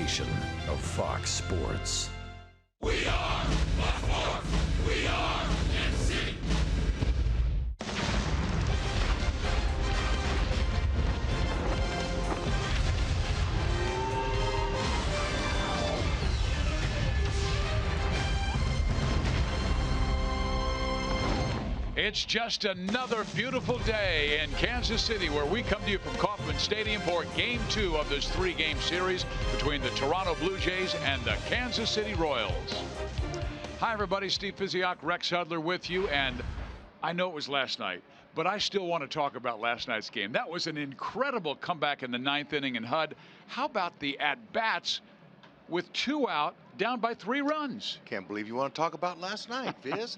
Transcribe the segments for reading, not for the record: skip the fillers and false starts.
station of Fox Sports. We are Fox Sports. We are NC. It's just another beautiful day in Kansas City, where we come to you from Kauffman Stadium for Game 2 of this 3-game series between the Toronto Blue Jays and the Kansas City Royals. Hi, everybody. Steve Physiak, Rex Hudler with you. And I know it was last night, but I still want to talk about last night's game. That was an incredible comeback in the 9th inning. And HUD, how about the at-bats with 2 out, down by 3 runs? Can't believe you want to talk about last night, Viz.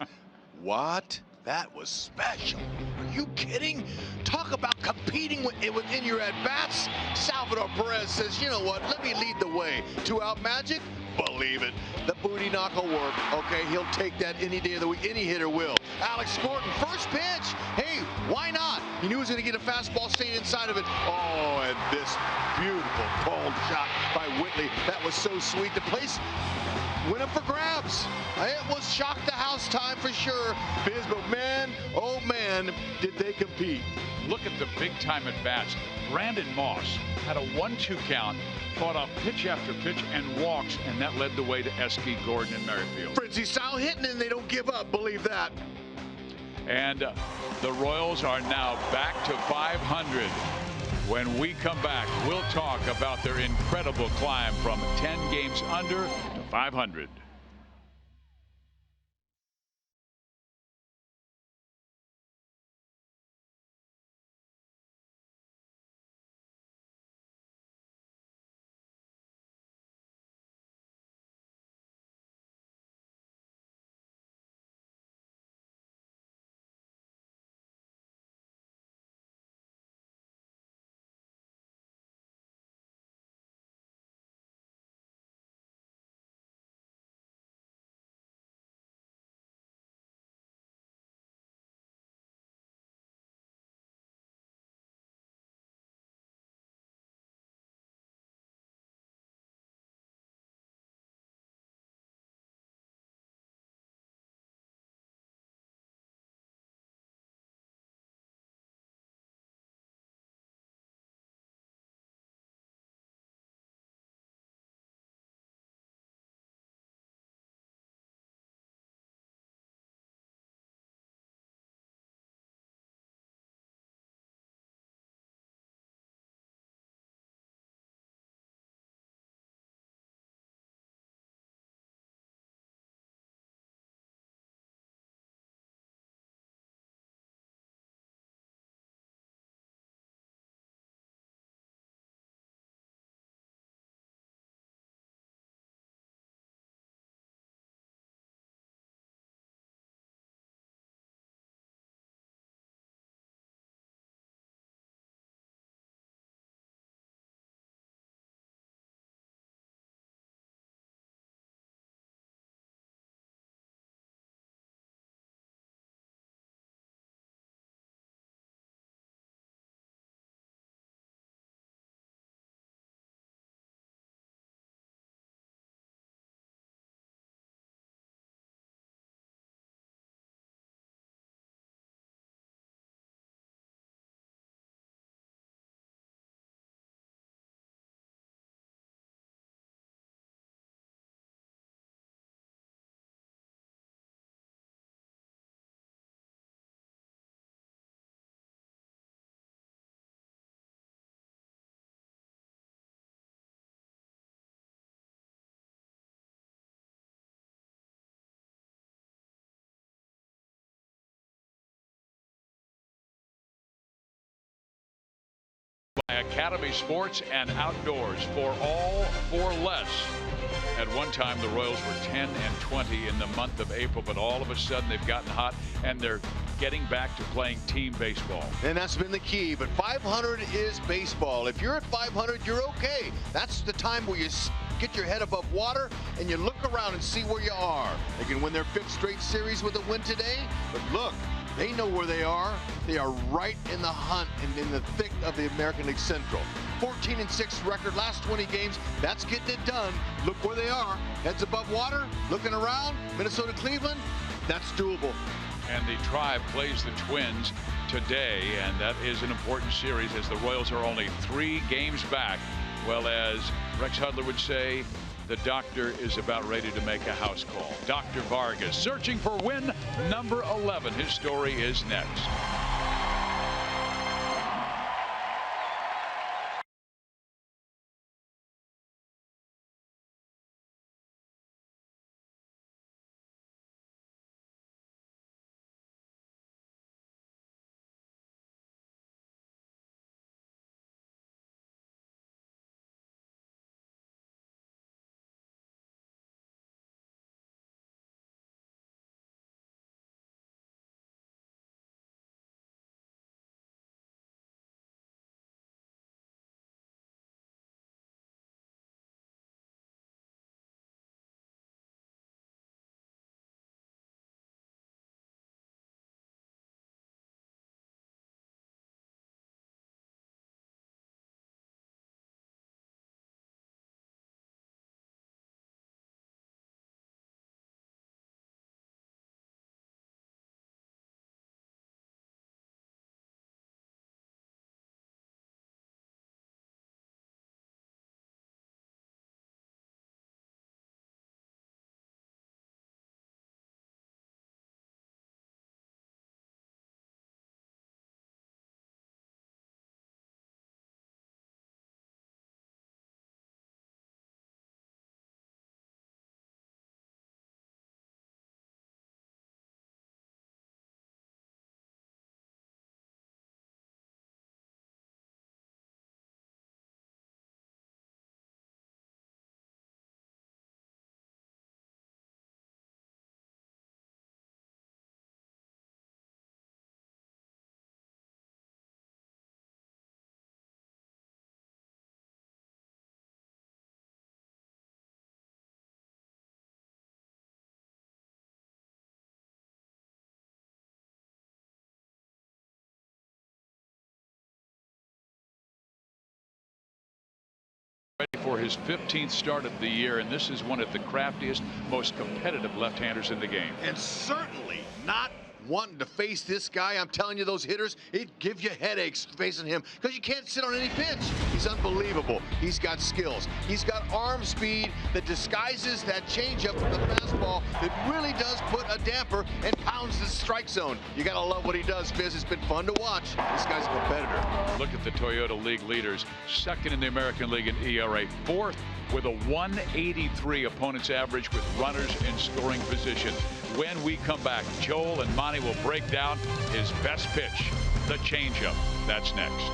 What? That was special. Are you kidding? Talk about competing within your at-bats. Salvador Perez says, you know what, let me lead the way. 2-out magic? Believe it. The booty knock will work. Okay, he'll take that any day of the week. Any hitter will. Alex Gordon, first pitch. Hey, why not? He knew he was going to get a fastball, stayed inside of it. Oh, and this beautiful pulled shot by Whitley. That was so sweet. The place went up for grabs. It was shock the house time for sure. Biz, but man, oh man, did they compete. Look at the big time at bats. Brandon Moss had a 1-2 count, fought off pitch after pitch and walks, and that led the way to Esky, Gordon, and Merrifield. Frenzy style hitting, and they don't give up. Believe that. And the Royals are now back to 500. When we come back, we'll talk about their incredible climb from 10 games under to 500. Academy Sports and Outdoors for all for less. At one time, the Royals were 10 and 20 in the month of April, but all of a sudden they've gotten hot and they're getting back to playing team baseball. And that's been the key, but 500 is baseball. If you're at 500, you're okay. That's the time where you get your head above water and you look around and see where you are. They can win their 5th straight series with a win today, but look, They know where they are. They are right in the hunt and in the thick of the American League Central. 14-6 record, last 20 games. That's getting it done. Look where they are. Heads above water, looking around. Minnesota, Cleveland, that's doable. And the Tribe plays the Twins today, and that is an important series as the Royals are only 3 games back. Well, as Rex Hudler would say, the doctor is about ready to make a house call. Dr. Vargas searching for win number 11. His story is next. Ready for his 15th start of the year, and this is one of the craftiest, most competitive left-handers in the game. And certainly not wanting to face this guy. I'm telling you, those hitters, it gives you headaches facing him because you can't sit on any pitch. He's unbelievable. He's got skills. He's got arm speed that disguises that changeup from the fastball that really does put a damper and pounds the strike zone. You got to love what he does, Fizz. It's been fun to watch. This guy's a competitor. Look at the Toyota League leaders. Second in the American League in ERA. Fourth with a 183 opponent's average with runners in scoring position. When we come back, Joel and Monty will break down his best pitch, the changeup. That's next.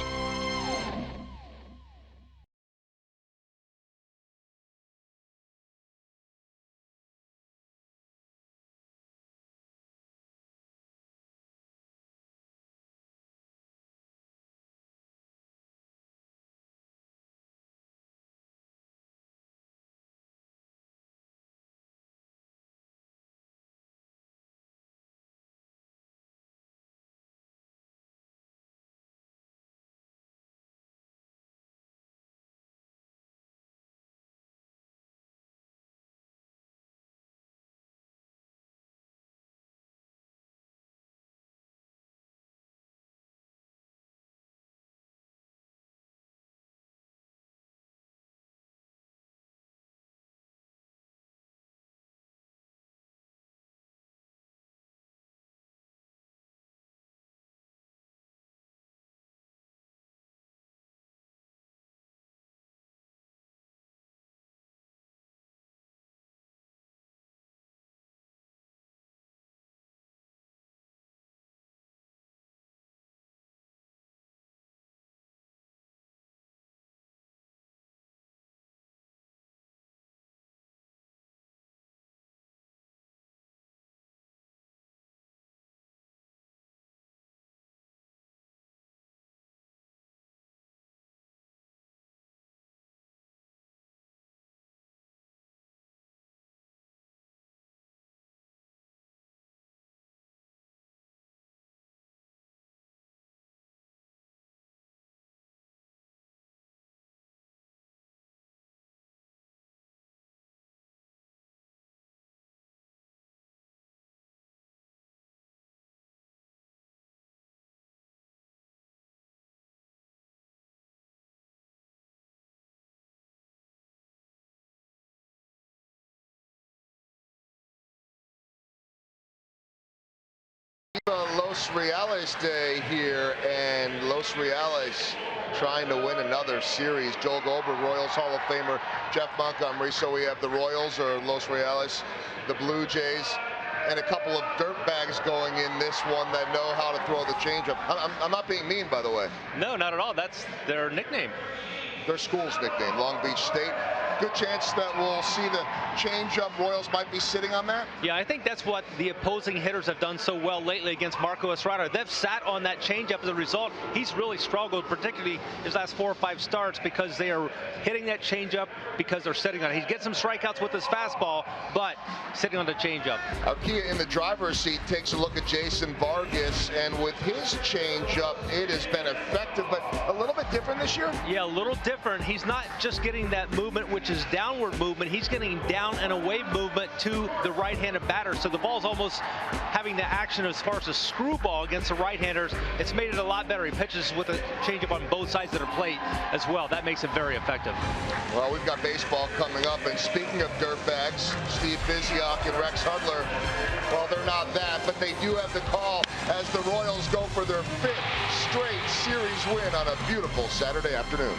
Los Reales Day here, and Los Reales trying to win another series. Joel Goldberg, Royals Hall of Famer, Jeff Montgomery. So we have the Royals, or Los Reales, the Blue Jays, and a couple of dirtbags going in this one that know how to throw the changeup. I'm not being mean, by the way. No, not at all. That's their nickname. Their school's nickname, Long Beach State. Good chance that we'll see the changeup. Royals might be sitting on that. Yeah, I think that's what the opposing hitters have done so well lately against Marco Estrada. They've sat on that changeup. As a result, he's really struggled, particularly his last 4 or 5 starts, because they are hitting that changeup because they're sitting on it. He gets some strikeouts with his fastball, but sitting on the changeup. Kia in the driver's seat takes a look at Jason Vargas, and with his changeup, it has been effective, but a little bit different this year. Yeah, a little different. He's not just getting that movement, which is downward movement. He's getting down and away movement to the right-handed batter. So the ball's almost having the action as far as a screwball against the right-handers. It's made it a lot better. He pitches with a changeup on both sides of the plate as well. That makes it very effective. Well, we've got baseball coming up, and speaking of dirtbags, Steve Physioc and Rex Hudler, well, they're not that, but they do have the call as the Royals go for their 5th straight series win on a beautiful Saturday afternoon.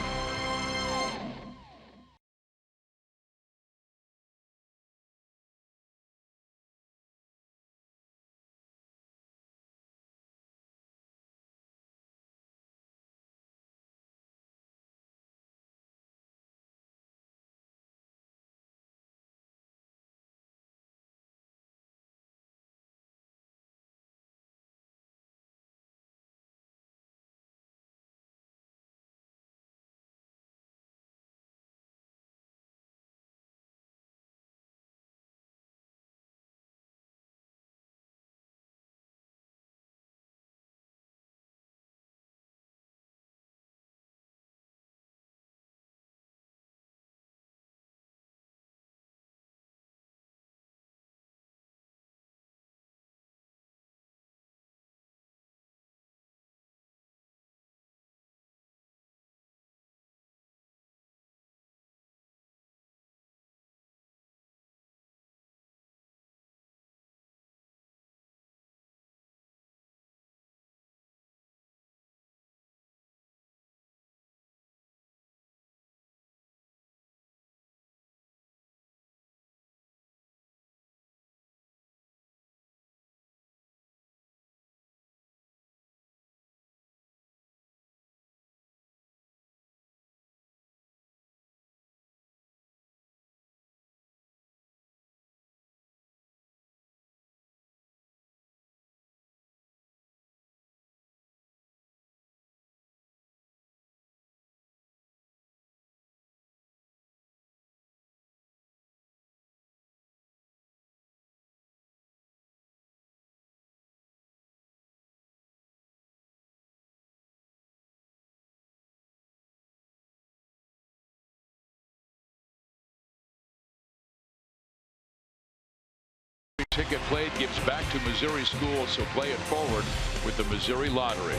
Ticket played gives back to Missouri schools, so play it forward with the Missouri Lottery.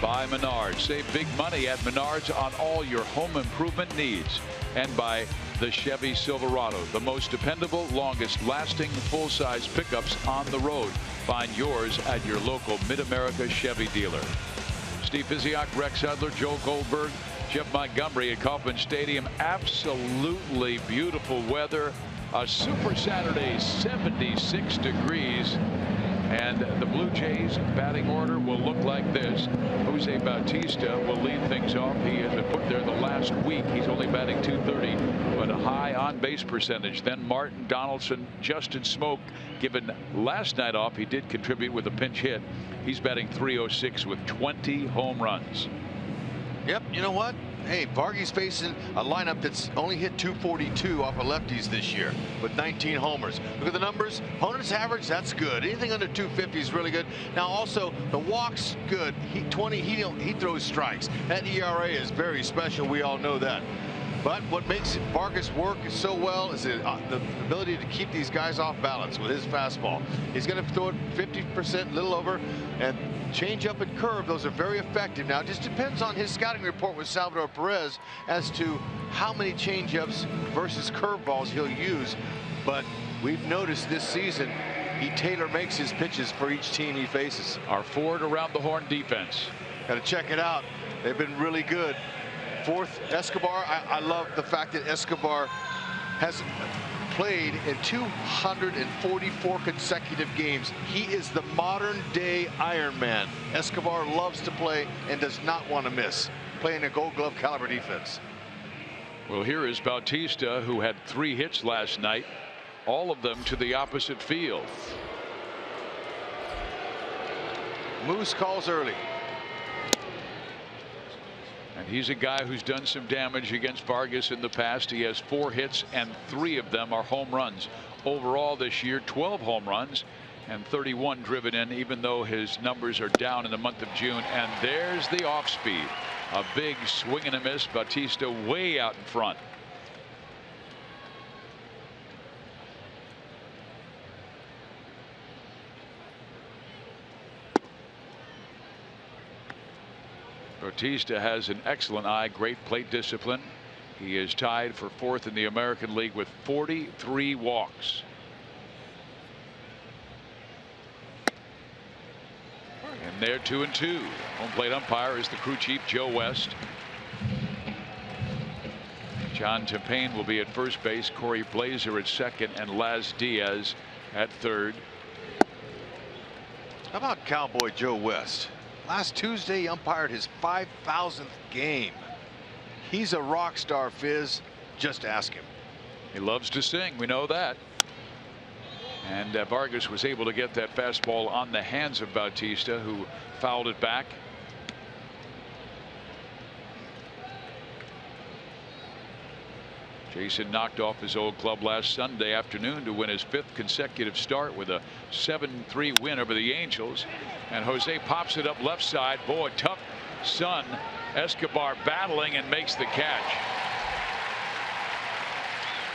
By Menards. Save big money at Menards on all your home improvement needs. And by the Chevy Silverado, the most dependable, longest-lasting full-size pickups on the road. Find yours at your local Mid-America Chevy dealer. Steve Physioc, Rex Hudler, Joe Goldberg, Jeff Montgomery at Kauffman Stadium. Absolutely beautiful weather. A super Saturday, 76 degrees, and the Blue Jays batting order will look like this. Jose Bautista will lead things off. He has been put there the last week. He's only batting .230, but a high on-base percentage. Then Martin, Donaldson, Justin Smoke, given last night off, he did contribute with a pinch hit. He's batting .306 with 20 home runs. Yep, you know what? Hey, Vargas facing a lineup that's only hit .242 off of lefties this year with 19 homers. Look at the numbers. Opponent's average, that's good. Anything under .250 is really good. Now also the walks, good. He throws strikes. That ERA is very special. We all know that. But what makes Vargas work so well is the ability to keep these guys off balance with his fastball. He's going to throw it 50%, a little over, and change up and curve. Those are very effective. Now, it just depends on his scouting report with Salvador Perez as to how many changeups versus curveballs he'll use. But we've noticed this season he tailor makes his pitches for each team he faces. Our forward around the horn defense. Got to check it out. They've been really good. Fourth, Escobar. I love the fact that Escobar has played in 244 consecutive games. He is the modern day Iron Man. Escobar loves to play and does not want to miss, playing a Gold Glove caliber defense. Well, here is Bautista, who had 3 hits last night, all of them to the opposite field. Moose calls early. And he's a guy who's done some damage against Vargas in the past. He has 4 hits and 3 of them are home runs. Overall this year, 12 home runs and 31 driven in, even though his numbers are down in the month of June. And there's the off speed. A big swing and a miss. Bautista way out in front. Bautista has an excellent eye, great plate discipline. He is tied for 4th in the American League with 43 walks. And they're 2-2. Home plate umpire is the crew chief, Joe West. John Tempane will be at first base, Corey Blazer at second, and Laz Diaz at third. How about Cowboy Joe West? Last Tuesday, he umpired his 5,000th game. He's a rock star, Fizz. Just ask him. He loves to sing. We know that. And Vargas was able to get that fastball on the hands of Bautista, who fouled it back. Jason knocked off his old club last Sunday afternoon to win his 5th consecutive start with a 7-3 win over the Angels. And Jose pops it up left side. Boy, tough son. Escobar battling and makes the catch.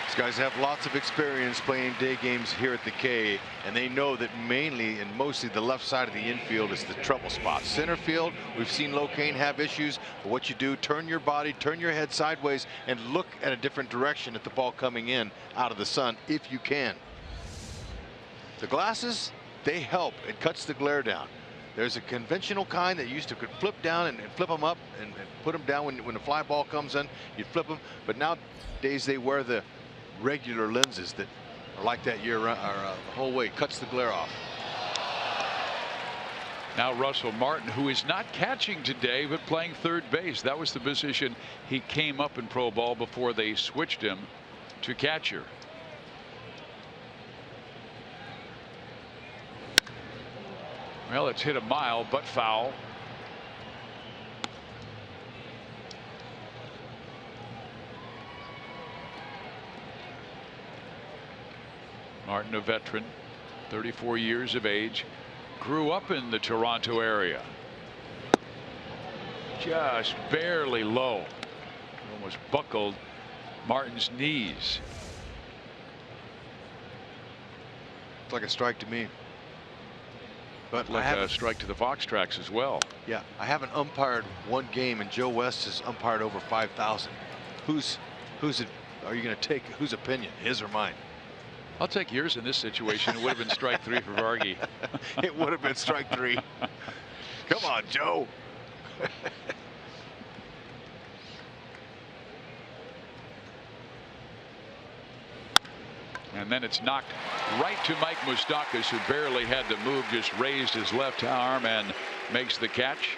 These guys have lots of experience playing day games here at the K, and they know that mainly and mostly the left side of the infield is the trouble spot. Center field, we've seen Locaine have issues, but what you do, turn your body, turn your head sideways, and look at a different direction at the ball coming in out of the sun if you can. The glasses, they help. It cuts the glare down. There's a conventional kind that used to could flip down and flip them up and put them down when the fly ball comes in. You flip them, but nowadays they wear the regular lenses that are like that year round, the whole way. Cuts the glare off. Now Russell Martin, who is not catching today but playing third base. That was the position he came up in pro ball before they switched him to catcher. Well, it's hit a mile but foul. Martin, a veteran, 34 years of age, grew up in the Toronto area. Just barely low. Almost buckled Martin's knees. It's like a strike to me. But like a strike to the Fox tracks as well. Yeah, I haven't umpired one game, and Joe West has umpired over 5,000. Who's it? Are you going to take whose opinion, his or mine? I'll take yours in this situation. It would have been strike 3 for Vargy. It would have been strike 3. Come on, Joe. And then it's knocked right to Mike Moustakas, who barely had to move, just raised his left arm and makes the catch.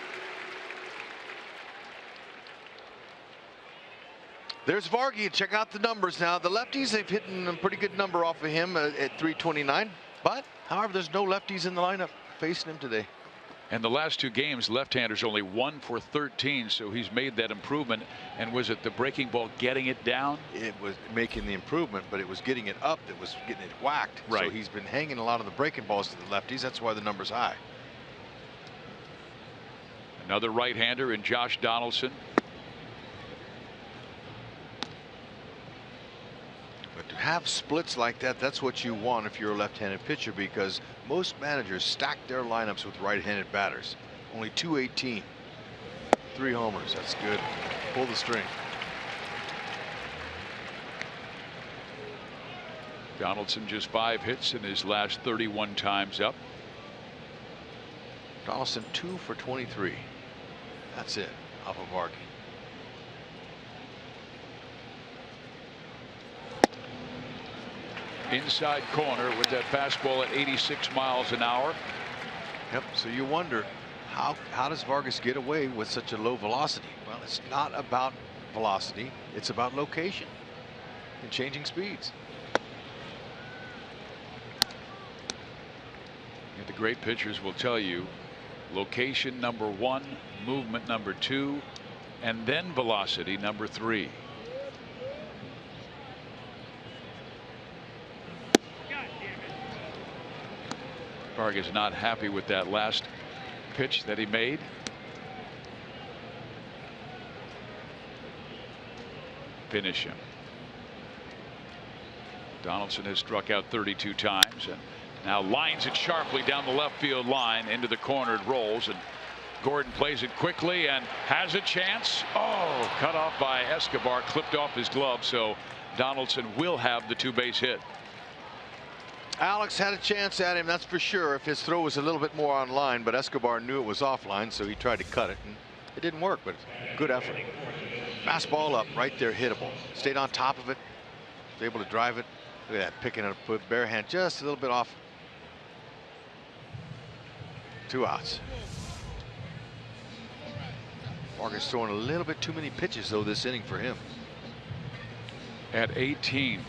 There's Vargy. Check out the numbers now. The lefties, they've hit a pretty good number off of him at 329. But, however, there's no lefties in the lineup facing him today. And the last 2 games, left-handers only 1 for 13, so he's made that improvement. And was it the breaking ball getting it down? It was making the improvement, but it was getting it up that was getting it whacked. Right. So he's been hanging a lot of the breaking balls to the lefties. That's why the number's high. Another right-hander in Josh Donaldson. But to have splits like that, that's what you want if you're a left-handed pitcher, because most managers stack their lineups with right-handed batters. Only 218. 3 homers. That's good. Pull the string. Donaldson just 5 hits in his last 31 times up. Donaldson 2 for 23. That's it off of Vargas. Inside corner with that fastball at 86 miles an hour. Yep. So you wonder how does Vargas get away with such a low velocity? Well, it's not about velocity. It's about location and changing speeds. And the great pitchers will tell you location number 1, movement number 2, and then velocity number 3. Vargas not happy with that last pitch that he made. Finish him. Donaldson has struck out 32 times and now lines it sharply down the left field line into the corner. It rolls and Gordon plays it quickly and has a chance. Oh, cut off by Escobar, clipped off his glove, so Donaldson will have the 2-base hit. Alex had a chance at him, that's for sure, if his throw was a little bit more on line, but Escobar knew it was offline, so he tried to cut it, and it didn't work, but good effort. Fastball up right there, hittable. Stayed on top of it, was able to drive it. Look at that, picking it up with bare hand, just a little bit off. 2 outs. Vargas throwing a little bit too many pitches though this inning for him. At 18.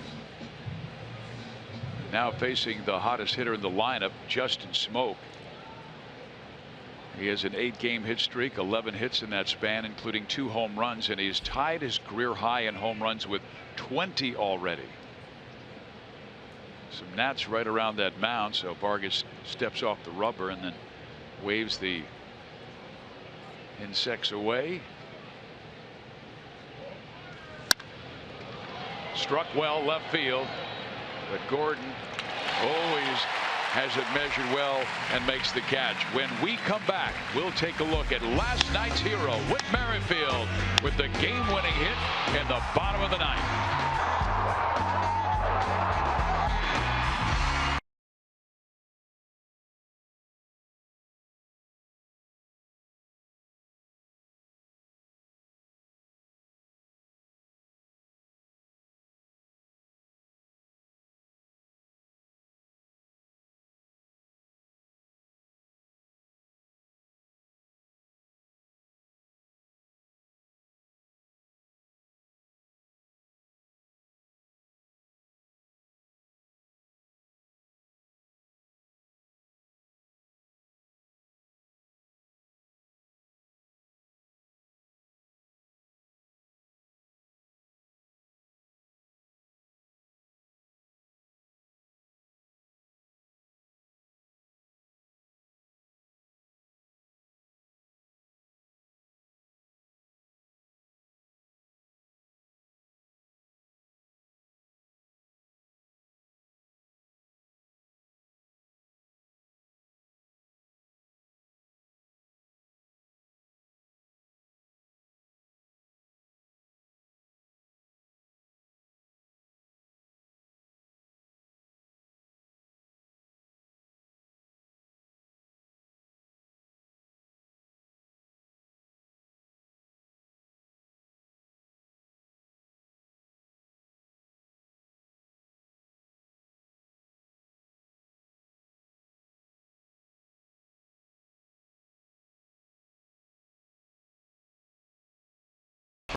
Now facing the hottest hitter in the lineup, Justin Smoke. He has an 8-game hit streak, 11 hits in that span, including 2 home runs, and he's tied his career high in home runs with 20 already. Some gnats right around that mound, so Vargas steps off the rubber and then waves the insects away. Struck well left field, but Gordon always has it measured well and makes the catch. When we come back, we'll take a look at last night's hero, Whit Merrifield, with the game-winning hit in the bottom of the 9th.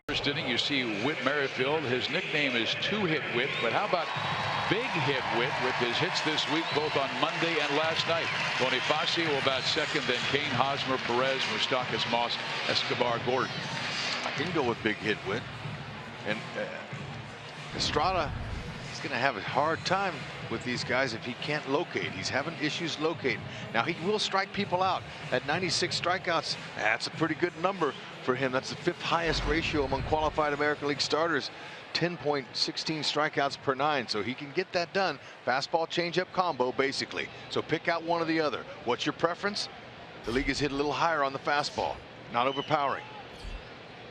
First inning, you see Whit Merrifield. His nickname is 2-Hit Whit, but how about Big Hit Whit with his hits this week, both on Monday and last night? Bonifacio will bat second, then Kane, Hosmer, Perez, Moustakas, Moss, Escobar, Gordon. I can go with Big Hit Whit. And Estrada is going to have a hard time with these guys if he can't locate. He's having issues locating. Now, he will strike people out. At 96 strikeouts, that's a pretty good number for him. That's the 5th highest ratio among qualified American League starters. 10.16 strikeouts per 9, so he can get that done. Fastball changeup combo, basically. So pick out one or the other. What's your preference? The league has hit a little higher on the fastball, not overpowering.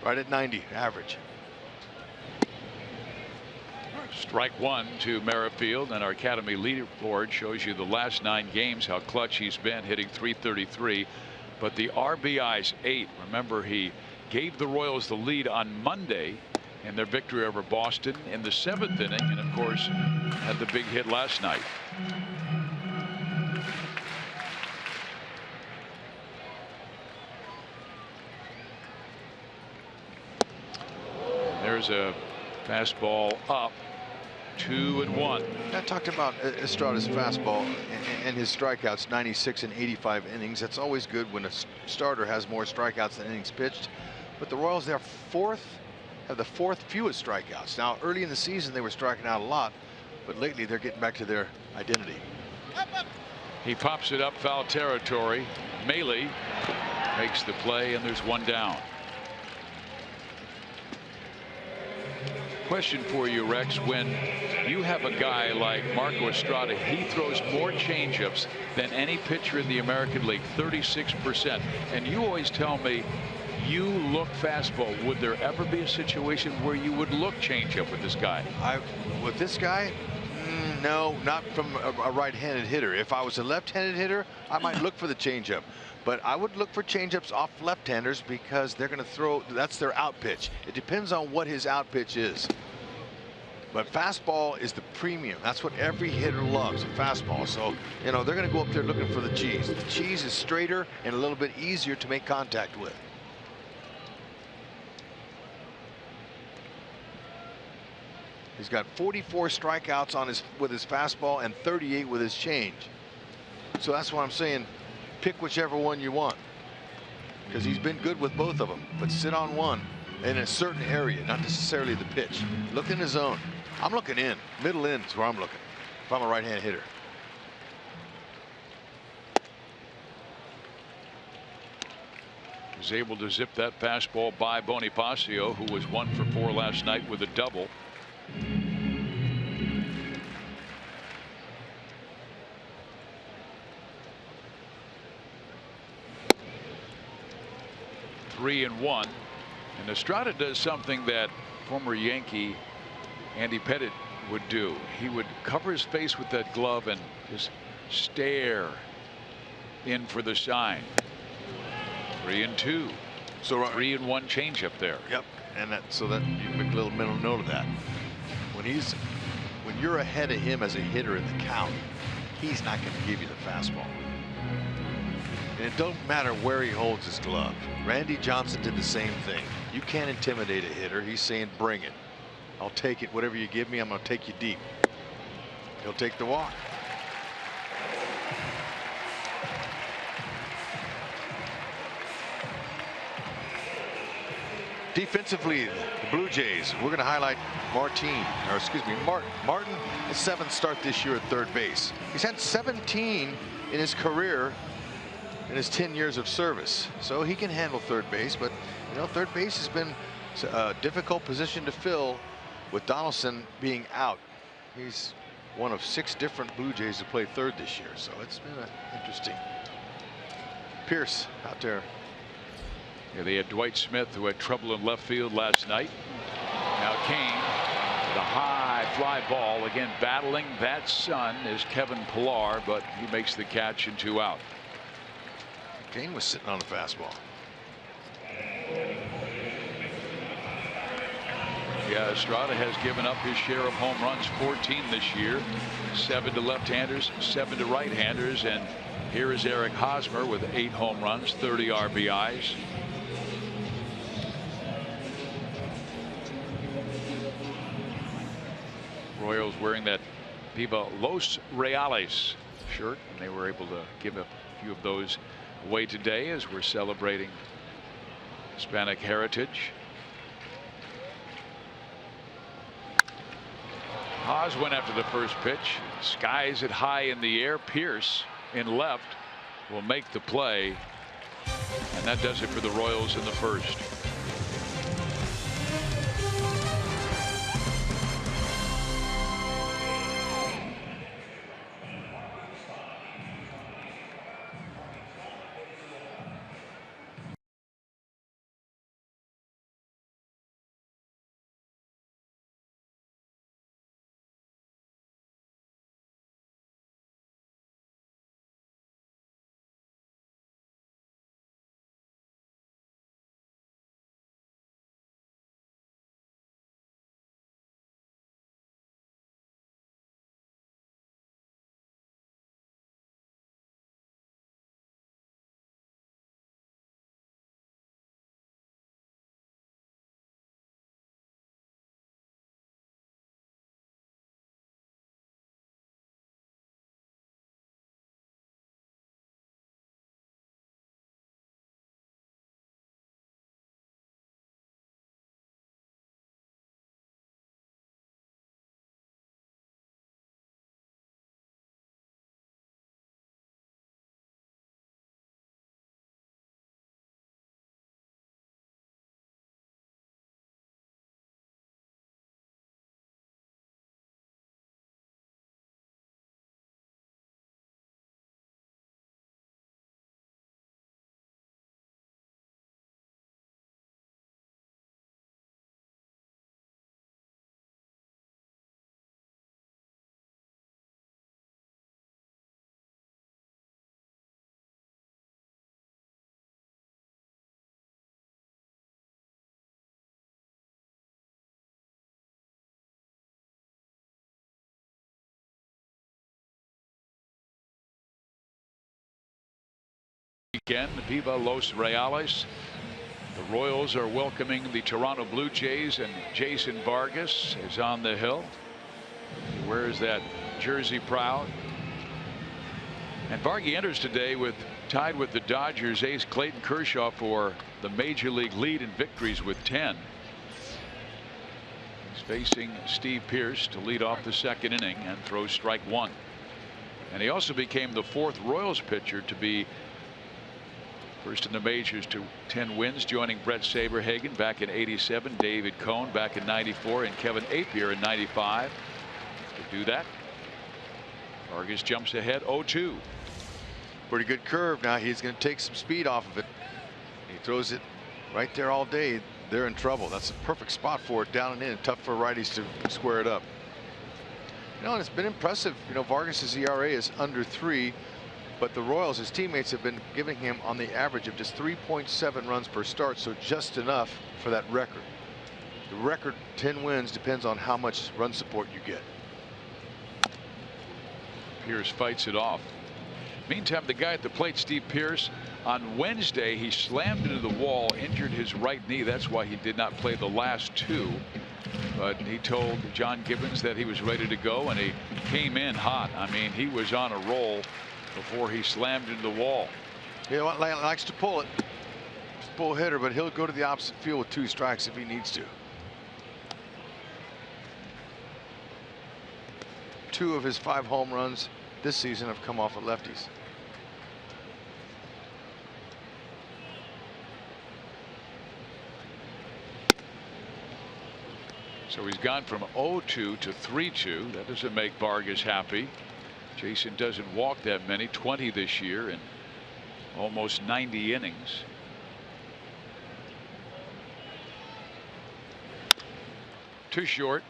Right at 90 average. Strike one to Merrifield, and our Academy leaderboard shows you the last 9 games, how clutch he's been, hitting .333. But the RBIs 8. Remember, he gave the Royals the lead on Monday in their victory over Boston in the 7th inning, and of course had the big hit last night. There's a fastball up, 2-1. I talked about Estrada's fastball and his strikeouts, 96 and 85 innings. That's always good when a starter has more strikeouts than innings pitched. But the Royals, they're have the 4th fewest strikeouts. Now, early in the season, they were striking out a lot, but lately they're getting back to their identity. He pops it up foul territory. Maley makes the play, and there's 1 down. Question for you, Rex. When you have a guy like Marco Estrada, he throws more changeups than any pitcher in the American League, 36%. And you always tell me you look fastball. Would there ever be a situation where you would look changeup with this guy? With this guy? No, not from a right-handed hitter. If I was a left-handed hitter, I might look for the changeup. But I would look for changeups off left-handers because they're going to throw. That's their out pitch. It depends on what his out pitch is. But fastball is the premium. That's what every hitter loves, a fastball. So, you know, they're going to go up there looking for the cheese. The cheese is straighter and a little bit easier to make contact with. He's got 44 strikeouts with his fastball and 38 with his change. So that's why I'm saying pick whichever one you want, because he's been good with both of them. But sit on one in a certain area, not necessarily the pitch. Look in the zone. I'm looking in. Middle in is where I'm looking if I'm a right-hand hitter. Was able to zip that fastball by Bonifacio, who was 1 for 4 last night with a double. Three and 1, and Estrada does something that former Yankee Andy Pettitte would do. He would cover his face with that glove and just stare in for the sign. 3 and 2. So 3 and 1 changeup there. Yep, and so that you make a little mental note of that. When you're ahead of him as a hitter in the count, he's not going to give you the fastball. And it don't matter where he holds his glove. Randy Johnson did the same thing. You can't intimidate a hitter. He's saying, bring it. I'll take it. Whatever you give me, I'm going to take you deep. He'll take the walk. Defensively, the Blue Jays, we're going to highlight Martin, his 7th start this year at third base. He's had 17 in his career in his 10 years of service, so he can handle third base. But you know, third base has been a difficult position to fill with Donaldson being out. He's one of 6 different Blue Jays to play third this year, so it's been interesting. Pierce out there. Yeah, they had Dwight Smith, who had trouble in left field last night. Now Kane, the high fly ball, again battling that son is Kevin Pillar, but he makes the catch and 2 out. Kane was sitting on the fastball. Yeah, Estrada has given up his share of home runs, 14 this year, 7 to left-handers, 7 to right-handers, and here is Eric Hosmer with 8 home runs, 30 RBIs. Royals wearing that Viva Los Reales shirt, and they were able to give a few of those away today as we're celebrating Hispanic heritage. Haas went after the first pitch, skies it high in the air. Pierce in left will make the play, and that does it for the Royals in the first. Again, Viva Los Reales. The Royals are welcoming the Toronto Blue Jays, and Jason Vargas is on the hill. He wears that jersey proud. And Vargas enters today tied with the Dodgers ace Clayton Kershaw for the major league lead in victories with 10. He's facing Steve Pearce to lead off the second inning and throws strike one. And he also became the 4th Royals pitcher to be first in the majors to 10 wins, joining Brett Saberhagen back in '87, David Cohn back in '94, and Kevin Appier in '95. To do that, Vargas jumps ahead 0-2. Pretty good curve. Now he's going to take some speed off of it. He throws it right there all day. They're in trouble. That's a perfect spot for it, down and in. Tough for righties to square it up. You know, and it's been impressive. You know, Vargas's ERA is under 3, but the Royals, his teammates, have been giving him on the average of just 3.7 runs per start, so just enough for that record. The record 10 wins depends on how much run support you get. Pearce fights it off. Meantime, the guy at the plate, Steve Pearce, on Wednesday he slammed into the wall, injured his right knee. That's why he did not play the last 2. But he told John Gibbons that he was ready to go, and he came in hot. I mean, he was on a roll before he slammed into the wall. You know what, likes to pull it. He's a pull hitter, but he'll go to the opposite field with 2 strikes if he needs to. 2 of his 5 home runs this season have come off of lefties. So he's gone from 0-2 to 3-2. That doesn't make Vargas happy. Jason doesn't walk that many, 20 this year in almost 90 innings. Too short.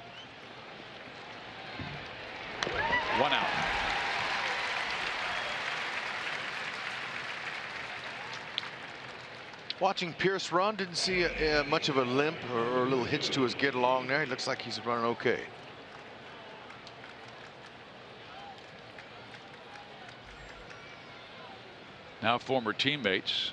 1 out. Watching Pearce run, didn't see much of a limp or a little hitch to his get along there. He looks like he's running okay. Now former teammates.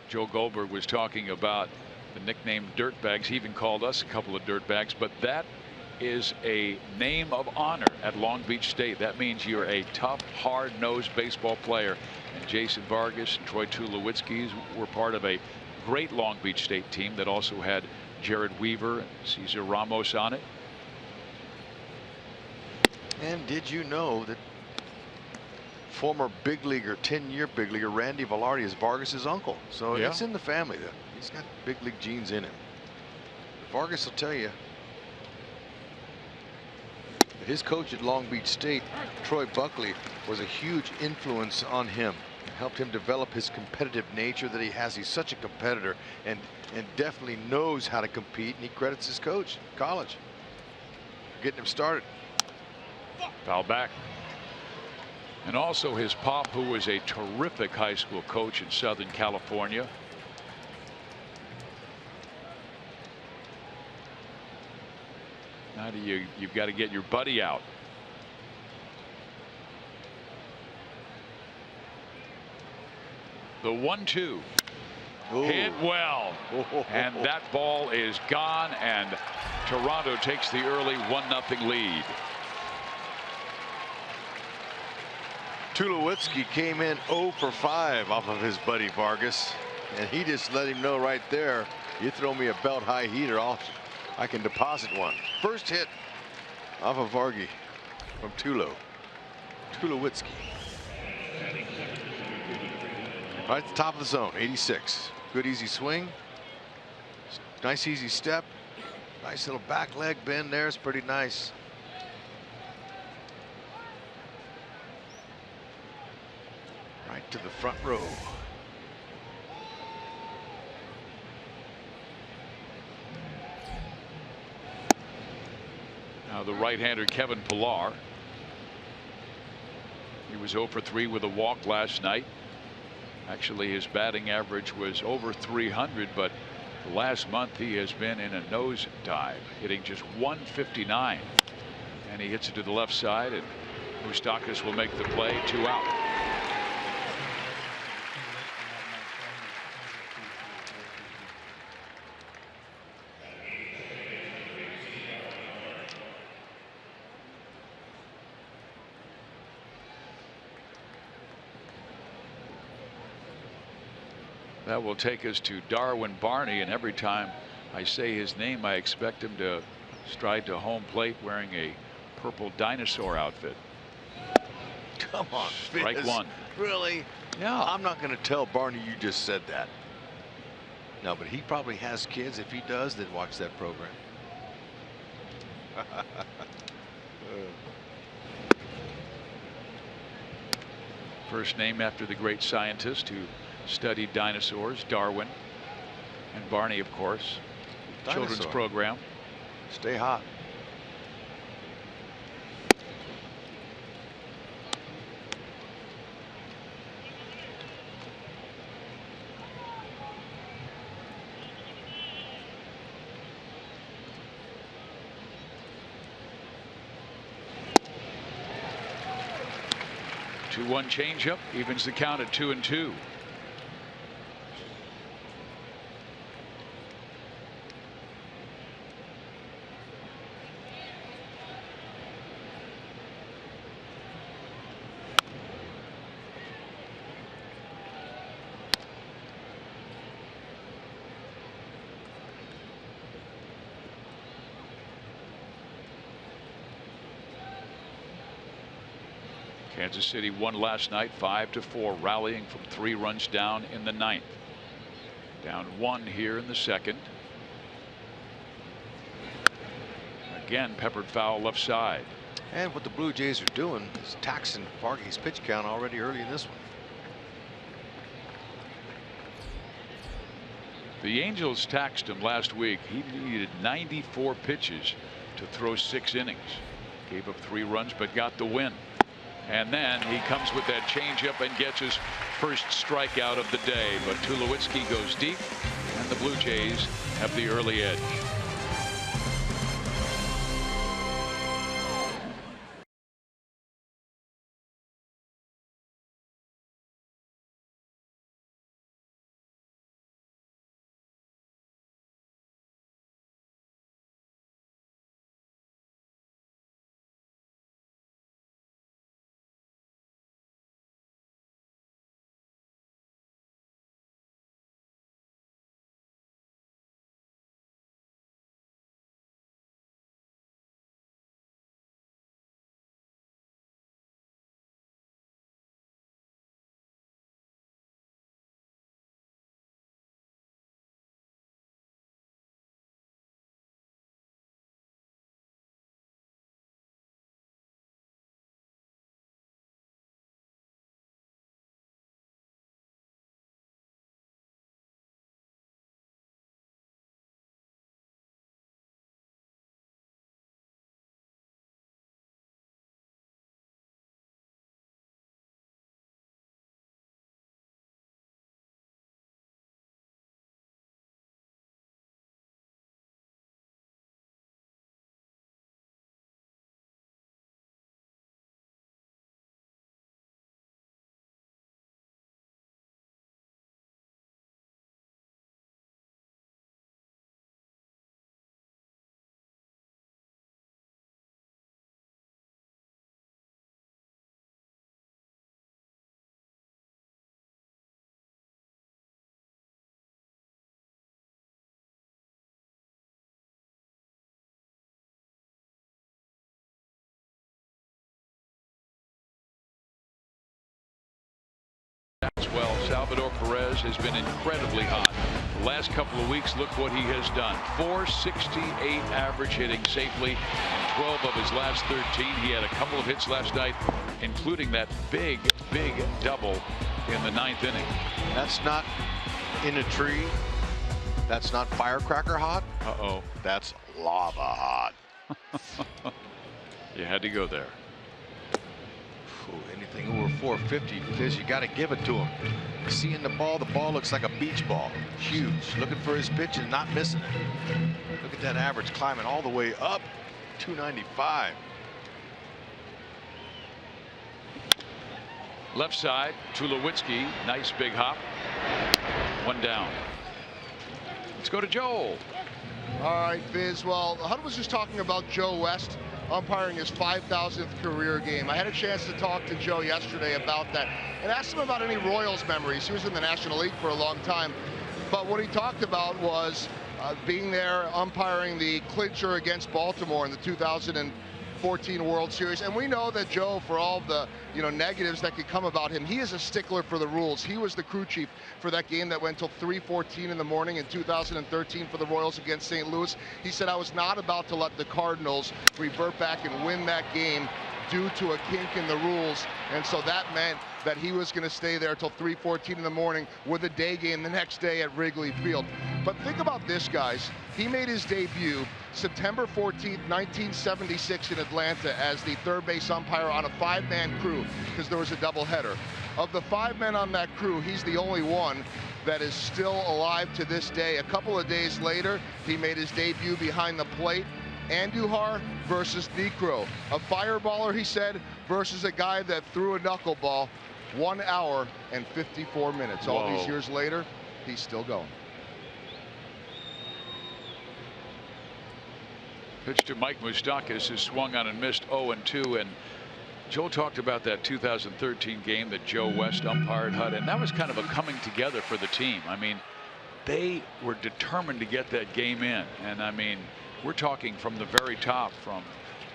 Joe Goldberg was talking about the nickname dirtbags. He even called us a couple of dirtbags, but that is a name of honor at Long Beach State. That means you're a tough, hard-nosed baseball player. And Jason Vargas and Troy Tulowitzki were part of a great Long Beach State team that also had Jared Weaver and Cesar Ramos on it. And did you know that former big leaguer, 10-year big leaguer Randy Velarde is Vargas's uncle? So yeah, it's in the family. He's got big league genes in him. Vargas will tell you that his coach at Long Beach State, Troy Buckley, was a huge influence on him. It helped him develop his competitive nature that he has. He's such a competitor and definitely knows how to compete. And he credits his coach in college for getting him started. Foul back. And also his pop, who was a terrific high school coach in Southern California. Now you've got to get your buddy out. The 1-2 hit well, and that ball is gone, and Toronto takes the early 1-0 lead. Tulowitzki came in 0 for 5 off of his buddy Vargas, and he just let him know right there, you throw me a belt high heater, I can deposit one. First hit off of Vargas from Tulowitzki. Right at the top of the zone, 86. Good easy swing. Nice easy step. Nice little back leg bend there. It's pretty nice. Right to the front row. Now the right-hander Kevin Pillar. He was 0 for 3 with a walk last night. Actually, his batting average was over 300, but last month he has been in a nosedive, hitting just 159. And he hits it to the left side, and Moustakas will make the play. 2 out. That will take us to Darwin Barney, and every time I say his name, I expect him to stride to home plate wearing a purple dinosaur outfit. Come on, strike Fizz. one. Really? Yeah. I'm not going to tell Barney you just said that. No, but he probably has kids. If he does, then watch that program. First name after the great scientist who studied dinosaurs, Darwin. And Barney, of course, children's program. Stay hot. One changeup evens the count at 2-2. Kansas City won last night 5-4, rallying from 3 runs down in the 9th. Down 1 here in the 2nd. Again, peppered foul left side. And what the Blue Jays are doing is taxing Vargas' pitch count already early in this one. The Angels taxed him last week. He needed 94 pitches to throw 6 innings. Gave up 3 runs, but got the win. And then he comes with that changeup and gets his first strikeout of the day. But Tulowitzki goes deep, and the Blue Jays have the early edge. Well, Salvador Perez has been incredibly hot. The last couple of weeks, look what he has done. 468 average hitting safely in 12 of his last 13. He had a couple of hits last night, including that big double in the 9th inning. That's not in a tree. That's not firecracker hot. Uh-oh. That's lava hot. You had to go there. Anything over 450, Fizz, you got to give it to him. Seeing the ball looks like a beach ball. Huge. Looking for his pitch and not missing it. Look at that average climbing all the way up. 295. Left side, Tulowitzki. Nice big hop. 1 down. Let's go to Joel. All right, Fizz. Well, Hudd was just talking about Joe West. umpiring his 5,000th career game. I had a chance to talk to Joe yesterday about that and asked him about any Royals memories. He was in the National League for a long time, but what he talked about was being there umpiring the clincher against Baltimore in the 2014 World Series. And we know that Joe, for all the negatives that could come about him, he is a stickler for the rules. He was the crew chief for that game that went till 3:14 in the morning in 2013 for the Royals against St. Louis. He said, I was not about to let the Cardinals revert back and win that game due to a kink in the rules, and so that meant that he was going to stay there till 3:14 in the morning with a day game the next day at Wrigley Field. But think about this, guys. He made his debut September 14th, 1976 in Atlanta as the third base umpire on a 5-man crew, because there was a doubleheader. Of the 5 men on that crew, he's the only one that is still alive to this day. A couple of days later, he made his debut behind the plate. Andujar versus Necro. A fireballer, he said, versus a guy that threw a knuckleball. 1 hour and 54 minutes. Whoa. All these years later, he's still going. Pitch to Mike Moustakas, who swung on and missed 0-2. And Joe talked about that 2013 game that Joe West umpired, Hud, and that was kind of a coming together for the team. I mean, they were determined to get that game in. And I mean, we're talking from the very top, from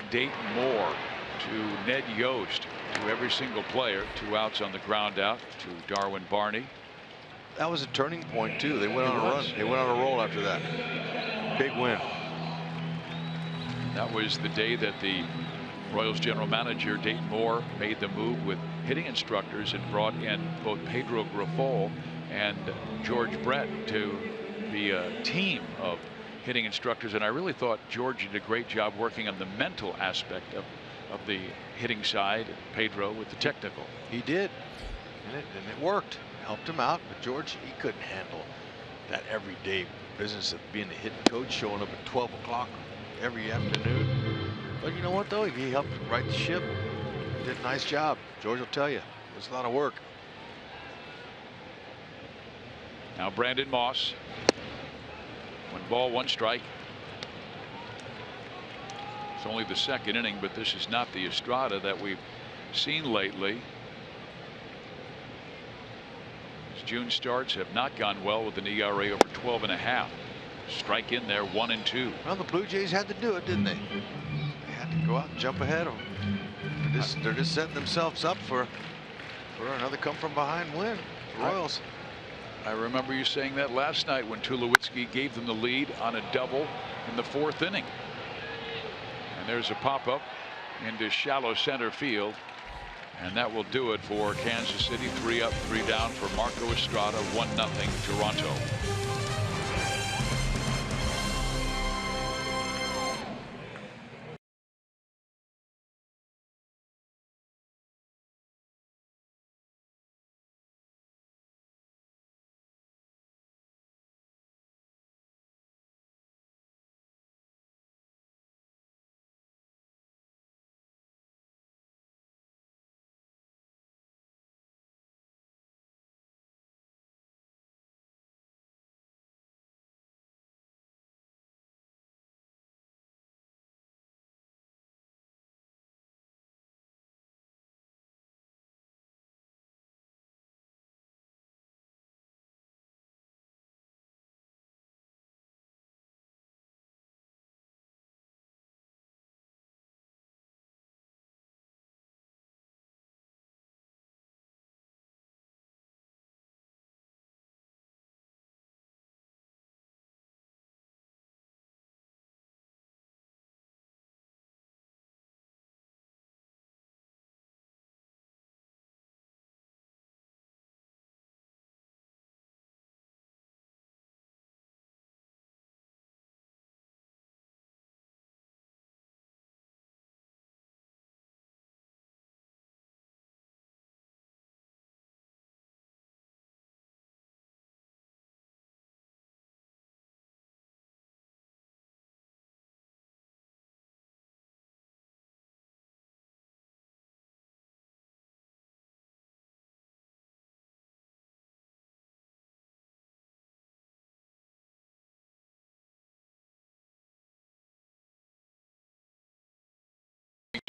Dayton Moore to Ned Yost, to every single player. 2 outs on the ground out to Darwin Barney. That was a turning point too. They went on a run. They went on a roll after that. Big win. That was the day that the Royals general manager Dayton Moore made the move with hitting instructors and brought in both Pedro Grifol and George Brett to be a team of hitting instructors. And I really thought George did a great job working on the mental aspect of the hitting side, and Pedro with the technical. He did, and it worked. Helped him out, but George, he couldn't handle that everyday business of being a hitting coach, showing up at 12 o'clock every afternoon. But you know what, though? He helped right the ship. Did a nice job. George will tell you, it was a lot of work. Now Brandon Moss. 1 ball, 1 strike. It's only the second inning, but this is not the Estrada that we've seen lately. His June starts have not gone well with an ERA over 12.5. Strike in there, 1-2. Well, the Blue Jays had to do it, didn't they? They had to go out and jump ahead of them. They're just setting themselves up for another come from behind win. The Royals. I remember you saying that last night when Tulowitzki gave them the lead on a double in the 4th inning. And there's a pop-up into shallow center field. And that will do it for Kansas City. 3 up, 3 down for Marco Estrada. 1-0 Toronto.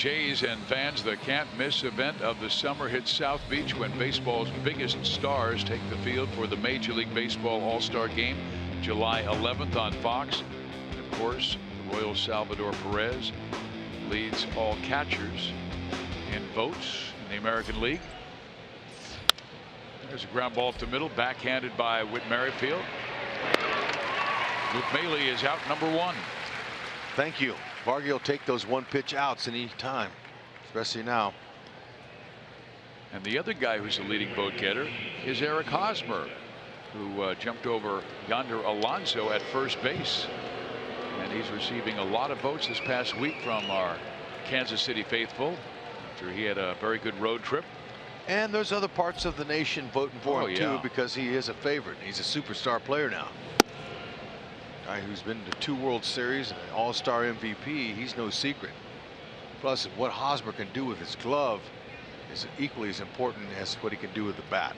Jays and fans, the can't-miss event of the summer hits South Beach when baseball's biggest stars take the field for the Major League Baseball All-Star Game, July 11th on Fox. And of course, the Royal Salvador Perez leads all catchers in votes in the American League. There's a ground ball to middle, backhanded by Whit Merrifield. Luke Maile is out, number 1. Thank you. Vargy will take those one-pitch outs any time, especially now. And the other guy who's a leading vote getter is Eric Hosmer, who jumped over Yonder Alonso at first base. And he's receiving a lot of votes this past week from our Kansas City faithful after he had a very good road trip. And there's other parts of the nation voting for him too, because he is a favorite. He's a superstar player now. Guy who's been to 2 World Series and an All-Star MVP. He's no secret. Plus, what Hosmer can do with his glove is equally as important as what he can do with the bat.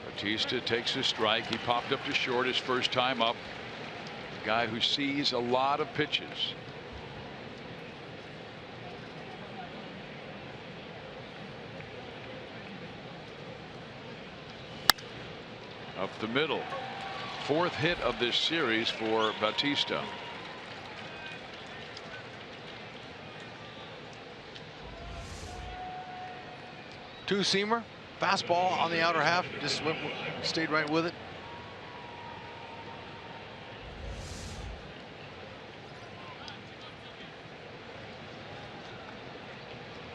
Bautista takes a strike. He popped up to short his first time up. A guy who sees a lot of pitches. Up the middle. 4th hit of this series for Bautista. Two-seamer, fastball on the outer half, just stayed right with it.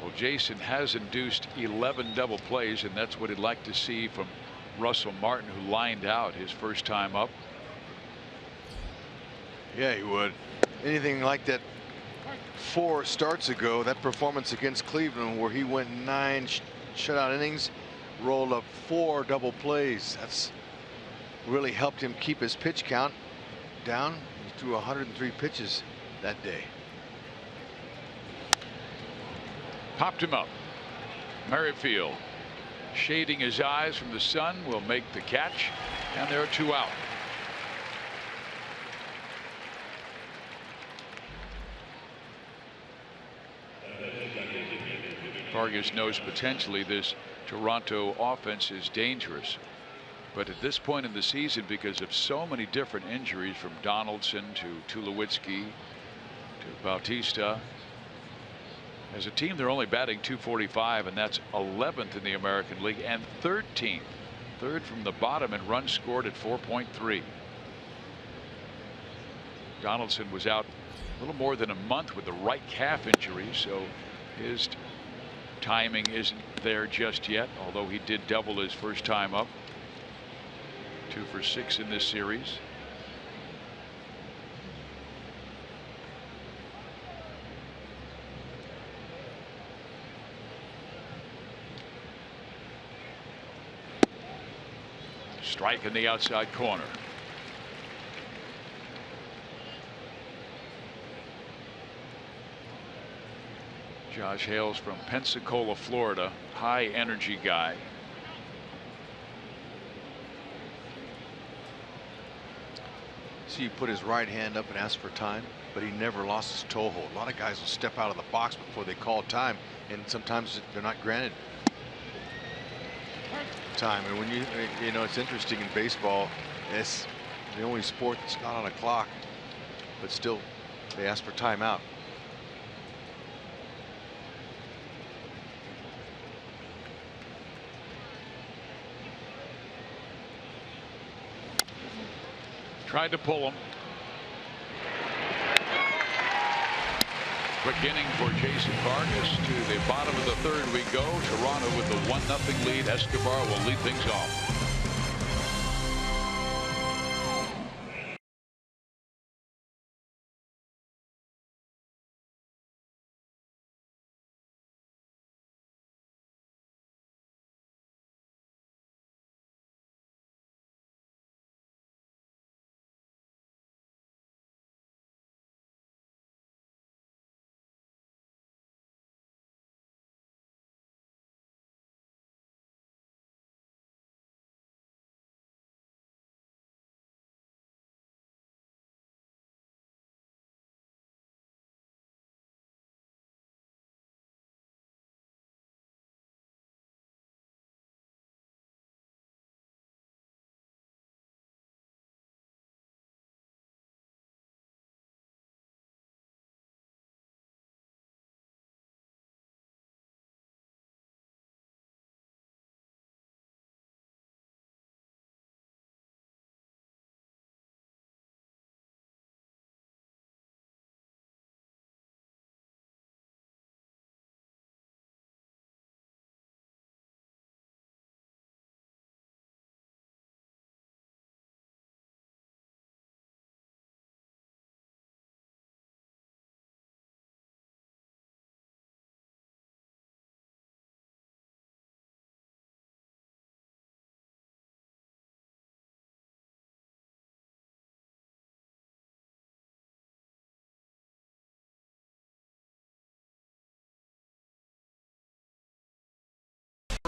Well, Jason has induced 11 double plays, and that's what he'd like to see from Russell Martin, who lined out his first time up. Yeah, he would. Anything like that 4 starts ago, that performance against Cleveland where he went 9 shutout innings, rolled up 4 double plays. That's really helped him keep his pitch count down. He threw 103 pitches that day. Popped him up. Merrifield, shading his eyes from the sun, will make the catch, and there are 2 out. Vargas knows potentially this Toronto offense is dangerous, but at this point in the season, because of so many different injuries, from Donaldson to Tulowitzki to Bautista, as a team, they're only batting .245, and that's 11th in the American League and 13th, 3rd from the bottom in runs scored at 4.3. Donaldson was out a little more than a month with the right calf injury, so his timing isn't there just yet, although he did double his first time up. 2 for 6 in this series. Strike in the outside corner. Josh hails from Pensacola, Florida. High energy guy. See, he put his right hand up and asked for time, but he never lost his toe hold. A lot of guys will step out of the box before they call time, and sometimes they're not granted time. And when you know, it's interesting in baseball, it's the only sport that's not on a clock, but still they ask for timeout. Tried to pull him. Quick inning for Jason Vargas. To the bottom of the 3rd we go. Toronto with the 1-0 lead. Escobar will lead things off.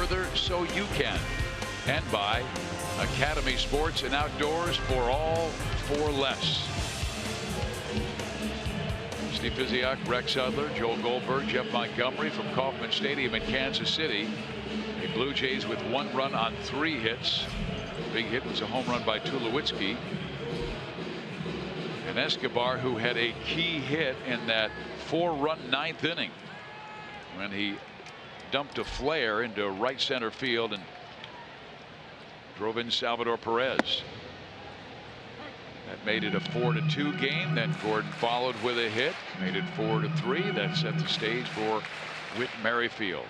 further so you can. And by Academy Sports and Outdoors, for all for less. Steve Physiak, Rex Udler, Joel Goldberg, Jeff Montgomery from Kauffman Stadium in Kansas City. The Blue Jays with 1 run on 3 hits. The big hit was a home run by Tulowitzki. And Escobar, who had a key hit in that 4-run 9th inning when he dumped a flare into right center field and drove in Salvador Perez. That made it a 4-2 game. Then Gordon followed with a hit, made it 4-3. That set the stage for Whit Merrifield.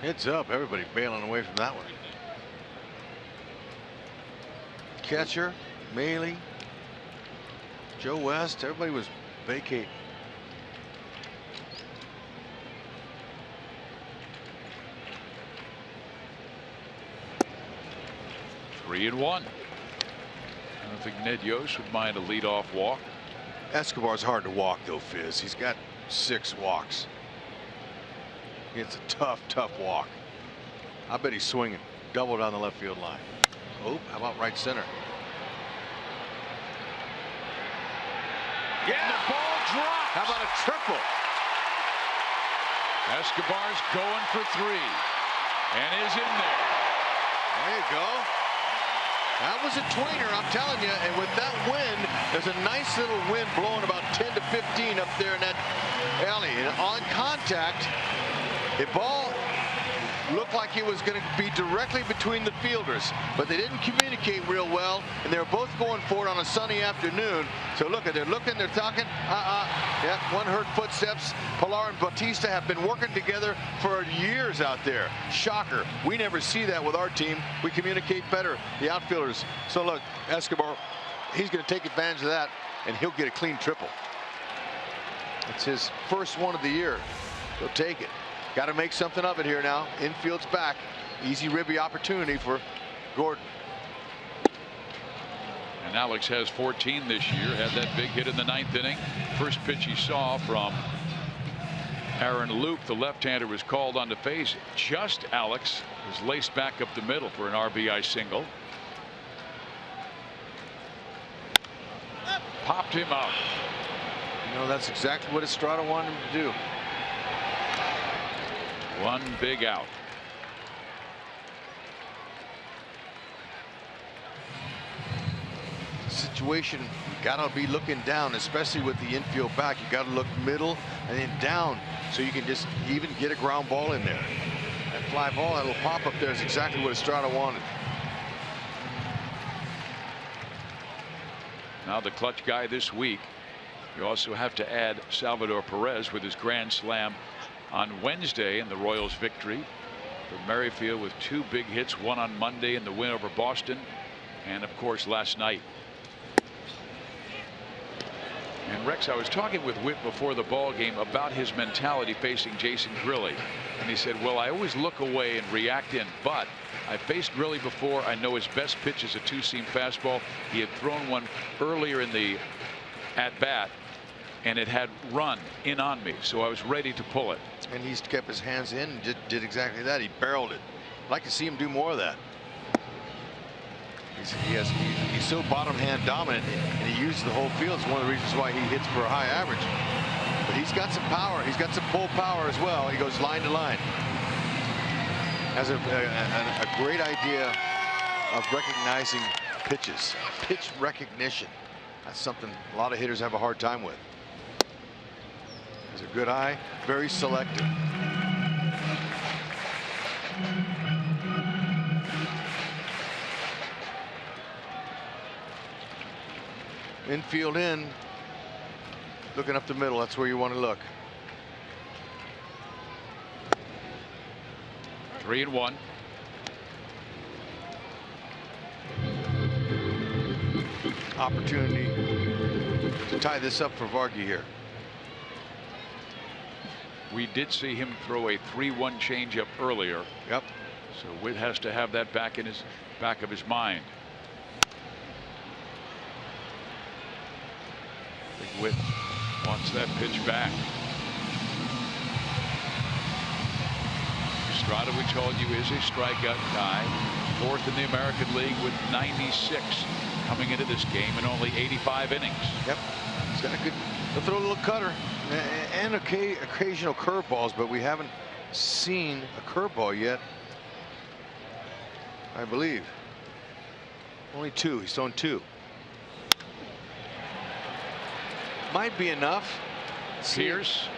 Heads up, everybody bailing away from that one. Catcher, Maley, Joe West, everybody was vacating. Three and one. I don't think Ned Yost would mind a leadoff walk. Escobar's hard to walk though, Fizz. He's got 6 walks. It's a tough walk. I bet he's swinging double down the left field line. Oh, how about right center? Yeah, the ball drops. How about a triple? Escobar's going for 3 and is in there. There you go. That was a twinger, I'm telling you. And with that wind, there's a nice little wind blowing about 10 to 15 up there in that alley. And on contact, the ball looked like it was going to be directly between the fielders, but they didn't communicate real well, and they were both going for it on a sunny afternoon. So look, they're looking, they're talking. Yeah, one heard footsteps. Pilar and Bautista have been working together for years out there. Shocker. We never see that with our team. We communicate better, the outfielders. So look, Escobar, he's going to take advantage of that, and he'll get a clean triple. It's his first one of the year. He'll take it. Got to make something of it here now. Infield's back. Easy ribby opportunity for Gordon. And Alex has 14 this year. Had that big hit in the 9th inning. First pitch he saw from Aaron Loup, the left-hander, was called on to face. Just Alex was laced back up the middle for an RBI single. Popped him out. You know, that's exactly what Estrada wanted him to do. One big out. Situation, you got to be looking down, especially with the infield back. You got to look middle and then down so you can just even get a ground ball in there. That fly ball, that little pop up there is exactly what Estrada wanted. Now the clutch guy this week. You also have to add Salvador Perez with his grand slam on Wednesday in the Royals victory. For Merrifield with 2 big hits, one on Monday in the win over Boston, and of course last night. And Rex, I was talking with Whit before the ball game about his mentality facing Jason Grilli, and he said, well, I always look away and react in, but I faced Grilli before. I know his best pitch is a 2-seam fastball. He had thrown one earlier in the at bat, and it had run in on me, so I was ready to pull it. And he's kept his hands in and did exactly that. He barreled it. I'd like to see him do more of that. He's so bottom hand dominant, and he uses the whole field. It's one of the reasons why he hits for a high average. But he's got some power. He's got some pull power as well. He goes line to line. Has a great idea of recognizing pitches. Pitch recognition. That's something a lot of hitters have a hard time with. Has a good eye, very selective. Infield in, looking up the middle. That's where you want to look. 3-1. Opportunity to tie this up for Vargy here. We did see him throw a 3-1 changeup earlier. Yep. So Witt has to have that back of his mind. I think Witt wants that pitch back. Estrada, we told you, is a strikeout guy. 4th in the American League with 96 coming into this game in only 85 innings. Yep. He's got a good. He'll throw a little cutter and occasional curveballs, but we haven't seen a curveball yet. I believe. Only 2. He's thrown 2. Might be enough. Pierce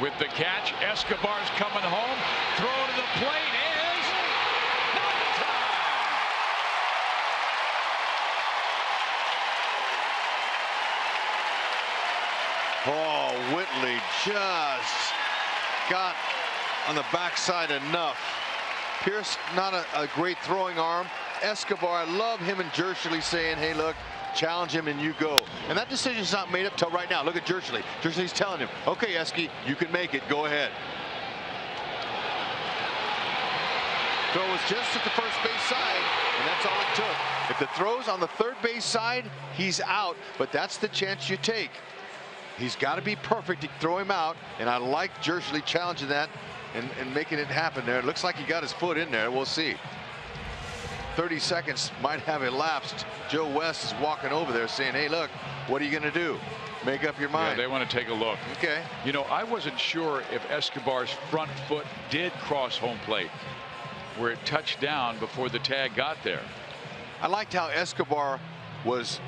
with the catch. Escobar's coming home. Throw to the plate is not in time. Oh, Whitley just got on the backside enough. Pierce, not a great throwing arm. Escobar, I love him and Jershely saying, hey, look, challenge him and you go. And that decision's not made up till right now. Look at Jershely. Jershely's telling him, okay, Esky, you can make it. Go ahead. Throw was just at the first base side, and that's all it took. If the throw's on the third base side, he's out, but that's the chance you take. He's got to be perfect to throw him out, and I like Jershely challenging that and making it happen there. It looks like he got his foot in there. We'll see. 30 seconds might have elapsed. Joe West is walking over there saying, hey, look, what are you going to do? Make up your mind. Yeah, they want to take a look. Okay. You know, I wasn't sure if Escobar's front foot did cross home plate, where it touched down before the tag got there. I liked how Escobar was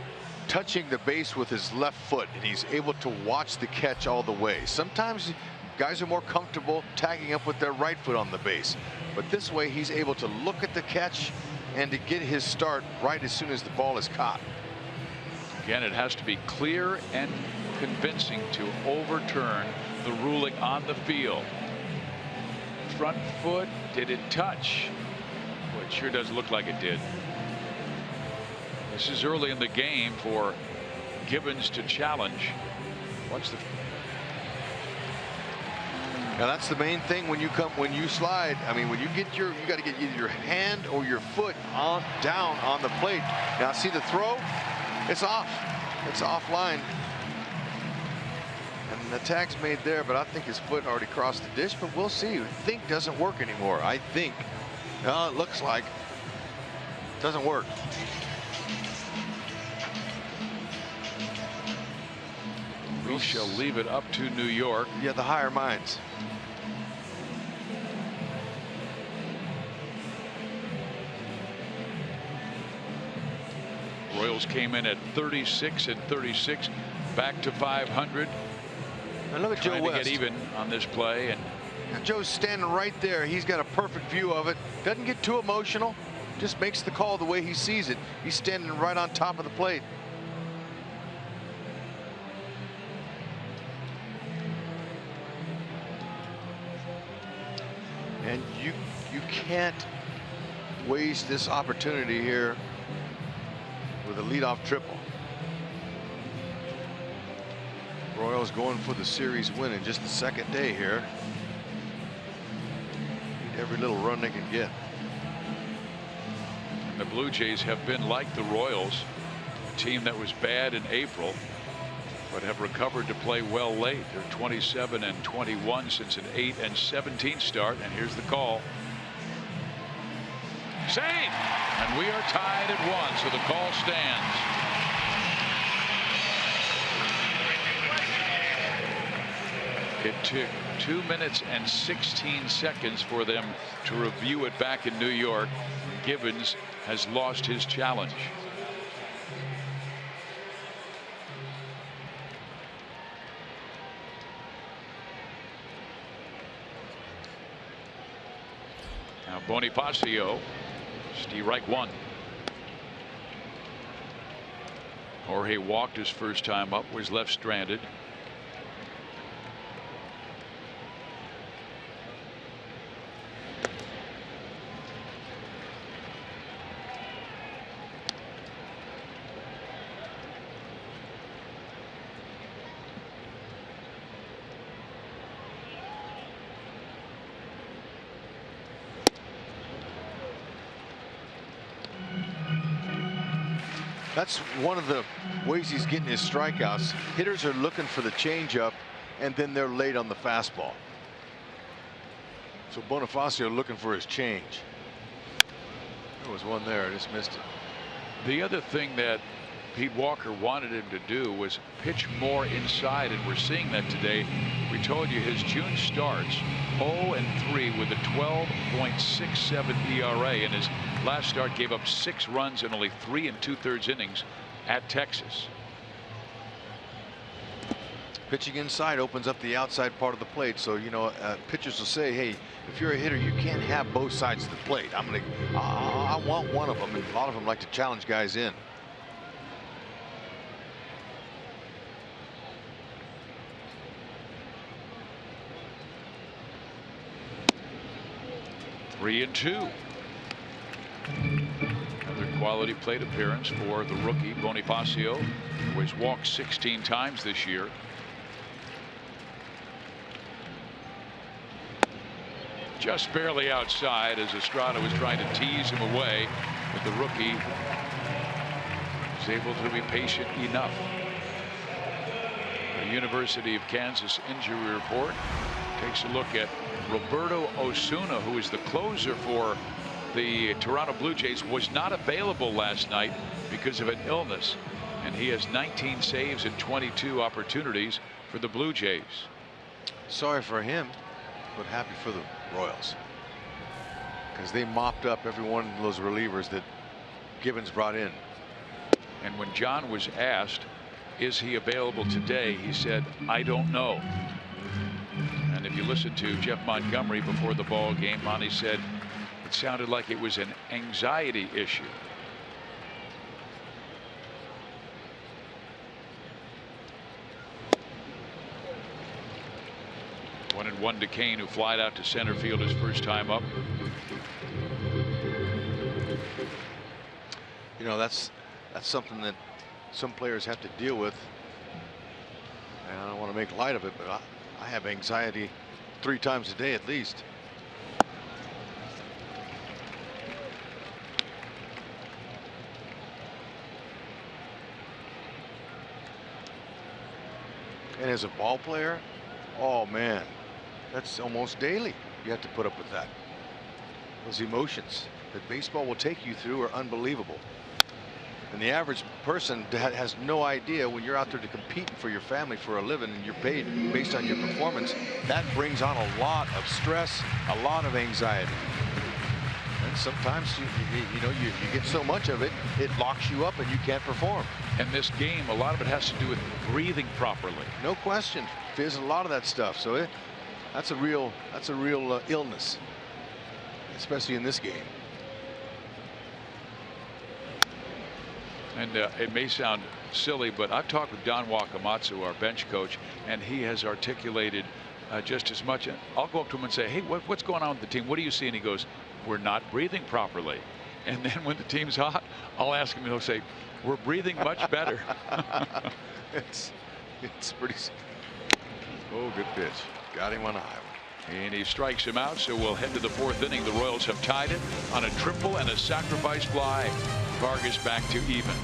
touching the base with his left foot, and he's able to watch the catch all the way. Sometimes guys are more comfortable tagging up with their right foot on the base, but this way he's able to look at the catch and to get his start right as soon as the ball is caught. Again, it has to be clear and convincing to overturn the ruling on the field. Front foot, did it touch? Well, it sure does look like it did. This is early in the game for Gibbons to challenge. What's the... Now that's the main thing when you slide. I mean, when you get you got to get either your hand or your foot down on the plate. Now see the throw, it's off. It's offline. And the tag's made there, but I think his foot already crossed the dish, but we'll see. Think doesn't work anymore. I think. It looks like it doesn't work. We shall leave it up to New York. Yeah, the higher minds. Royals came in at 36 and 36, back to 500. And look at Joe West. To get even on this play. And Joe's standing right there. He's got a perfect view of it. Doesn't get too emotional. Just makes the call the way he sees it. He's standing right on top of the plate. And you can't waste this opportunity here with a leadoff triple. Royals going for the series win in just the second day here. Need every little run they can get. And the Blue Jays have been like the Royals, a team that was bad in April, but have recovered to play well late. They're 27 and 21 since an 8 and 17 start. And here's the call. Safe, and we are tied at 1, so the call stands. It took 2 minutes and 16 seconds for them to review it back in New York. Gibbons has lost his challenge. Now Bonifacio, strike 1. Jorge walked his first time up, was left stranded. That's one of the ways he's getting his strikeouts. Hitters are looking for the changeup, and then they're late on the fastball. So Bonifacio looking for his change. There was one there. I just missed it. The other thing that Pete Walker wanted him to do was pitch more inside, and we're seeing that today. We told you his June starts 0-3 with a 12.67 ERA, and his last start gave up 6 runs in only 3 2/3 innings at Texas. Pitching inside opens up the outside part of the plate, so you know pitchers will say, hey, if you're a hitter, you can't have both sides of the plate. I want one of them, and a lot of them like to challenge guys in. Three and 2. Another quality plate appearance for the rookie Bonifacio, who has walked 16 times this year. Just barely outside as Estrada was trying to tease him away, but the rookie was able to be patient enough. The University of Kansas injury report takes a look at Roberto Osuna, who is the closer for the Toronto Blue Jays, was not available last night because of an illness, and he has 19 saves and 22 opportunities for the Blue Jays. Sorry for him, but happy for the Royals, because they mopped up every one of those relievers that Gibbons brought in. And when John was asked, is he available today, he said, I don't know. And if you listen to Jeff Montgomery before the ball game, Monty said it sounded like it was an anxiety issue. 1-1 to Kane, who flied out to center field his first time up. You know, that's something that some players have to deal with, and I don't want to make light of it, but I have anxiety 3 times a day at least. And as a ball player, oh man, that's almost daily. You have to put up with that. Those emotions that baseball will take you through are unbelievable. And the average person has no idea, when you're out there to compete for your family for a living and you're paid based on your performance, that brings on a lot of stress, a lot of anxiety. And sometimes you know you get so much of it, it locks you up and you can't perform. And this game, a lot of it has to do with breathing properly. No question. There's a lot of that stuff. So that's a real illness, especially in this game. And it may sound silly, but I've talked with Don Wakamatsu, our bench coach, and he has articulated just as much. I'll go up to him and say, hey, what's going on with the team? What do you see? And he goes, we're not breathing properly. And then when the team's hot, I'll ask him, and he'll say, we're breathing much better. It's pretty. Oh, good pitch. Got him on a high one. And he strikes him out, so we'll head to the 4th inning. The Royals have tied it on a triple and a sacrifice fly. Vargas back to even.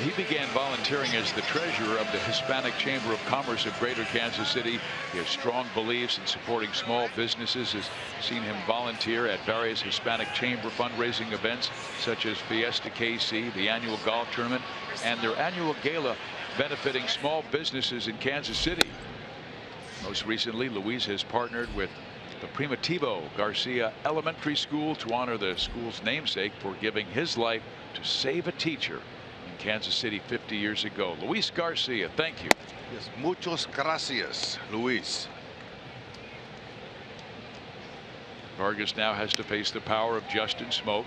He began volunteering as the treasurer of the Hispanic Chamber of Commerce of Greater Kansas City. He has strong beliefs in supporting small businesses. Has seen him volunteer at various Hispanic Chamber fundraising events such as Fiesta KC, the annual golf tournament, and their annual gala benefiting small businesses in Kansas City. Most recently, Luis has partnered with the Primitivo Garcia Elementary School to honor the school's namesake for giving his life to save a teacher in Kansas City 50 years ago. Luis Garcia, thank you. Yes, muchos gracias, Luis. Vargas now has to face the power of Justin Smoke.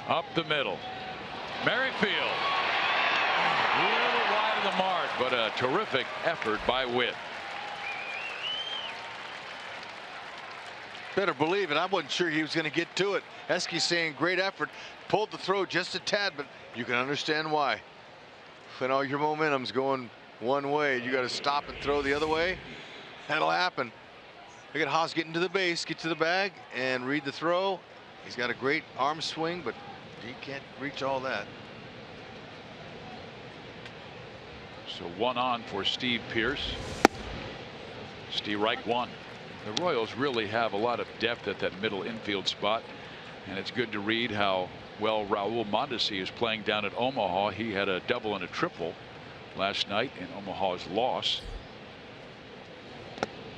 Up the middle. Merrifield. A little wide of the mark, but a terrific effort by Witt. Better believe it. I wasn't sure he was going to get to it. Esky saying great effort. Pulled the throw just a tad, but you can understand why. When all your momentum's going one way, you got to stop and throw the other way. That'll happen. Look at Haas getting to the base, get to the bag, and read the throw. He's got a great arm swing, but he can't reach all that. So 1 on for Steve Pearce. Steve Reich 1. The Royals really have a lot of depth at that middle infield spot, and it's good to read how well Raul Mondesi is playing down at Omaha. He had a double and a triple last night in Omaha's loss,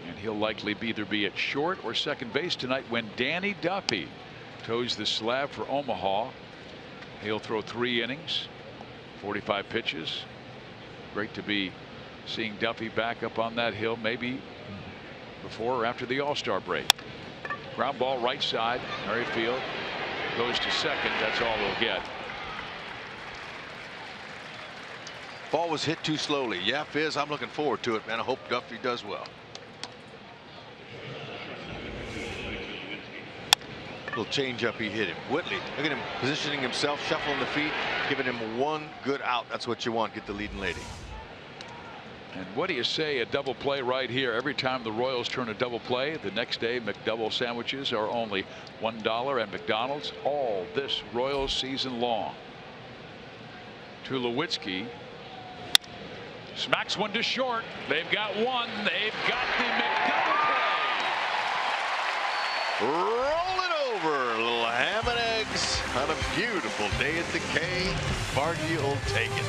and he'll likely either be at short or second base tonight when Danny Duffy toes the slab for Omaha. He'll throw 3 innings, 45 pitches. Great to be seeing Duffy back up on that hill, maybe before or after the All-Star break. Ground ball right side. Merrifield goes to second. That's all we'll get. Ball was hit too slowly. Yeah, Fizz, I'm looking forward to it, man. I hope Duffy does well. Little change up he hit him. Whitley, look at him positioning himself, shuffling the feet, giving him 1 good out. That's what you want. Get the leading lady. And what do you say, a double play right here? Every time the Royals turn a double play, the next day McDouble sandwiches are only $1 at McDonald's all this Royals season long. Tulowitzki smacks one to short. They've got one. They've got the McDouble play. Roll it over. A little ham and eggs on a beautiful day at the K. Bargy will take it.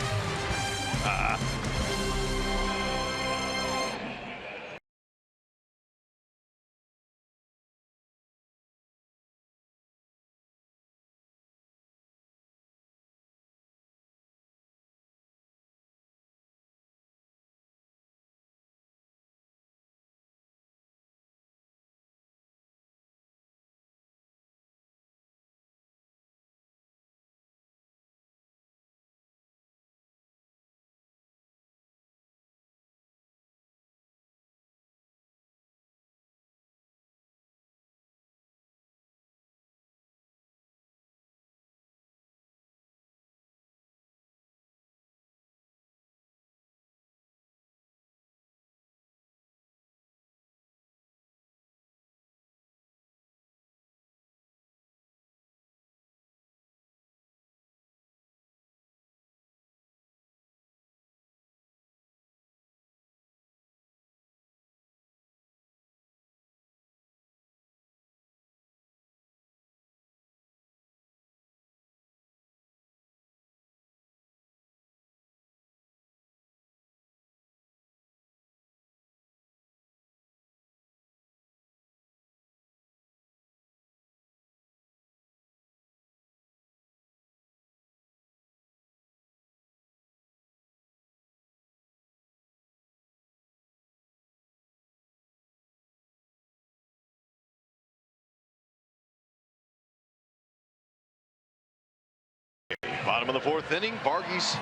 Bottom of the 4th inning. Vargas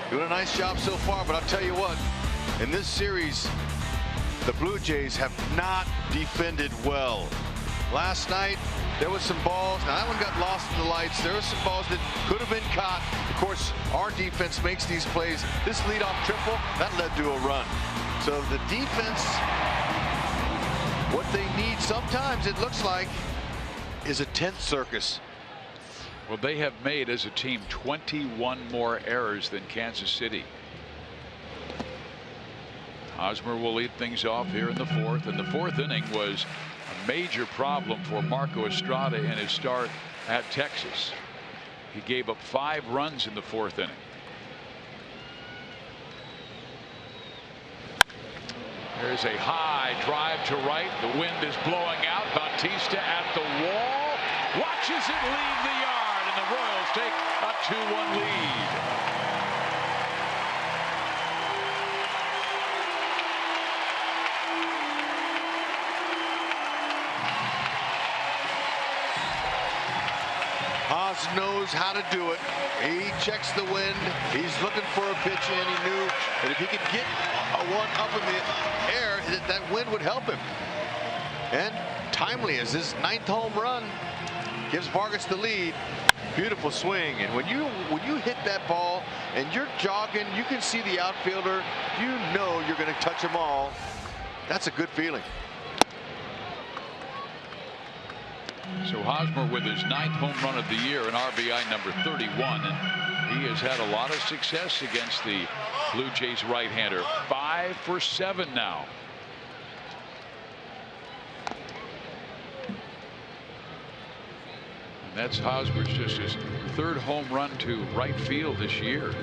doing a nice job so far, but I'll tell you what, in this series, the Blue Jays have not defended well. Last night, there was some balls. Now, that one got lost in the lights. There were some balls that could have been caught. Of course, our defense makes these plays. This leadoff triple, that led to a run. So the defense What they need sometimes, it looks like, is a 10th circus. Well, they have made as a team 21 more errors than Kansas City. Hosmer will lead things off here in the fourth, and the fourth inning was a major problem for Marco Estrada in his start at Texas. He gave up 5 runs in the fourth inning. There's a high drive to right. The wind is blowing out. Bautista at the wall. Watches it leave the yard, and the Royals take a 2-1 lead. Haas knows how to do it. He checks the wind. He's looking for a pitch in. He knew that if he could get a one up in the air, that wind would help him. And timely as his 9th home run gives Vargas the lead. Beautiful swing. And when you hit that ball and you're jogging, you can see the outfielder. You know you're going to touch them all. That's a good feeling. So Hosmer with his 9th home run of the year and RBI number 31, and he has had a lot of success against the Blue Jays right-hander. 5 for 7 now. And that's Hosmer's just his 3rd home run to right field this year.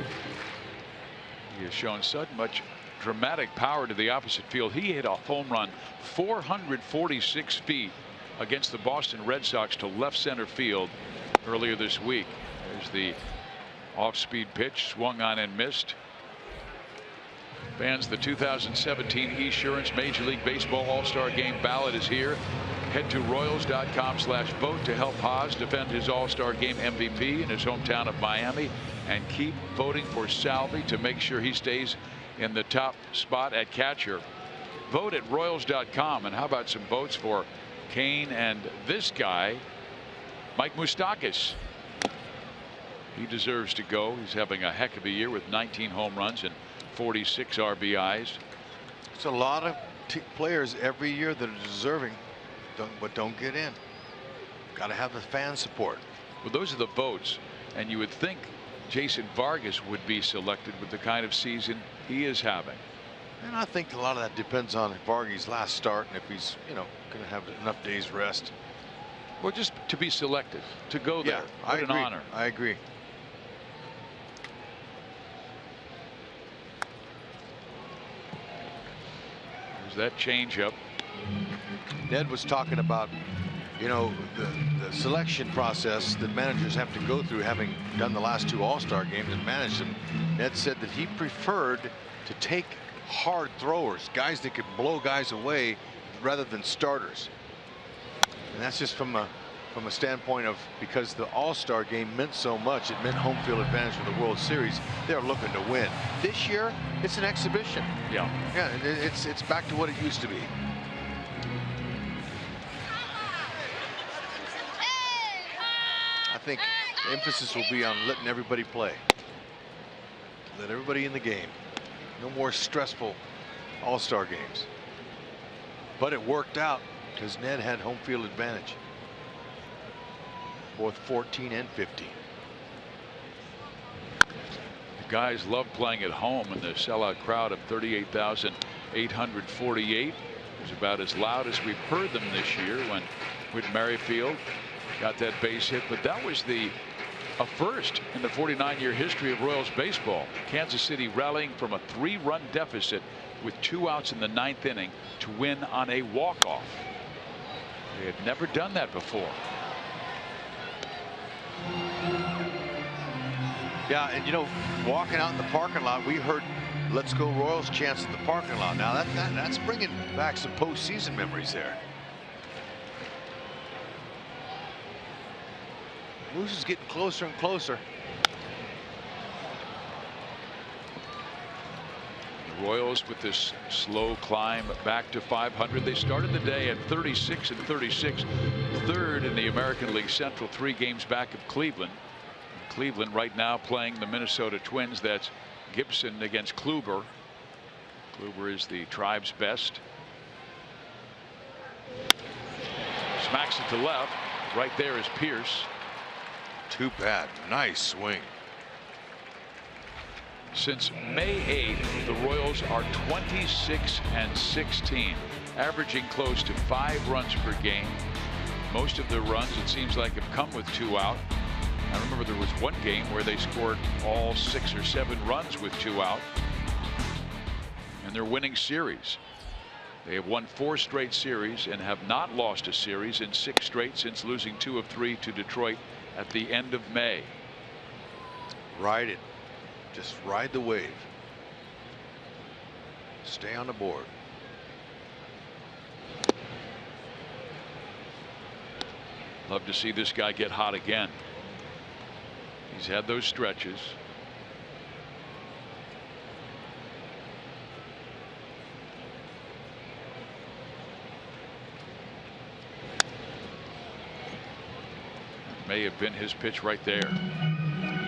He has shown such much dramatic power to the opposite field. He hit a home run 446 feet against the Boston Red Sox to left center field earlier this week. There's the off-speed pitch, swung on and missed. Fans, the 2017 Esurance Major League Baseball All-Star Game ballot is here. Head to Royals.com/vote to help Haas defend his All-Star Game MVP in his hometown of Miami, and keep voting for Salvi to make sure he stays in the top spot at catcher. Vote at Royals.com. And how about some votes for Kane and this guy, Mike Moustakas? He deserves to go. He's having a heck of a year with 19 home runs and 46 RBIs. It's a lot of players every year that are deserving, but don't get in. Got to have the fan support. Well, those are the votes, and you would think Jason Vargas would be selected with the kind of season he is having. And I think a lot of that depends on Vargas' last start, and if he's, going to have enough days rest. Well, just to be selected, to go there. Yeah, what an honor. I agree. There's that changeup. Ned was talking about, the selection process that managers have to go through, having done the last 2 All-Star games and managed them. Ned said that he preferred to take hard throwers, guys that could blow guys away, rather than starters. And that's just from a standpoint of, because the All-Star game meant so much, it meant home field advantage for the World Series. They're looking to win. This year, it's an exhibition. Yeah, it's back to what it used to be. I think the emphasis will be on letting everybody play. Let everybody in the game. No more stressful All-Star games. But it worked out because Ned had home field advantage. Both 14 and 15. The guys love playing at home, and the sellout crowd of 38,848 was about as loud as we've heard them this year when Whit Merrifield got that base hit. But that was a first in the 49-year history of Royals baseball. Kansas City rallying from a 3-run deficit with 2 outs in the 9th inning to win on a walk-off. They had never done that before. Yeah, and walking out in the parking lot, we heard "Let's go Royals" chants in the parking lot. Now that's bringing back some postseason memories there. Moose is getting closer and closer. The Royals with this slow climb back to 500. They started the day at 36 and 36, 3rd in the American League Central, 3 games back of Cleveland. Cleveland right now playing the Minnesota Twins. That's Gibson against Kluber. Kluber is the Tribe's best. Smacks it to left. Right there is Pierce. Too bad. Nice swing. Since May 8th, the Royals are 26-16, averaging close to 5 runs per game. Most of their runs, it seems like, have come with 2 out. I remember there was one game where they scored all 6 or 7 runs with 2 out. And they're winning series. They have won 4 straight series and have not lost a series in 6 straight since losing 2 of 3 to Detroit at the end of May. Ride it. Just ride the wave. Stay on the board. Love to see this guy get hot again. He's had those stretches. May have been his pitch right there.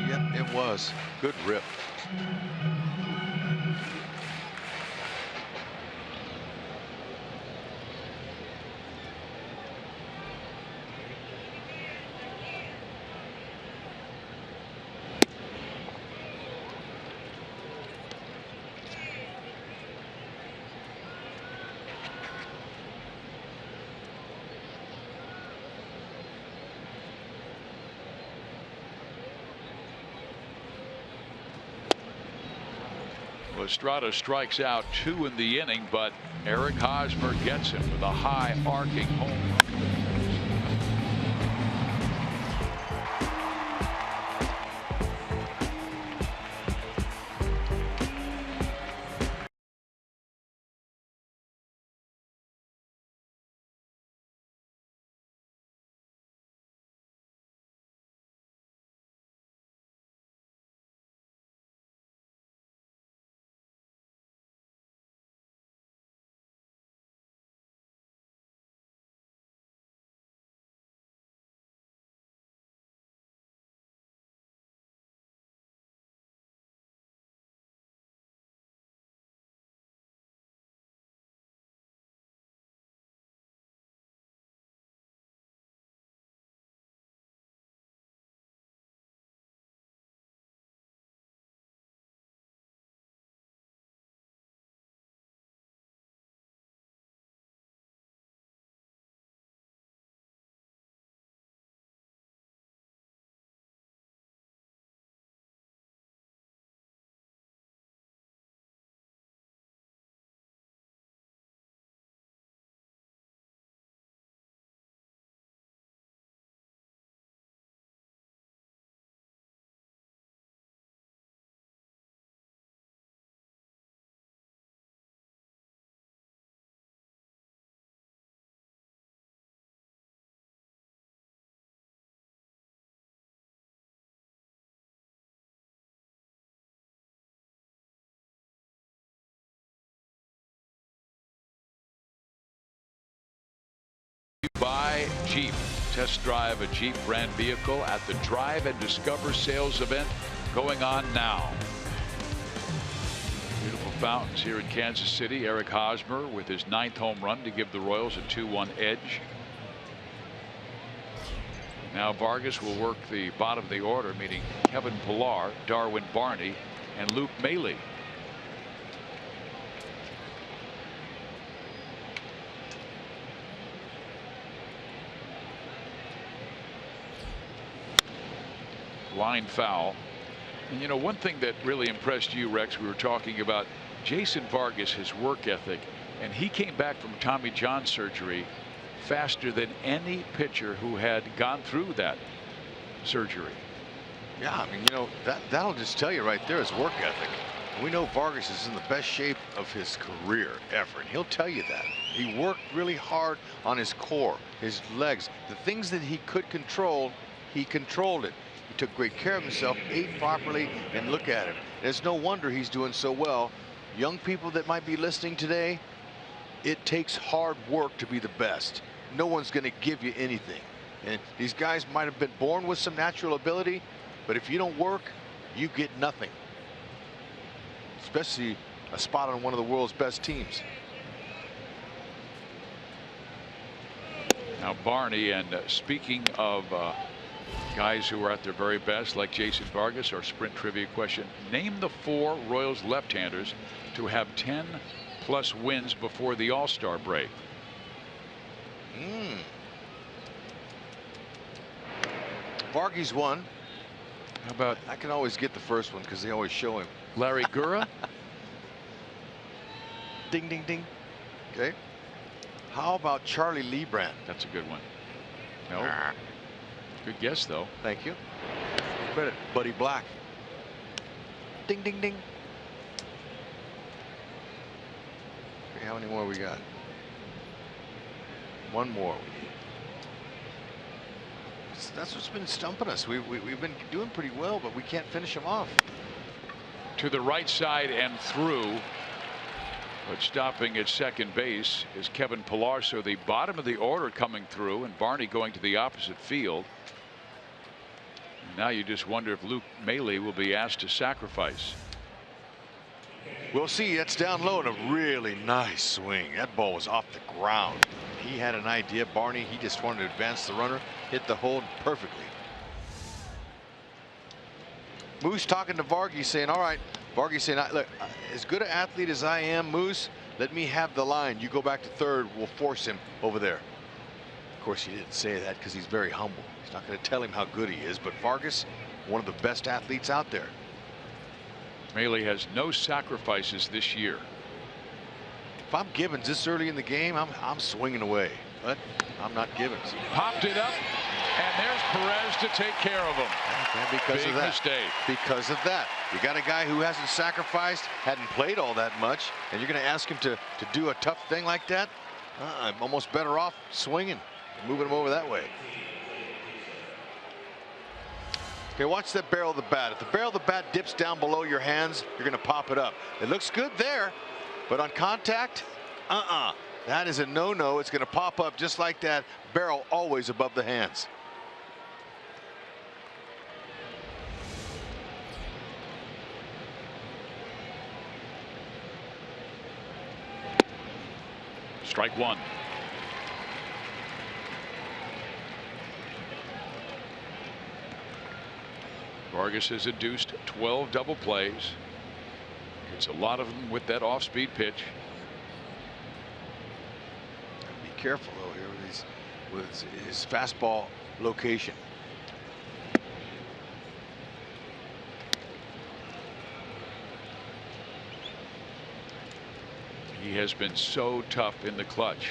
Yep, it was. Good rip. Estrada strikes out 2 in the inning, but Eric Hosmer gets him with a high arcing home run. Buy Jeep. Test drive a Jeep brand vehicle at the Drive and Discover sales event going on now. Beautiful fountains here in Kansas City. Eric Hosmer with his 9th home run to give the Royals a 2-1 edge. Now Vargas will work the bottom of the order, meaning Kevin Pillar, Darwin Barney, and Luke Maile. Line foul. And you know, one thing that really impressed you, Rex, we were talking about Jason Vargas, his work ethic, and he came back from Tommy John surgery faster than any pitcher who had gone through that surgery. Yeah, I mean, you know, that'll just tell you right there his work ethic. We know Vargas is in the best shape of his career ever, and he'll tell you that. He worked really hard on his core, his legs, the things that he could control. He controlled it. He took great care of himself, ate properly, and look at him. It's no wonder he's doing so well. Young people that might be listening today, it takes hard work to be the best. No one's going to give you anything. And these guys might have been born with some natural ability, but if you don't work, you get nothing. Especially a spot on one of the world's best teams. Now Barney, and speaking of guys who are at their very best, like Jason Vargas, our sprint trivia question: name the 4 Royals left-handers to have 10+ wins before the All-Star break. Vargas won. How about I can always get the first one because they always show him. Larry Gura? Ding, ding, ding. Okay. How about Charlie Lebrand? That's a good one. No. Good guess, though. Thank you. Credit, Buddy Black. Ding, ding, ding. Okay, how many more we got? One more. That's what's been stumping us. We've been doing pretty well, but we can't finish them off. To the right side and through, but stopping at second base is Kevin Pillar. So the bottom of the order coming through, and Barney going to the opposite field. And now you just wonder if Luke Maile will be asked to sacrifice. We'll see. That's down low and a really nice swing. That ball was off the ground. He had an idea. Barney, he just wanted to advance the runner, hit the hold perfectly. Moose talking to Vargas, saying, all right. Vargas saying, look, as good an athlete as I am, Moose, let me have the line. You go back to third. We'll force him over there. Of course, he didn't say that because he's very humble. He's not going to tell him how good he is. But Vargas, one of the best athletes out there. Maile has no sacrifices this year. If I'm Gibbons this early in the game, I'm swinging away, but I'm not Gibbons. Popped it up, and there's Perez to take care of him. And because Big of that, mistake. Because of that, you got a guy who hasn't sacrificed, hadn't played all that much, and you're going to ask him to do a tough thing like that. I'm almost better off swinging, moving him over that way. Okay, watch that barrel of the bat. If the barrel of the bat dips down below your hands, you're going to pop it up. It looks good there, but on contact, that is a no-no. It's going to pop up just like that. Barrel always above the hands. Strike one. Vargas has induced 12 double plays. It's a lot of them with that off-speed pitch. Be careful though here with his fastball location. He has been so tough in the clutch.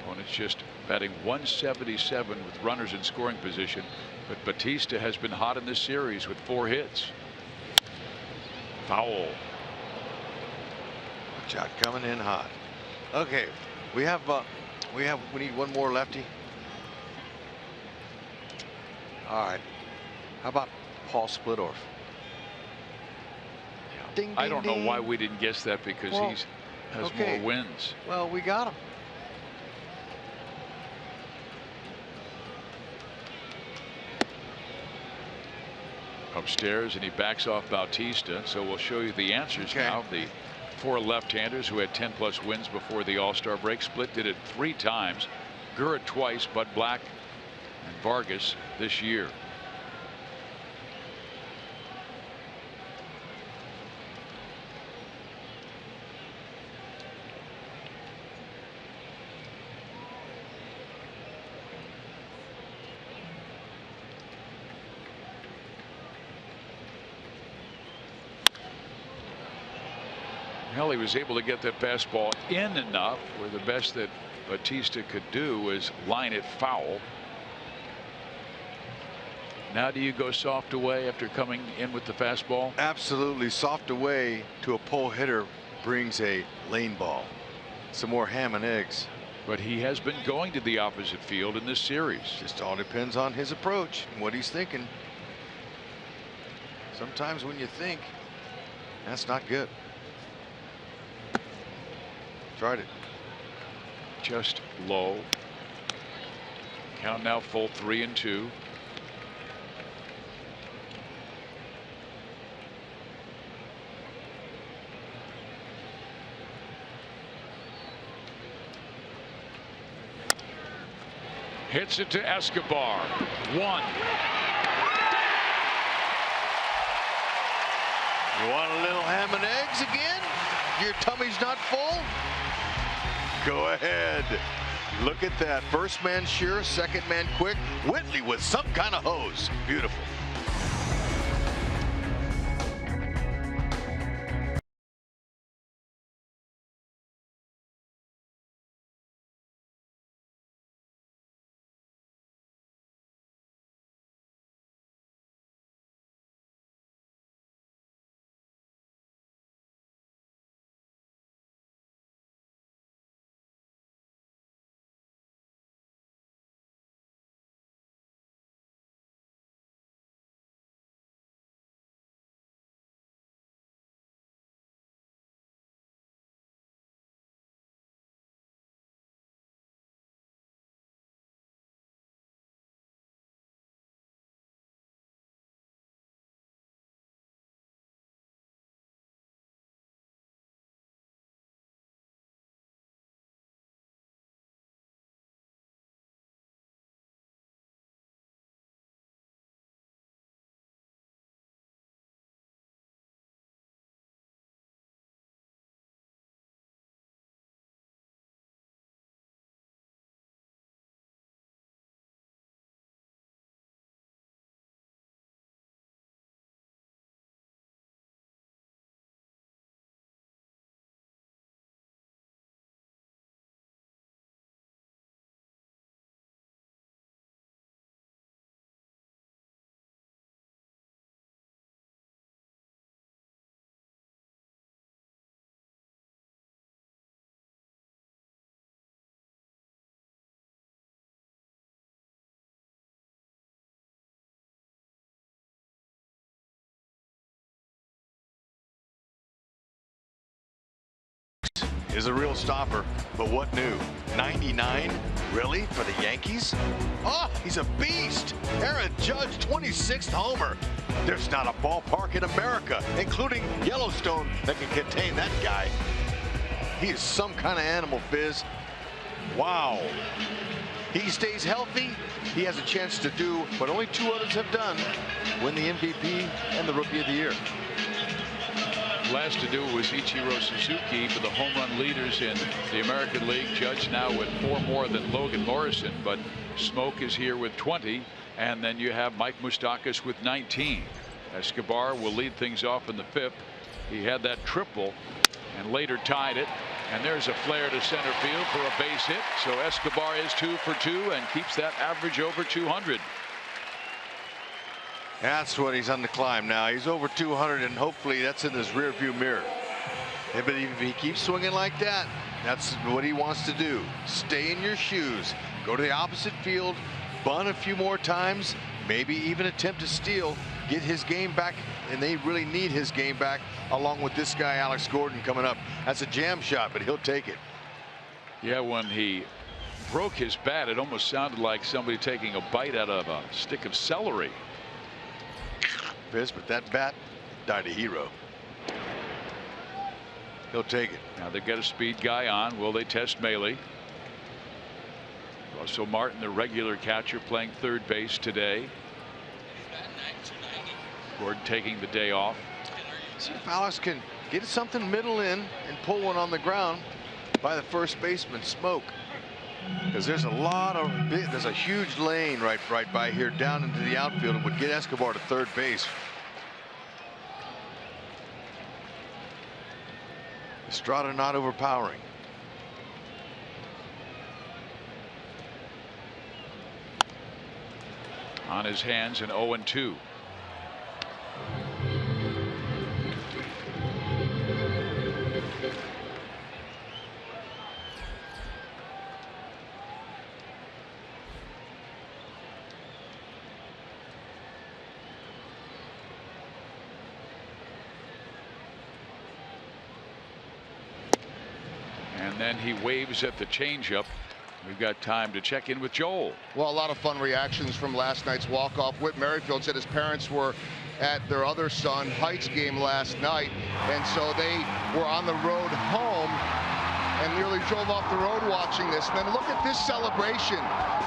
Opponents just batting 177 with runners in scoring position. But Batista has been hot in this series with 4 hits. Foul. Shot coming in hot. Okay, we need one more lefty. All right. How about Paul Splittorff? Ding, ding, I don't know ding. why we didn't guess that, because he has more wins. Well, we got him. Upstairs, and he backs off Bautista. So we'll show you the answers now. The 4 left-handers who had 10+ wins before the All-Star break. Split did it 3 times. Gura twice, Bud Black and Vargas this year. Hell, he was able to get that fastball in enough where the best that Batista could do was line it foul. Now do you go soft away after coming in with the fastball? Absolutely. Soft away to a pull hitter brings a lane ball. Some more ham and eggs. But he has been going to the opposite field in this series. Just all depends on his approach and what he's thinking. Sometimes when you think, that's not good. Tried it. Just low. Count now full 3-2. Hits it to Escobar. 1. You want a little ham and eggs again? Your tummy's not full? Go ahead. Look at that. First man sure, second man quick. Whitley with some kind of hose. Beautiful. Is a real stopper, but what new? 99? Really? For the Yankees? Oh, he's a beast! Aaron Judge, 26th homer. There's not a ballpark in America, including Yellowstone, that can contain that guy. He is some kind of animal, Fizz. Wow. He stays healthy. He has a chance to do what only 2 others have done, win the MVP and the Rookie of the Year. Last to do was Ichiro Suzuki for the home run leaders in the American League. Judge now with 4 more than Logan Morrison, but Smoke is here with 20, and then you have Mike Moustakas with 19. Escobar will lead things off in the 5th. He had that triple and later tied it, and there's a flare to center field for a base hit. So Escobar is 2 for 2 and keeps that average over 200. That's what he's on the climb now. He's over 200, and hopefully that's in his rearview mirror. Yeah, but if he keeps swinging like that, that's what he wants to do. Stay in your shoes. Go to the opposite field, bunt a few more times, maybe even attempt to steal, get his game back, and they really need his game back, along with this guy, Alex Gordon, coming up. That's a jam shot, but he'll take it. Yeah, when he broke his bat, it almost sounded like somebody taking a bite out of a stick of celery. Fizz, but that bat died a hero. He'll take it. Now they've got a speed guy on. Will they test Maley? Russell Martin, the regular catcher, playing third base today. Gordon taking the day off. See if Alex can get something middle in and pull one on the ground by the first baseman, Smoke. Because there's a huge lane right by here down into the outfield, and would get Escobar to third base. Estrada not overpowering. On his hands, an 0-2. And then he waves at the changeup. We've got time to check in with Joel. Well, a lot of fun reactions from last night's walk-off. Whit Merrifield said his parents were at their other son Heights game last night, and so they were on the road home and nearly drove off the road watching this. And then look at this celebration.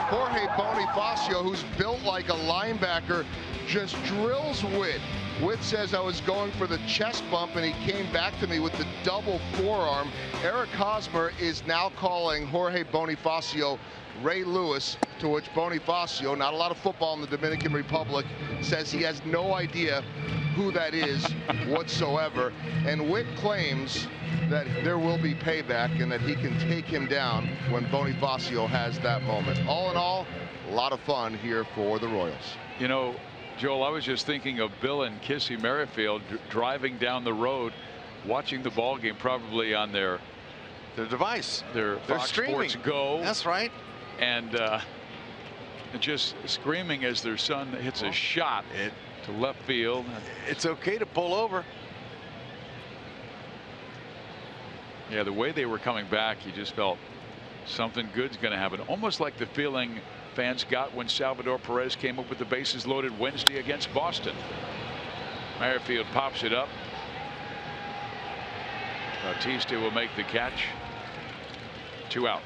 Jorge Bonifacio, who's built like a linebacker, just drills Witt. Witt says I was going for the chest bump, and he came back to me with the double forearm. Eric Hosmer is now calling Jorge Bonifacio Ray Lewis, to which Bonifacio, not a lot of football in the Dominican Republic, says he has no idea who that is whatsoever. And Witt claims that there will be payback and that he can take him down when Bonifacio has that moment. All in all, a lot of fun here for the Royals. You know, Joel, I was just thinking of Bill and Kissy Merrifield driving down the road, watching the ball game, probably on their device, their Fox streaming. Sports Go. That's right. And just screaming as their son hits a shot to left field. It's okay to pull over. Yeah, the way they were coming back, you just felt something good's going to happen. Almost like the feeling fans got when Salvador Perez came up with the bases loaded Wednesday against Boston. Merrifield pops it up. Bautista will make the catch. 2 out.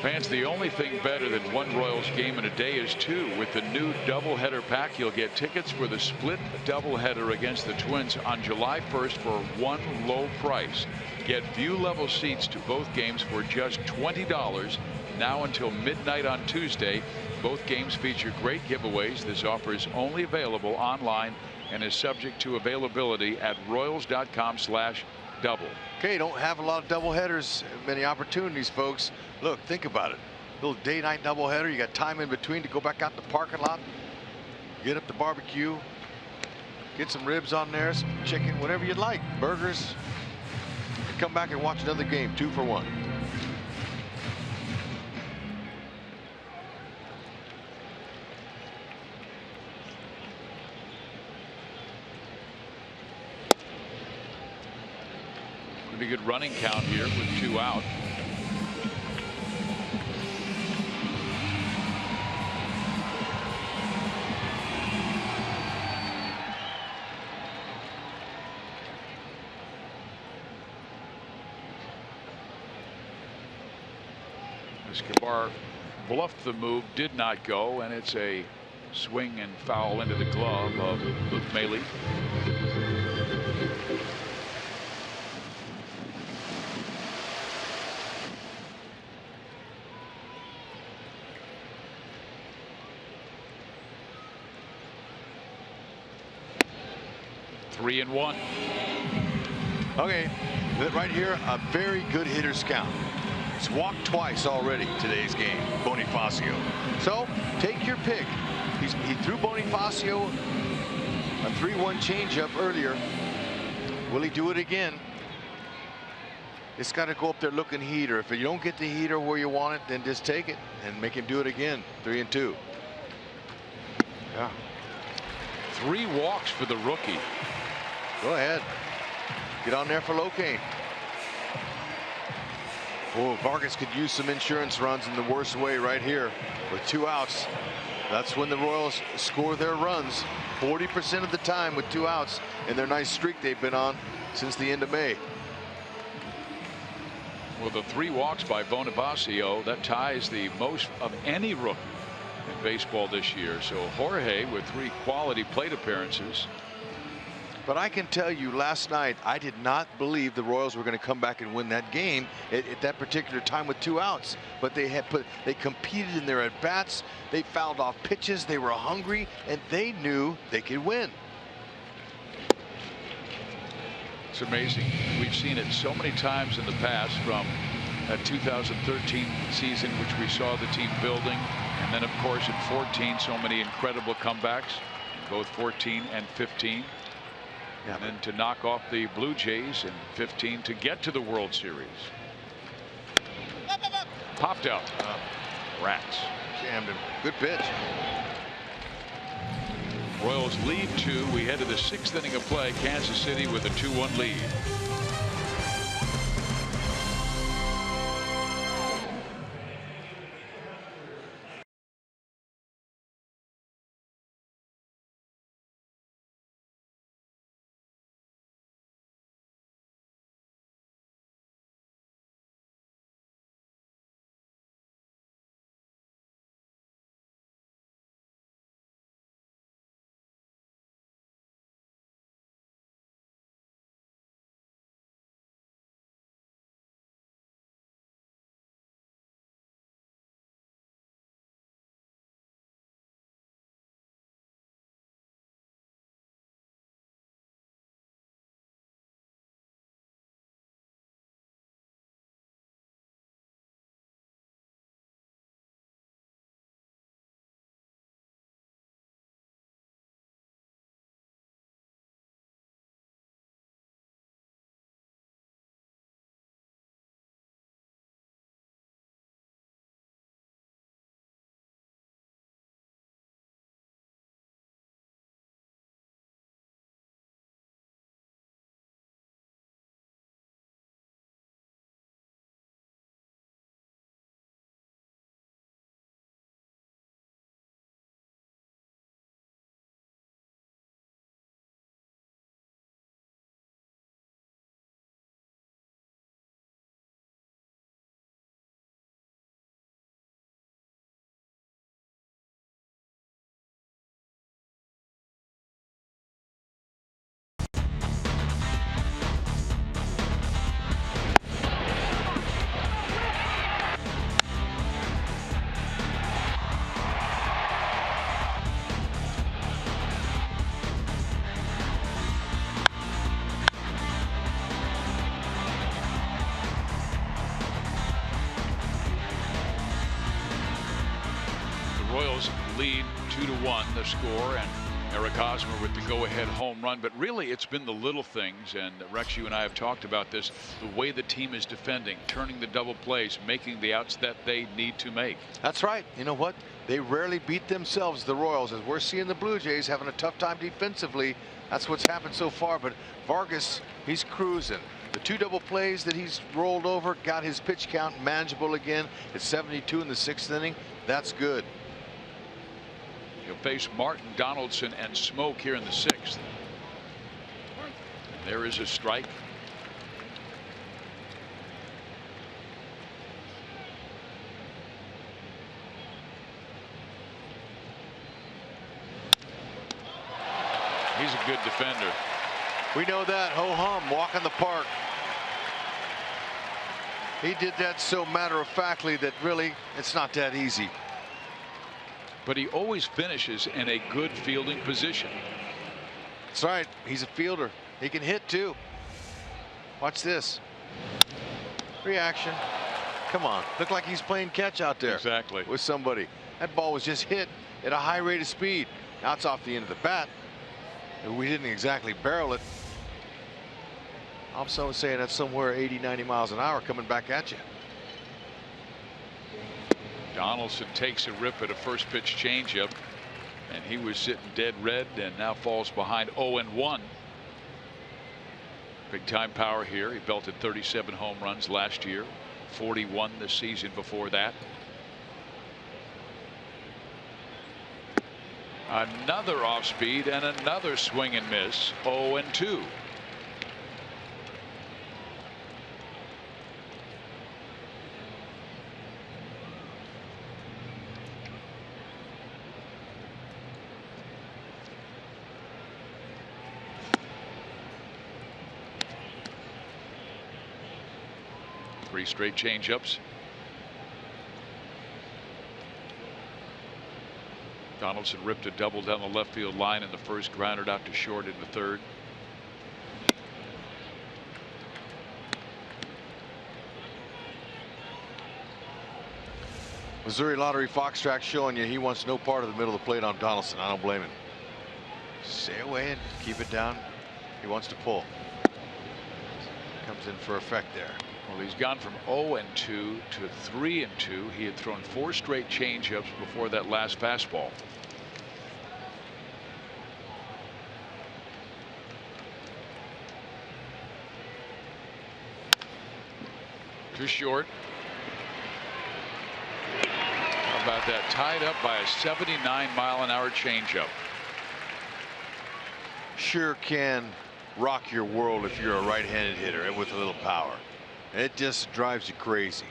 Fans, the only thing better than one Royals game in a day is 2. With the new doubleheader pack, you'll get tickets for the split doubleheader against the Twins on July 1st for one low price. Get view level seats to both games for just $20 now until midnight on Tuesday. Both games feature great giveaways. This offer is only available online and is subject to availability at royals.com/double. Okay, don't have a lot of doubleheaders, many opportunities, folks. Look, think about it. Little day-night doubleheader. You got time in between to go back out to the parking lot, get up the barbecue, get some ribs on there, some chicken, whatever you'd like, burgers. Come back and watch another game, 2 for 1. Pretty good running count here with 2 out. Escobar bluffed the move, did not go, and it's a swing and foul into the glove of Luke Maile. Three and 1. Okay, that right here, a very good hitter's count. He's walked twice already today's game, Bonifacio. So take your pick. He threw Bonifacio a 3-1 changeup earlier. Will he do it again? It's got to go up there looking heater. If you don't get the heater where you want it, then just take it and make him do it again. 3 and 2. Yeah. 3 walks for the rookie. Go ahead. Get on there for Locane. Oh, Vargas could use some insurance runs in the worst way right here with 2 outs. That's when the Royals score their runs 40% of the time with 2 outs in their nice streak they've been on since the end of May. Well, the 3 walks by Bonifacio, that ties the most of any rookie in baseball this year. So Jorge with 3 quality plate appearances. But I can tell you, last night I did not believe the Royals were going to come back and win that game at that particular time with 2 outs. But they competed in their at bats. They fouled off pitches. They were hungry, and they knew they could win. It's amazing. We've seen it so many times in the past, from that 2013 season, which we saw the team building, and then of course in 14, so many incredible comebacks, both 14 and 15. And then to knock off the Blue Jays in 15 to get to the World Series. Popped out. Rats. Jammed him. Good pitch. Royals lead 2. We head to the 6th inning of play. Kansas City with a 2-1 lead. Royals lead 2-1 the score, and Eric Hosmer with the go-ahead home run. But really, it's been the little things, and Rex, you and I have talked about this, the way the team is defending, turning the double plays, making the outs that they need to make. That's right. You know what? They rarely beat themselves, the Royals, as we're seeing the Blue Jays having a tough time defensively. That's what's happened so far. But Vargas, he's cruising. The 2 double plays that he's rolled over got his pitch count manageable again. It's 72 in the 6th inning. That's good. He'll face Martin, Donaldson, and Smoke here in the 6th. There is a strike. He's a good defender. We know that. Ho hum, walk in the park. He did that so matter-of-factly that really it's not that easy. But he always finishes in a good fielding position. That's right. He's a fielder. He can hit too. Watch this. Reaction. Come on. Looked like he's playing catch out there. Exactly. With somebody. That ball was just hit at a high rate of speed. Now it's off the end of the bat. We didn't exactly barrel it. I'm saying that's somewhere 80-90 miles an hour coming back at you. Donaldson takes a rip at a first pitch changeup, and he was sitting dead red and now falls behind 0-1. Big time power here. He belted 37 home runs last year, 41 the season before that. Another off speed and another swing and miss. 0-2. Three straight changeups. Donaldson ripped a double down the left field line in the first, grounded out to short in the third. Missouri Lottery Fox track showing you he wants no part of the middle of the plate on Donaldson. I don't blame him. Stay away and keep it down. He wants to pull. Comes in for effect there. Well, he's gone from 0-2 to 3-2. He had thrown 4 straight changeups before that last fastball. Too short. How about that? Tied up by a 79-mile-an-hour changeup. Sure can rock your world if you're a right-handed hitter and with a little power. It just drives you crazy.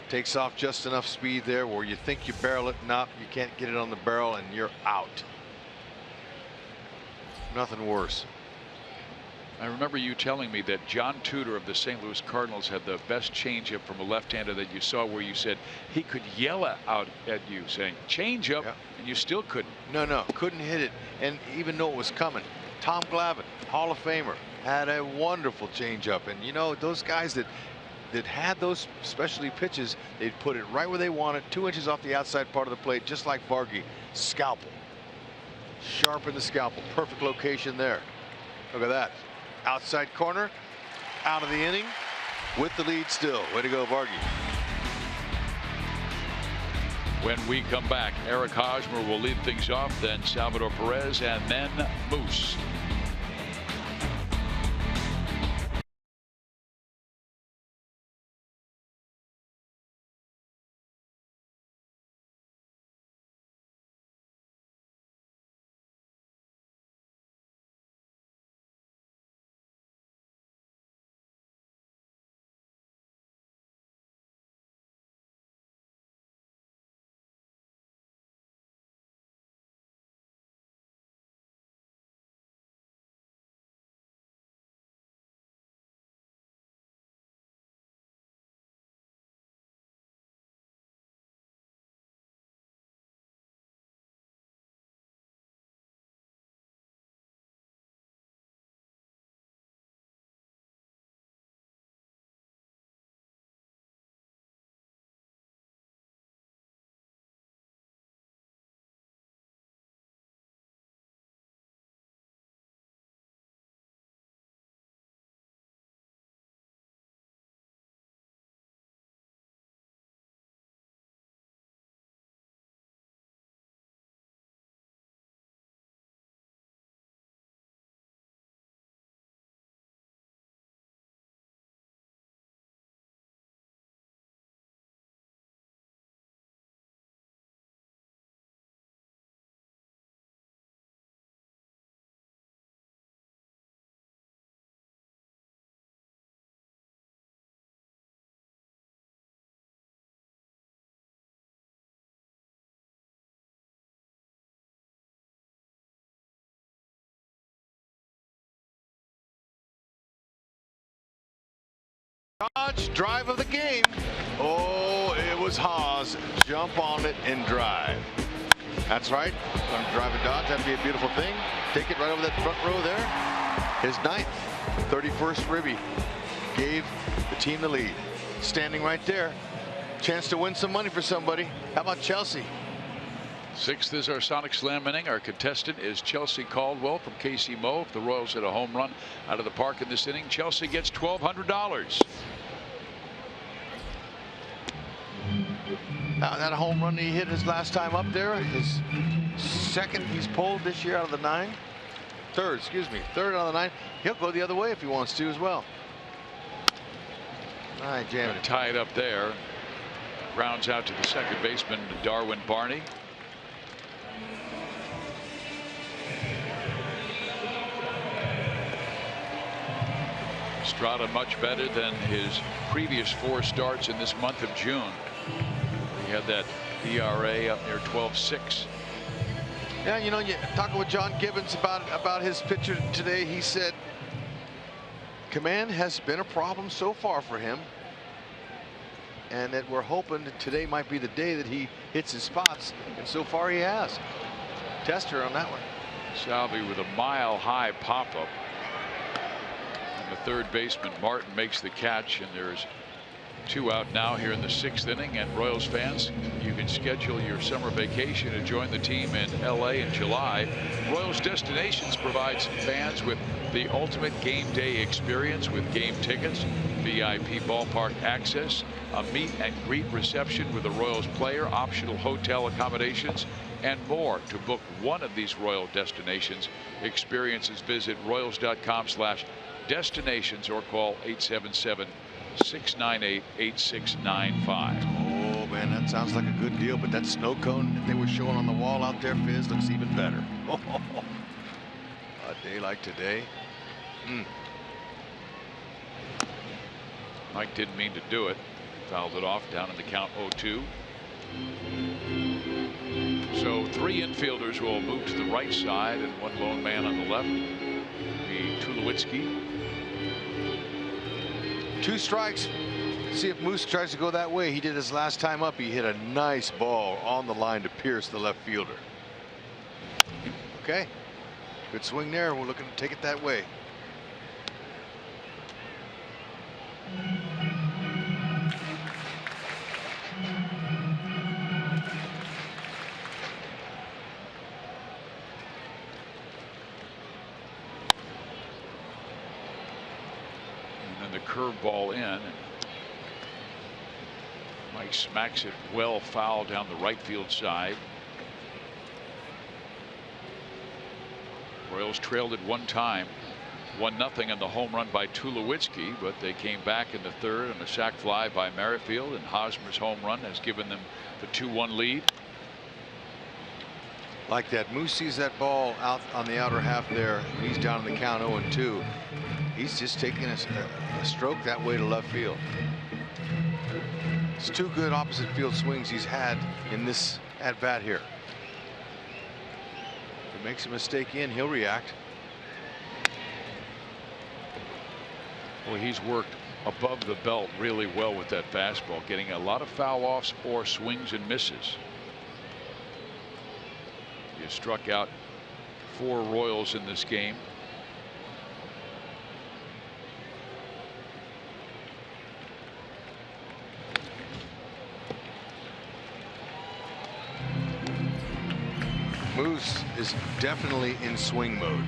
Takes off just enough speed there where you think you barrel it, not you can't get it on the barrel, and you're out. Nothing worse. I remember you telling me that John Tudor of the St. Louis Cardinals had the best changeup from a left-hander that you saw, where you said he could yell out at you saying changeup, yeah, and you still couldn't. No, couldn't hit it, and even though it was coming. Tom Glavine, Hall of Famer, had a wonderful changeup, and you know those guys that had those specialty pitches, they'd put it right where they want it, 2 inches off the outside part of the plate, just like Vargy. Scalpel, sharpen the scalpel, perfect location there. Look at that, outside corner, out of the inning with the lead still. Way to go, Vargy. When we come back, Eric Hosmer will lead things off, then Salvador Perez, and then Moose. Dodge drive of the game. Oh, it was Haas. Jump on it and drive. That's right. Going to drive and dodge. That'd be a beautiful thing. Take it right over that front row there. His 9th, 31st ribby. Gave the team the lead. Standing right there. Chance to win some money for somebody. How about Chelsea? 6th is our Sonic Slam inning. Our contestant is Chelsea Caldwell from KC Mo. If the Royals hit a home run out of the park in this inning, Chelsea gets $1,200. Now that home run he hit his last time up there, his 2nd he's pulled this year out of the 9. 3rd, excuse me, 3rd out of the 9. He'll go the other way if he wants to as well. All right, jam it. Tie it up there. Grounds out to the second baseman, Darwin Barney. Estrada much better than his previous 4 starts in this month of June. He had that ERA up near 12.6. Yeah, you know, talking with John Gibbons about his pitcher today, he said command has been a problem so far for him, and that we're hoping that today might be the day that he hits his spots, and so far he has. Tester on that one. Salvi with a mile-high pop-up. And the third baseman Martin makes the catch, and there's 2 out now here in the 6th inning. And Royals fans, you can schedule your summer vacation to join the team in LA in July. Royals Destinations provides fans with the ultimate game day experience with game tickets, VIP ballpark access, a meet and greet reception with a Royals player, optional hotel accommodations, and more. To book one of these Royal Destinations experiences, visit royals.com/destinations or call 877-698-8695. Oh man, that sounds like a good deal, but that snow cone that they were showing on the wall out there, Fizz, looks even better. A day like today. Mike didn't mean to do it. Fouled it off down in the count 0-2. So 3 infielders will move to the right side and 1 lone man on the left. The Tulowitzki. 2 strikes. See if Moose tries to go that way. He did his last time up. He hit a nice ball on the line to pierce the left fielder. Okay. Good swing there. We're looking to take it that way. Curveball in. Mike smacks it well foul down the right field side. Royals trailed at one time 1-0 on the home run by Tulowitzki, but they came back in the 3rd on a sac fly by Merrifield, and Hosmer's home run has given them the 2-1 lead. Like that, Moose sees that ball out on the outer half there. He's down in the count 0-2. He's just taking a stroke that way to left field. It's 2 good opposite field swings he's had in this at bat here. If he makes a mistake he'll react. Well, he's worked above the belt really well with that fastball, getting a lot of foul offs or swings and misses. He has struck out 4 Royals in this game. Moose is definitely in swing mode.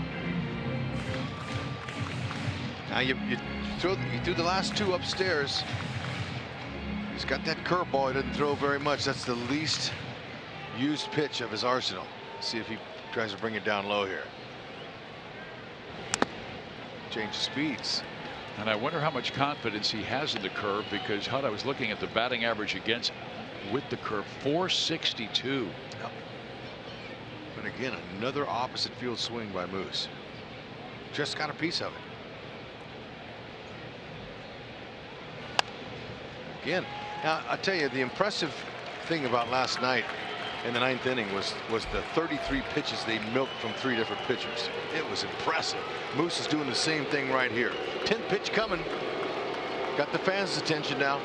Now you threw the last 2 upstairs. He's got that curveball. He doesn't throw very much. That's the least used pitch of his arsenal. See if he tries to bring it down low here. Change of speeds. And I wonder how much confidence he has in the curve, because Hud, I was looking at the batting average against with the curve, 462. Yep. And again, another opposite field swing by Moose. Just got a piece of it. Again, now I tell you, the impressive thing about last night in the 9th inning was the 33 pitches they milked from 3 different pitchers. It was impressive. Moose is doing the same thing right here. 10th pitch coming. Got the fans' attention now.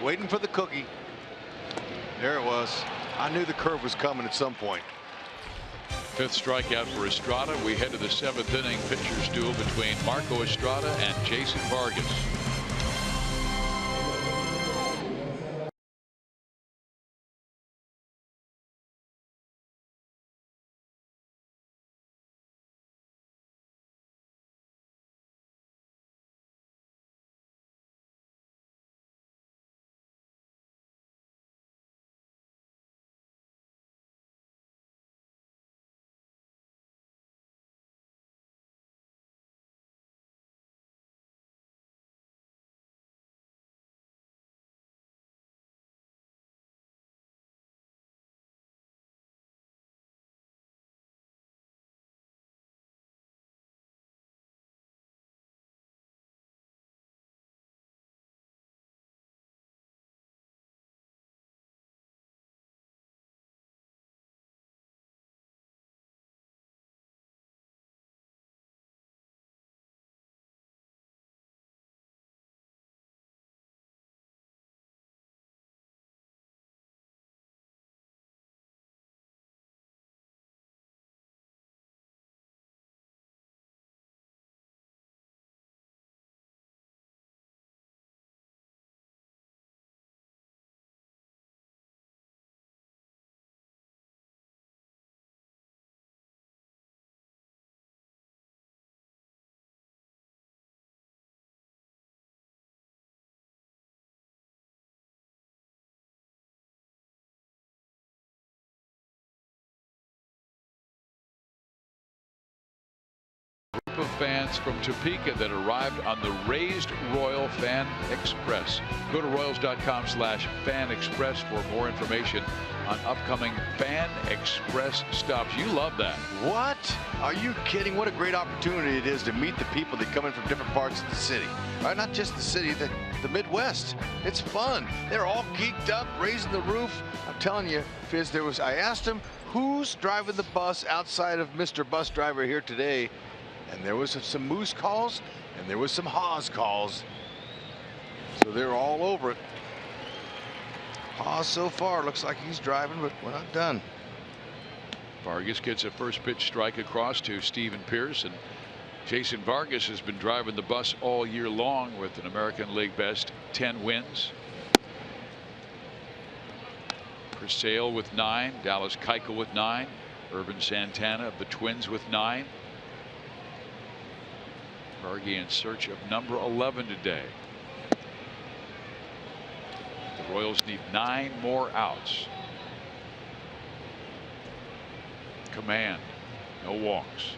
Waiting for the cookie. There it was. I knew the curve was coming at some point. 5th strikeout for Estrada. We head to the 7th inning pitchers duel between Marco Estrada and Jason Vargas. Of fans from Topeka that arrived on the raised Royal Fan Express. Go to Royals.com/Fan Express for more information on upcoming Fan Express stops. You love that. What? Are you kidding? What a great opportunity it is to meet the people that come in from different parts of the city. Not just the city, the Midwest. It's fun. They're all geeked up, raising the roof. I'm telling you, Fizz, I asked him, who's driving the bus outside of Mr. Bus Driver here today? And there was some Moose calls, and there was some Haas calls. So they're all over it. Haas so far looks like he's driving, but we're not done. Vargas gets a first pitch strike across to Steven Pearce, and Jason Vargas has been driving the bus all year long with an American League best 10 wins. Purcell with 9, Dallas Keuchel with 9, Irvin Santana of the Twins with 9. Vargas in search of number 11 today. The Royals need 9 more outs. Command, no walks.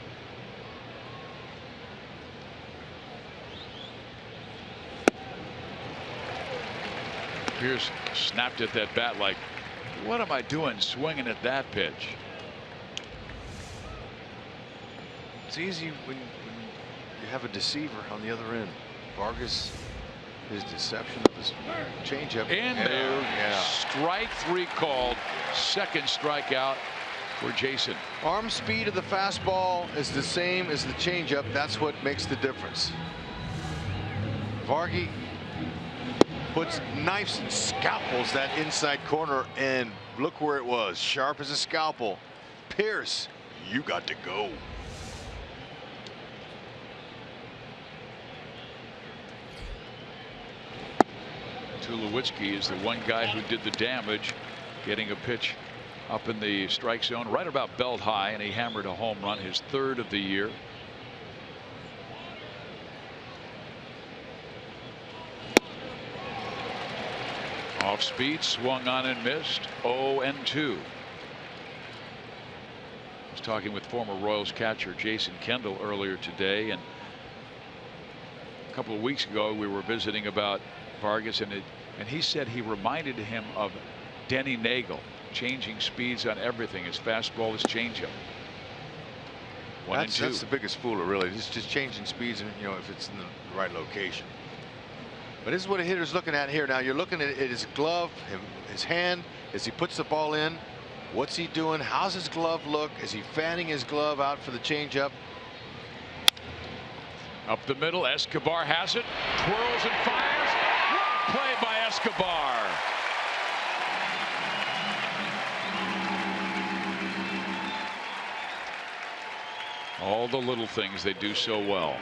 Pearce snapped at that bat like, what am I doing swinging at that pitch? It's easy when you have a deceiver on the other end. Vargas, his deception of his changeup. In there, yeah. Strike 3 called. Second strikeout for Jason. Arm speed of the fastball is the same as the changeup. That's what makes the difference. Vargas puts knives and scalpels that inside corner, and look where it was, sharp as a scalpel. Pearce, you got to go. Tulowitzki is the one guy who did the damage, getting a pitch up in the strike zone right about belt high, and he hammered a home run, his 3rd of the year. Off speed, swung on and missed. 0-2. I was talking with former Royals catcher Jason Kendall earlier today, and a couple of weeks ago we were visiting about Vargas, and he said he reminded him of Denny Nagel, changing speeds on everything, his fastball, his changeup. 1 and 2. That's the biggest fooler, really. Just changing speeds, and if it's in the right location. But this is what a hitter's looking at here. Now you're looking at his glove, his hand, as he puts the ball in. What's he doing? How's his glove look? Is he fanning his glove out for the changeup? Up the middle, Escobar has it, twirls and fires. What play by Escobar. All the little things they do so well.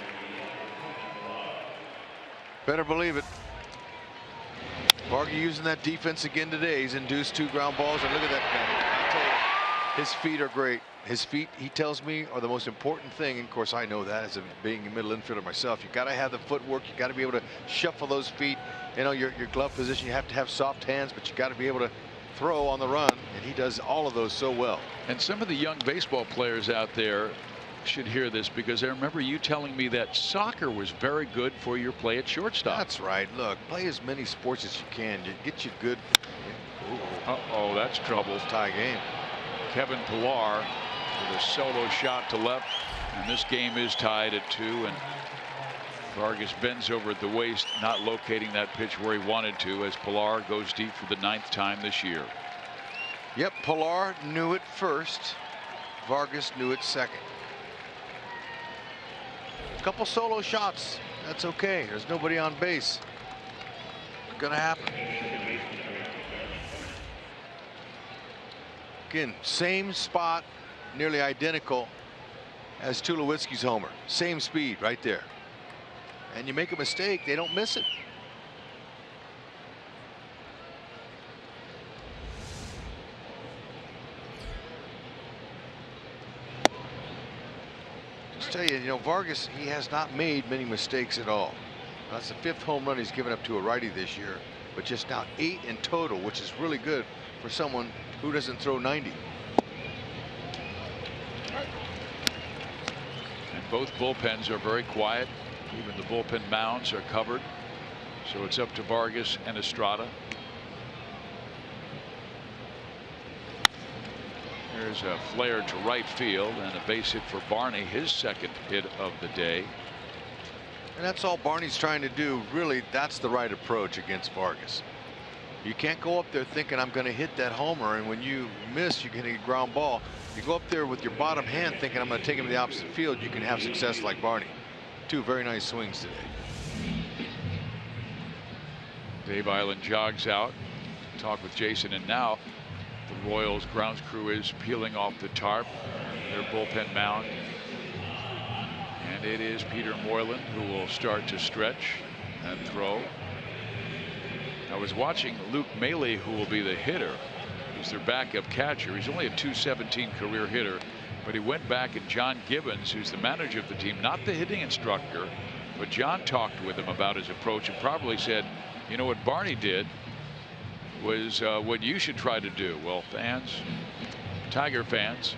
Better believe it. Vargas using that defense again today. He's induced 2 ground balls, and look at that guy. I'll tell you, his feet are great. His feet, he tells me, are the most important thing. And of course, I know that as being a middle infielder myself. You got to have the footwork. You got to be able to shuffle those feet. You know, your glove position. You have to have soft hands, but you got to be able to throw on the run. And he does all of those so well. And some of the young baseball players out there should hear this, because I remember you telling me that soccer was very good for your play at shortstop. That's right. Look, play as many sports as you can. You get you good. Uh-oh, that's trouble. Tie game. Kevin Pillar with a solo shot to left, and this game is tied at 2, and Vargas bends over at the waist, not locating that pitch where he wanted to, as Pillar goes deep for the 9th time this year. Yep, Pillar knew it first. Vargas knew it second. Couple solo shots. That's okay. There's nobody on base. It's gonna happen. Again, same spot, nearly identical as Tulowitzki's homer. Same speed right there. And you make a mistake, they don't miss it. Tell you, Vargas, he has not made many mistakes at all. That's the 5th home run he's given up to a righty this year, but just now 8 in total, which is really good for someone who doesn't throw 90. And both bullpens are very quiet. Even the bullpen mounds are covered, so it's up to Vargas and Estrada. There's a flare to right field and a base hit for Barney, his 2nd hit of the day. And that's all Barney's trying to do. Really, that's the right approach against Vargas. You can't go up there thinking I'm going to hit that homer, and when you miss, you're getting a ground ball. You go up there with your bottom hand thinking I'm going to take him to the opposite field, you can have success like Barney. 2 very nice swings today. Dave Island jogs out. Talk with Jason, and now the Royals grounds crew is peeling off the tarp, their bullpen mound. And it is Peter Moylan who will start to stretch and throw. I was watching Luke Maile, who will be the hitter. He's their backup catcher. He's only a .217 career hitter, but he went back, and John Gibbons, who's the manager of the team, not the hitting instructor, but John talked with him about his approach and probably said, you know, what Barney did was what you should try to do. Well, fans, Tiger fans,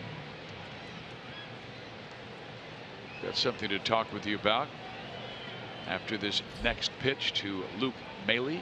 got something to talk with you about after this next pitch to Luke Maile.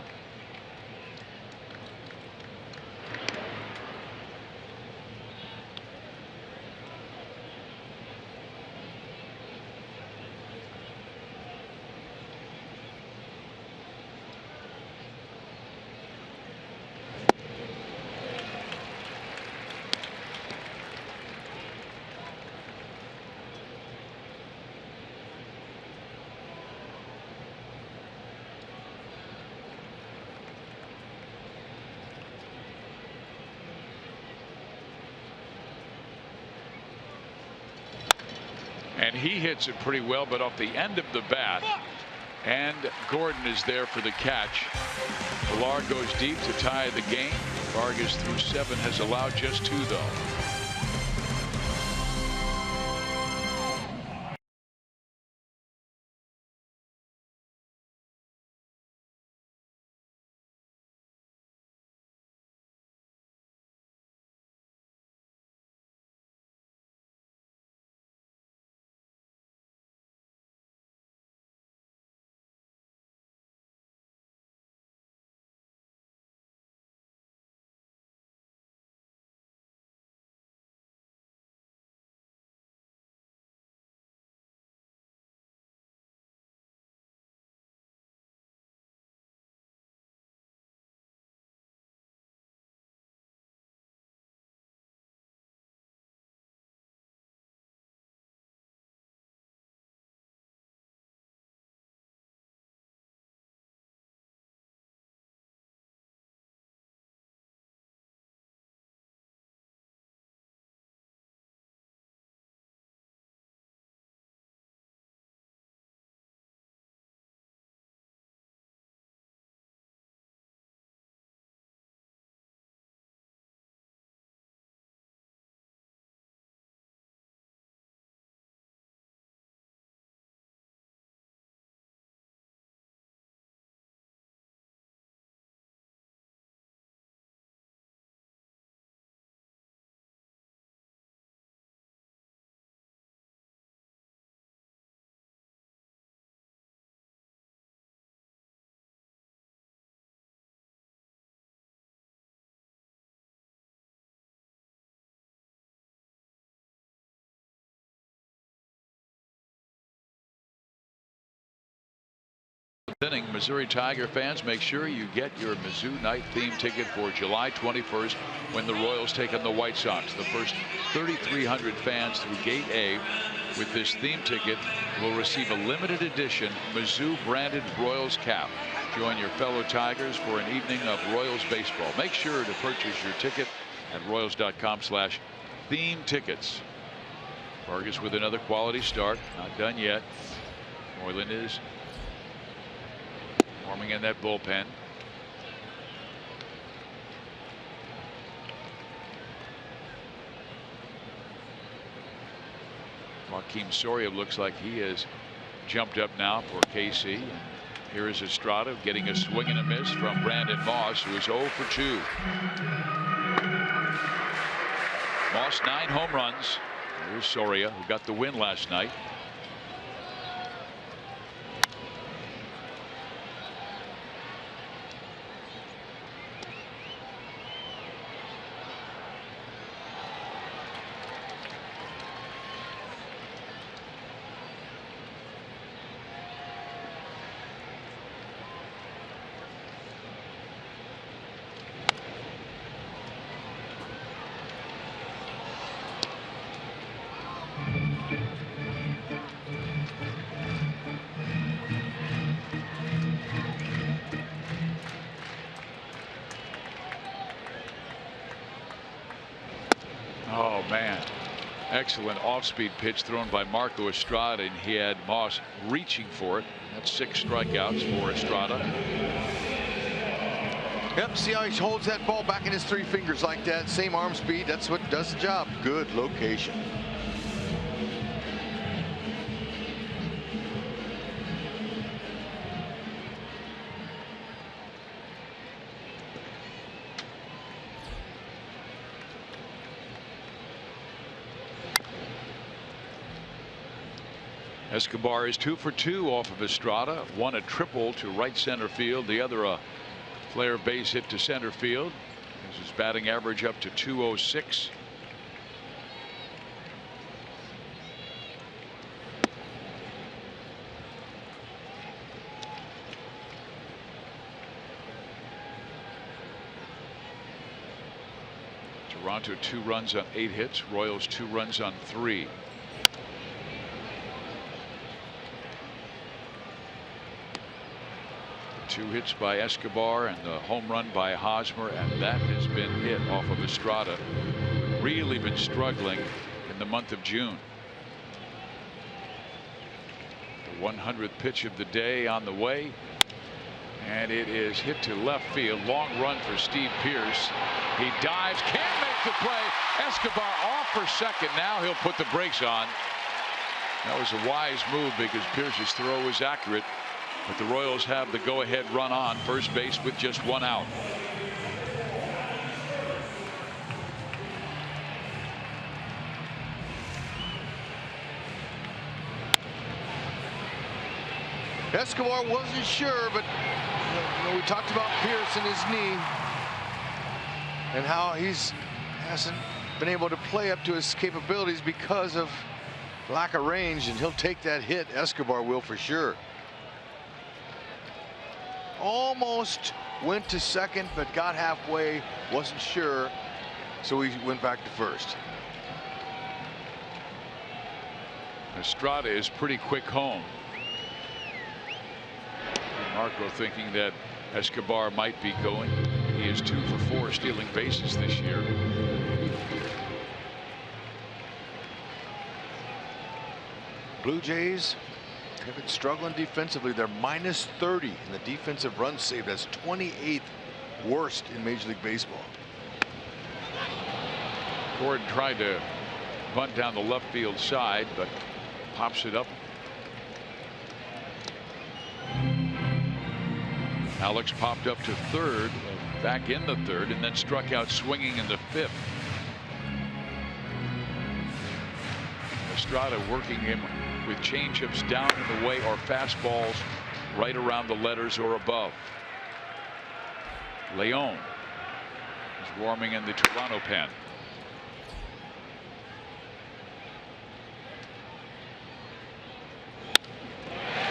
And he hits it pretty well, but off the end of the bat. And Gordon is there for the catch. Pillar goes deep to tie the game. Vargas through 7 has allowed just 2, though. Inning, Missouri Tiger fans, make sure you get your Mizzou night theme ticket for July 21st when the Royals take on the White Sox. The first 3,300 fans through Gate A with this theme ticket will receive a limited edition Mizzou branded Royals cap. Join your fellow Tigers for an evening of Royals baseball. Make sure to purchase your ticket at Royals.com/theme tickets. Vargas with another quality start, not done yet. Moylan is warming in that bullpen. Joakim Soria looks like he has jumped up now for KC. Here is Estrada getting a swing and a miss from Brandon Moss, who is 0 for 2. Moss 9 home runs. Here's Soria, who got the win last night. Oh man, excellent off-speed pitch thrown by Marco Estrada, and he had Moss reaching for it. That's 6 strikeouts for Estrada. Yep, see how he holds that ball back in his 3 fingers like that. Same arm speed. That's what does the job. Good location. Escobar is 2 for 2 off of Estrada. One a triple to right center field. The other a flare base hit to center field. This is batting average up to .206. Toronto 2 runs on 8 hits. Royals 2 runs on 3. The 2 hits by Escobar and the home run by Hosmer, and that has been hit off of Estrada. Really been struggling in the month of June. The 100th pitch of the day on the way, and it is hit to left field. Long run for Steve Pearce. He dives, can't make the play. Escobar off for second. Now he'll put the brakes on. That was a wise move because Pearce's throw was accurate, but the Royals have the go-ahead run on first base with just 1 out. Escobar wasn't sure, but we talked about Pearce and his knee and how hasn't been able to play up to his capabilities because of lack of range, and he'll take that hit. Escobar will for sure. Almost went to second, but got halfway, wasn't sure, so he went back to first. Estrada is pretty quick home. Marco thinking that Escobar might be going. He is 2 for 4 stealing bases this year. Blue Jays have been struggling defensively. They're minus 30 in the defensive runs saved. That's 28th worst in Major League Baseball. Gordon tried to bunt down the left field side, but pops it up. Alex popped up to third, back in the third, and then struck out swinging in the 5th. Estrada working him with changeups down in the way or fastballs right around the letters or above. Leon is warming in the Toronto pen.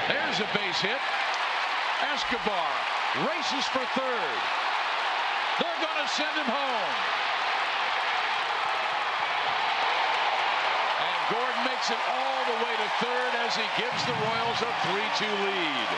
There's a base hit. Escobar races for third. They're going to send him home. And Gordon makes it all the way to third as he gives the Royals a 3-2 lead.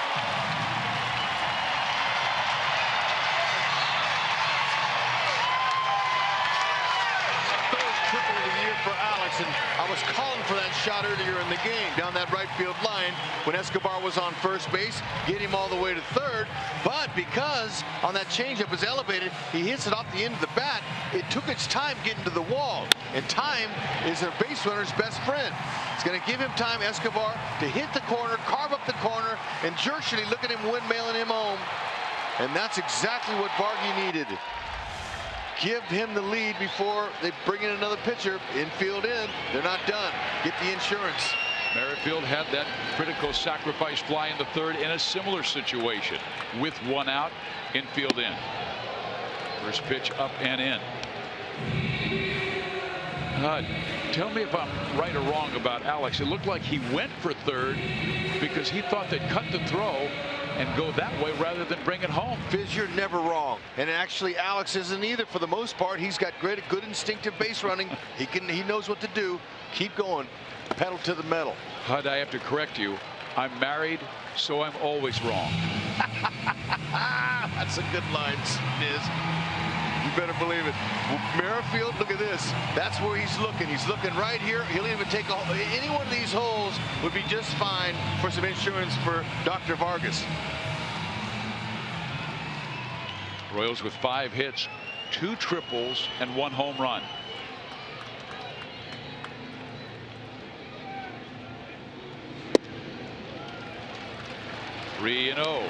Triple of the year for Alex, and I was calling for that shot earlier in the game down that right field line when Escobar was on first base, get him all the way to third, but because on that changeup was elevated, he hits it off the end of the bat. It took its time getting to the wall, and time is a base runner's best friend. It's going to give him time, Escobar, to hit the corner, carve up the corner, and jerkily look at him windmailing him home, and that's exactly what Vargy needed. Give him the lead before they bring in another pitcher. Infield in. They're not done. Get the insurance. Merrifield had that critical sacrifice fly in the third in a similar situation with one out. Infield in. First pitch up and in. Tell me if I'm right or wrong about Alex. It looked like he went for third because he thought they'd cut the throw and go that way rather than bring it home. Fizz, you're never wrong. And actually, Alex isn't either for the most part. He's got good instinctive base running. He knows what to do. Keep going. Pedal to the metal. Hud, I have to correct you. I'm married, so I'm always wrong. That's a good line, Fizz. You better believe it. Merrifield, look at this. That's where he's looking. He's looking right here. He'll even take any one of these holes would be just fine for some insurance for Dr. Vargas. Royals with 5 hits, 2 triples, and 1 home run. Three and 0.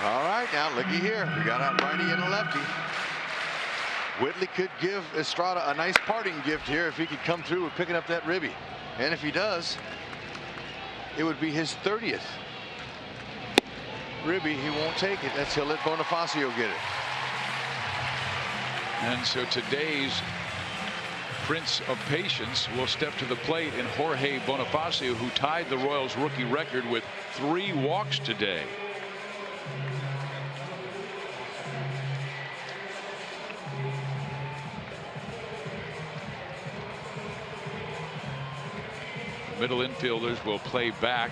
All right, now looky here. We got a righty and a lefty. Whitley could give Estrada a nice parting gift here if he could come through with picking up that ribby. And if he does, it would be his 30th ribby. He won't take it. He'll let Bonifacio get it. And so today's Prince of Patience will step to the plate in Jorge Bonifacio, who tied the Royals rookie record with 3 walks today. Middle infielders will play back,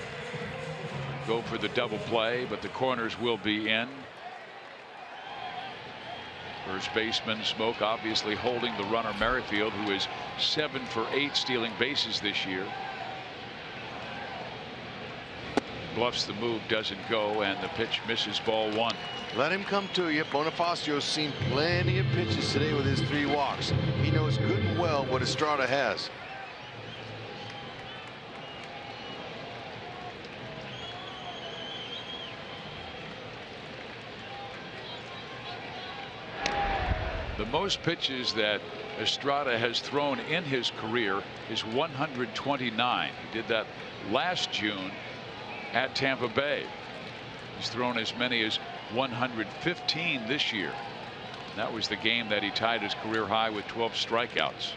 go for the double play, but the corners will be in. First baseman Smoke obviously holding the runner Merrifield, who is 7 for 8 stealing bases this year. Bluffs the move, doesn't go, and the pitch misses, ball 1. Let him come to you. Bonifacio's seen plenty of pitches today with his 3 walks. He knows good and well what Estrada has. The most pitches that Estrada has thrown in his career is 129. He did that last June at Tampa Bay. He's thrown as many as 115 this year. That was the game that he tied his career high with 12 strikeouts.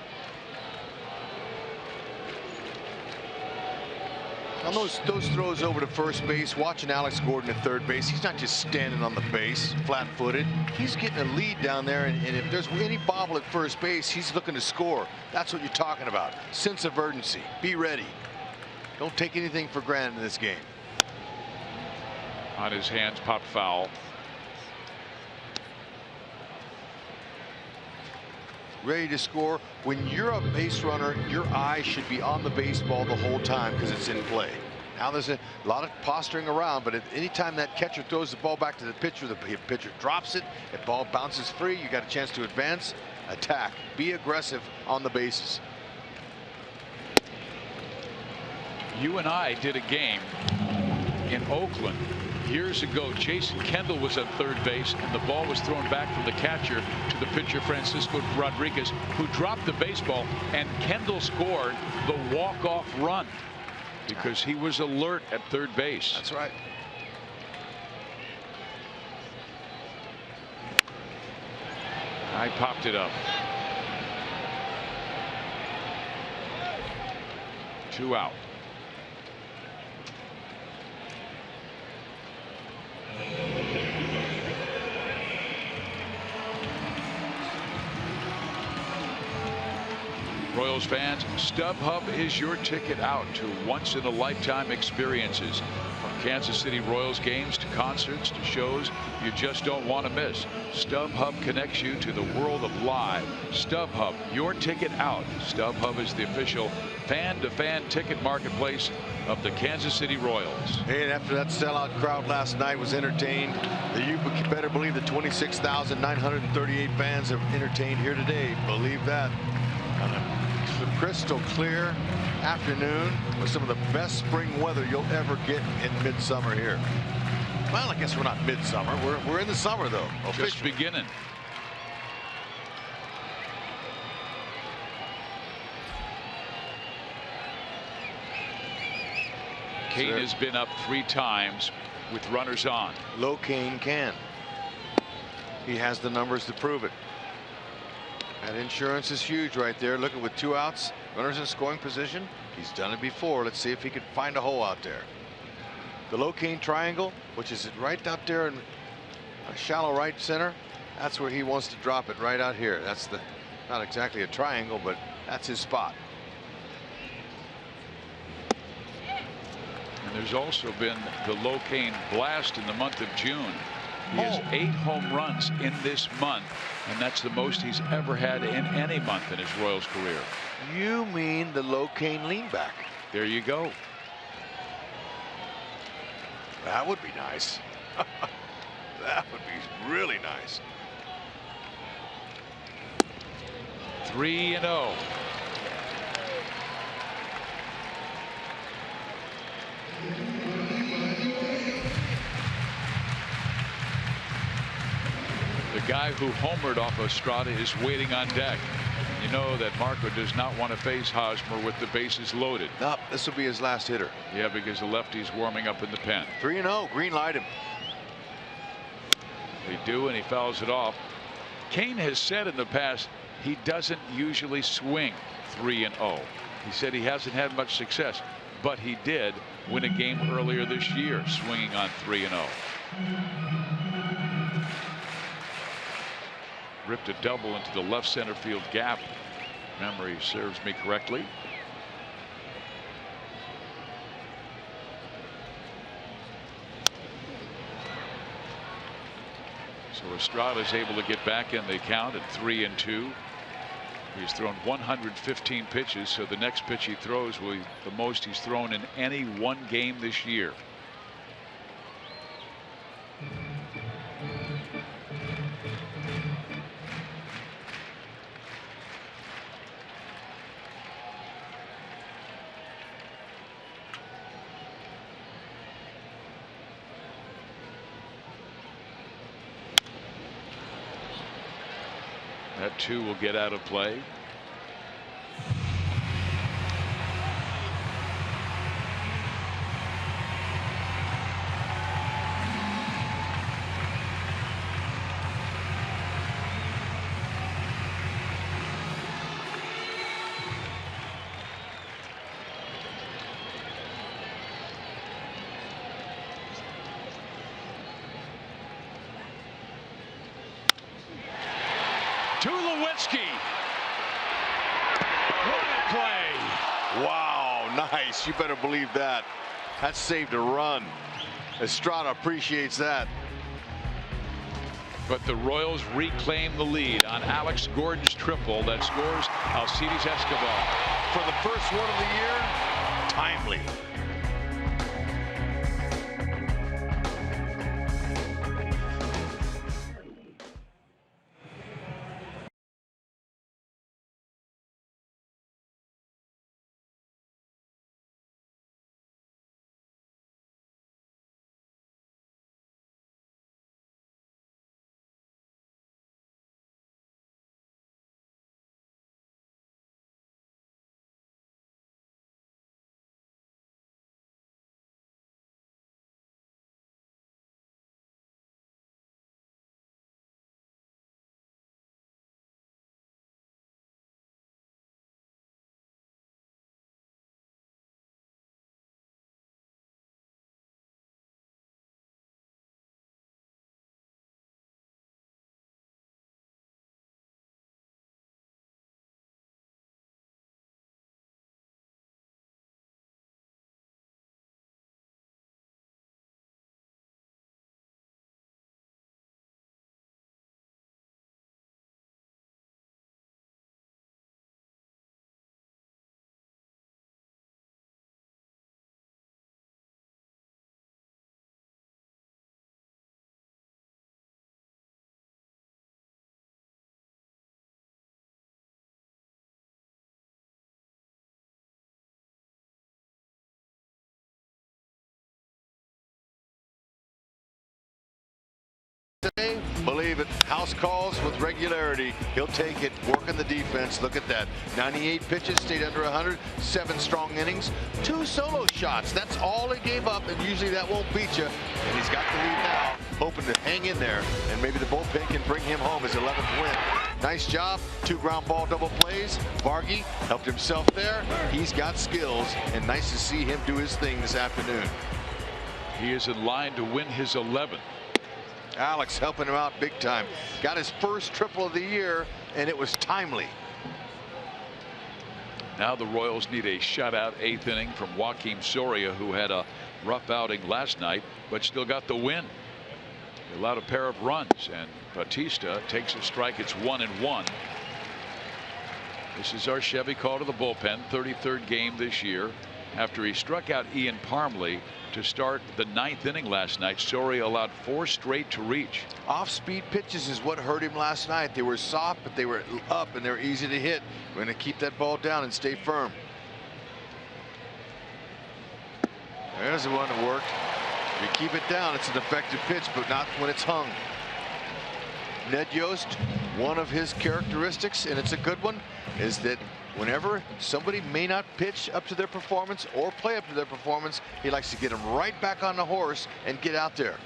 On those throws over to first base, watching Alex Gordon at third base, he's not just standing on the base flat-footed. He's getting a lead down there, and if there's any bobble at first base, he's looking to score. That's what you're talking about. Sense of urgency. Be ready. Don't take anything for granted in this game. On his hands, pop foul. Ready to score. When you're a base runner, your eye should be on the baseball the whole time because it's in play. Now there's a lot of posturing around, but anytime that catcher throws the ball back to the pitcher drops it, if ball bounces free, you got a chance to advance, attack, be aggressive on the bases. You and I did a game in Oakland years ago. Jason Kendall was at third base, and the ball was thrown back from the catcher to the pitcher Francisco Rodriguez, who dropped the baseball, and Kendall scored the walk-off run because he was alert at third base. That's right. I popped it up. 2 out. Royals fans, StubHub is your ticket out to once-in-a-lifetime experiences. From Kansas City Royals games to concerts to shows you just don't want to miss. StubHub connects you to the world of live. StubHub, your ticket out. StubHub is the official fan-to-fan ticket marketplace of the Kansas City Royals. Hey, and after that sellout crowd last night was entertained, you better believe the 26,938 fans have entertained here today. Believe that. On a crystal clear afternoon with some of the best spring weather you'll ever get in midsummer here. Well, I guess we're not midsummer. We're in the summer though. Just beginning. Kane has been up 3 times with runners on. Low Kane can. He has the numbers to prove it. That insurance is huge right there. Look at with 2 outs, runners in scoring position. He's done it before. Let's see if he can find a hole out there. The low Kane triangle, which is right out there in a shallow right center. That's where he wants to drop it, right out here. That's the not exactly a triangle, but that's his spot. And there's also been the low Kane blast in the month of June. He has 8 home runs in this month, and that's the most he's ever had in any month in his Royals career. You mean the low Kane lean back? There you go. That would be nice. That would be really nice. 3-0. The guy who homered off Estrada is waiting on deck. You know that Marco does not want to face Hosmer with the bases loaded. No, this will be his last hitter. Yeah, because the lefty's warming up in the pen. 3-0, green light him. They do, and he fouls it off. Kane has said in the past he doesn't usually swing 3-0. He said he hasn't had much success, but he did win a game earlier this year swinging on 3-0. Ripped a double into the left center field gap. Memory serves me correctly. So Estrada is able to get back in the count at 3-2. He's thrown 115 pitches, so the next pitch he throws will be the most he's thrown in any one game this year. That 2 will get out of play. What a play. Wow, nice. You better believe that. That saved a run. Estrada appreciates that. But the Royals reclaim the lead on Alex Gordon's triple that scores Alcides Escobar. For the first one of the year, timely. say, believe it. House calls with regularity. He'll take it, work on the defense. Look at that. 98 pitches, stayed under 100, 7 strong innings, 2 solo shots. That's all he gave up, and usually that won't beat you. And he's got the lead now, hoping to hang in there, and maybe the bullpen can bring him home his 11th win. Nice job. 2 ground ball double plays. Vargy helped himself there. He's got skills, and nice to see him do his thing this afternoon. He is in line to win his 11th. Alex helping him out big time. Got his first triple of the year, and it was timely. Now the Royals need a shutout 8th inning from Joakim Soria, who had a rough outing last night, but still got the win. He allowed a pair of runs, and Bautista takes a strike. It's 1-1. This is our Chevy call to the bullpen. 33rd game this year. After he struck out Ian Parmley to start the 9th inning last night, Soria allowed 4 straight to reach. Off-speed pitches is what hurt him last night. They were soft, but they were up, and they're easy to hit. We're going to keep that ball down and stay firm. There's the one that worked. You keep it down, it's an effective pitch, but not when it's hung. Ned Yost, one of his characteristics, and it's a good one, is that whenever somebody may not pitch up to their performance or play up to their performance, he likes to get them right back on the horse and get out there.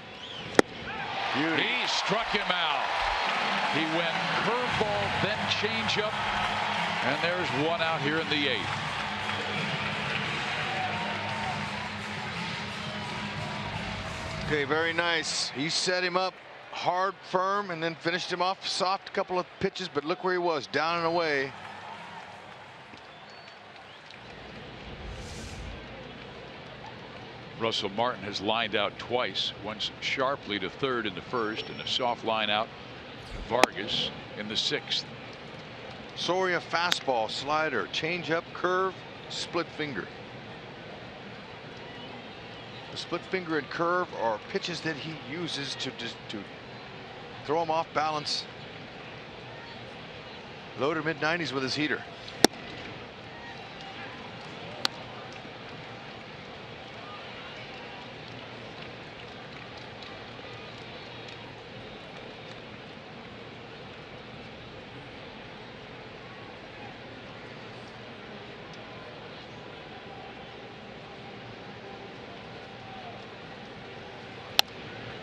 Beauty. He struck him out. He went curveball, then changeup, and there's one out here in the 8th. Okay, very nice. He set him up hard, firm, and then finished him off soft. A couple of pitches, but look where he was, down and away. Russell Martin has lined out twice, once sharply to third in the 1st, and a soft line out to Vargas in the 6th. Soria fastball, slider, changeup, curve, split finger. The split finger and curve are pitches that he uses to throw him off balance. Low to mid-90s with his heater.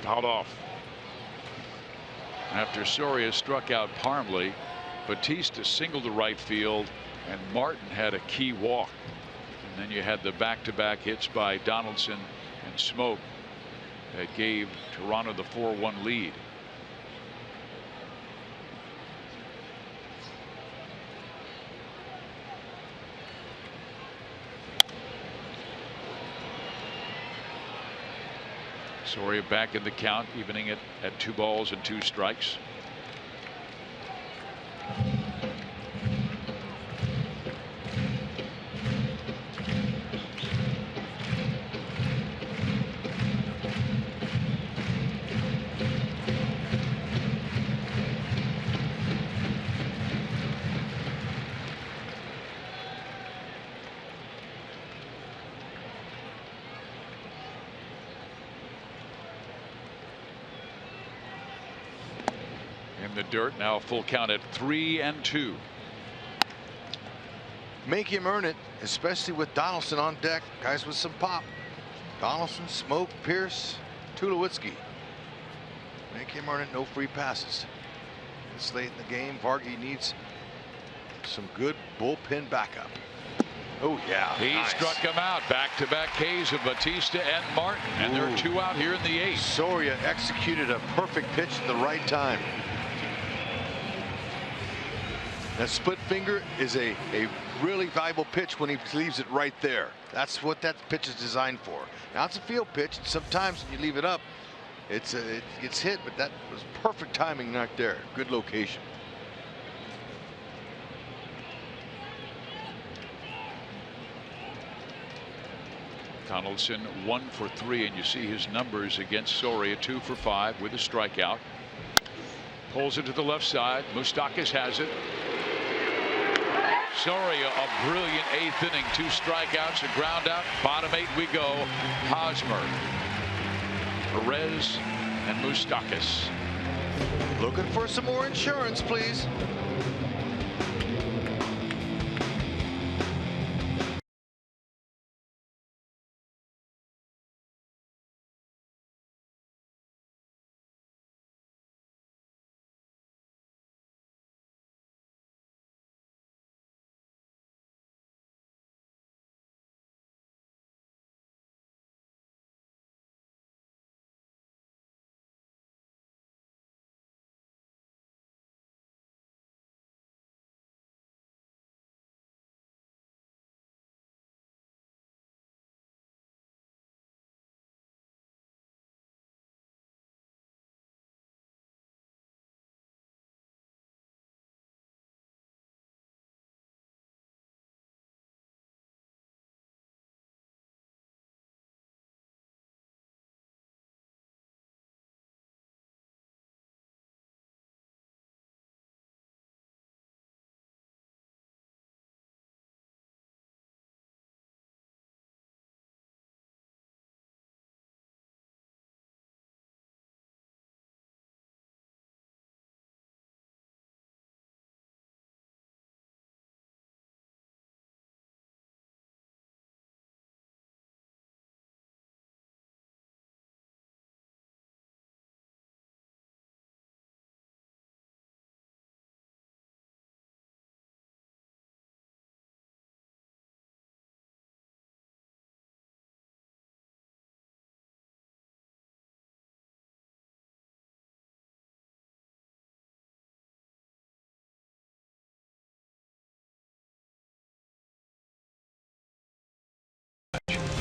Fouled off. After Soria struck out Parmley, Bautista singled to right field, and Martin had a key walk. And then you had the back-to-back hits by Donaldson and Smoke that gave Toronto the 4-1 lead. Soria back in the count, evening it at 2 balls and 2 strikes. In the dirt now, full count at 3-2. Make him earn it, especially with Donaldson on deck. Guys with some pop. Donaldson, Smoke, Pierce, Tulowitzki. Make him earn it. No free passes. This late in the game, Vargy needs some good bullpen backup. Oh yeah, he nice. Struck him out. Back-to-back Ks of Bautista and Martin, and there are 2 out here in the 8th. Soria executed a perfect pitch at the right time. That split finger is a really valuable pitch when he leaves it right there. That's what that pitch is designed for. Now it's a field pitch, and sometimes when you leave it up, it gets hit, but that was perfect timing right there. Good location. Donaldson 1 for 3, and you see his numbers against Soria. 2 for 5 with a strikeout. Pulls it to the left side. Moustakas has it. Soria, a brilliant 8th inning. 2 strikeouts, a ground out. Bottom 8 we go. Hosmer, Perez, and Moustakas. Looking for some more insurance, please.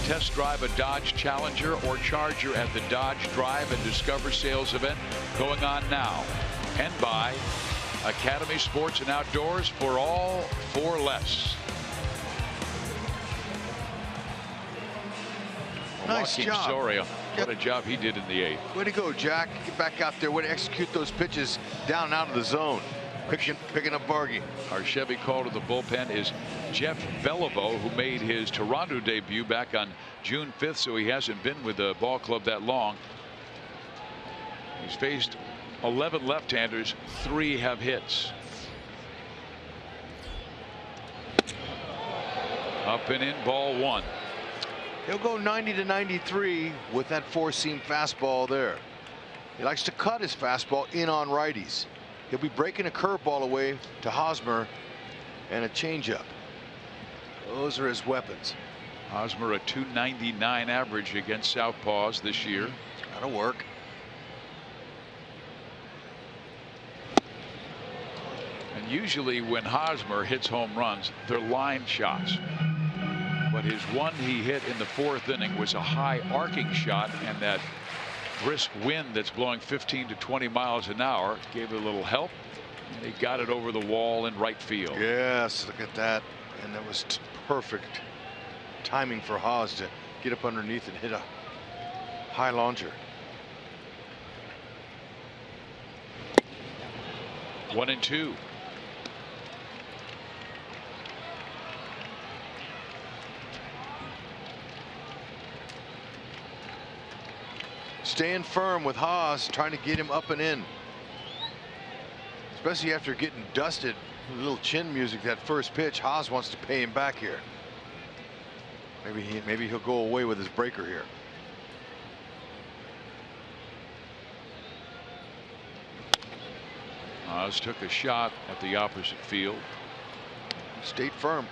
Test drive a Dodge Challenger or Charger at the Dodge Drive and Discover sales event going on now. And by Academy Sports and Outdoors, for all for less. Nice job. Soria, what a job he did in the 8th. Way to go, Jack. Get back out there. Way to execute those pitches down and out of the zone. Picking up Vargy. Our Chevy call to the bullpen is Jeff Beliveau, who made his Toronto debut back on June 5th, so he hasn't been with the ball club that long. He's faced 11 left-handers, 3 have hits. Up and in, ball 1. He'll go 90 to 93 with that 4-seam fastball there. He likes to cut his fastball in on righties. He'll be breaking a curveball away to Hosmer and a changeup. Those are his weapons. Hosmer a .299 average against southpaws this year. That'll work. And usually when Hosmer hits home runs, they're line shots. But his one he hit in the 4th inning was a high arcing shot, and that brisk wind that's blowing 15 to 20 miles an hour gave it a little help, and he got it over the wall in right field. Yes, look at that. And that was perfect timing for Haas to get up underneath and hit a high launcher. 1-2. Staying firm with Haas, trying to get him up and in. Especially after getting dusted with a little chin music that first pitch. Haas wants to pay him back here. Maybe he'll go away with his breaker here. Haas took a shot at the opposite field. Stayed firm.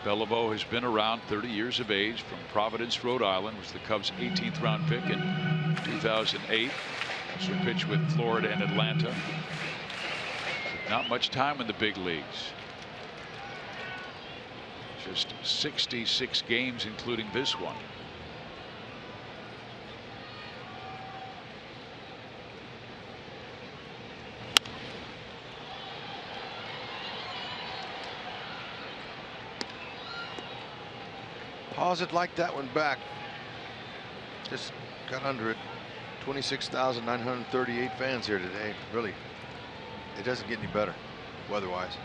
Beliveau has been around, 30 years of age, from Providence, Rhode Island. Was the Cubs' 18th round pick in 2008. Also pitched with Florida and Atlanta. Not much time in the big leagues. Just 66 games, including this one. Pause it like that one back. Just got under it. 26,938 fans here today. Really, it doesn't get any better weather-wise.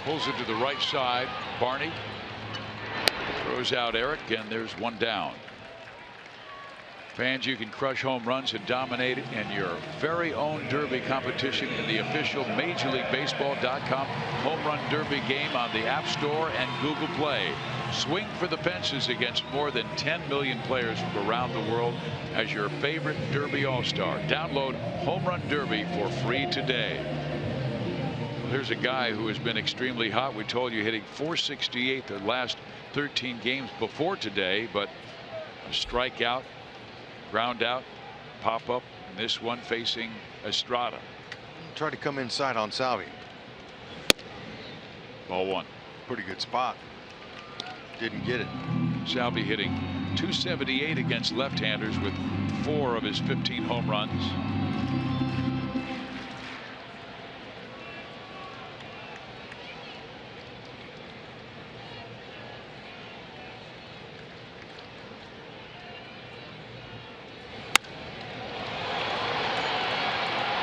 Pulls it to the right side. Barney throws out Eric, and there's one down. Fans, you can crush home runs and dominate in your very own Derby competition in the official MajorLeagueBaseball.com Home Run Derby game on the App Store and Google Play. Swing for the fences against more than 10 million players from around the world as your favorite Derby All-Star. Download Home Run Derby for free today. Here's a guy who has been extremely hot. We told you, hitting .468 the last 13 games before today, but a strikeout, ground out, pop up, and this one facing Estrada. Tried to come inside on Salvi. Ball one. Pretty good spot. Didn't get it. Salvi hitting .278 against left-handers with 4 of his 15 home runs.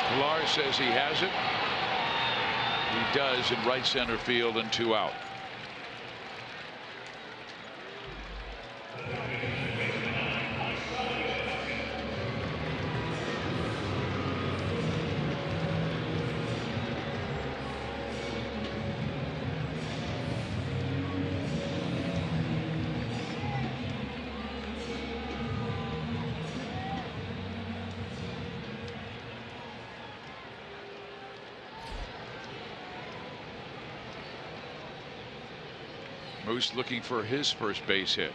Pilar says he has it. He does in right center field, and 2 out. Moose looking for his first base hit.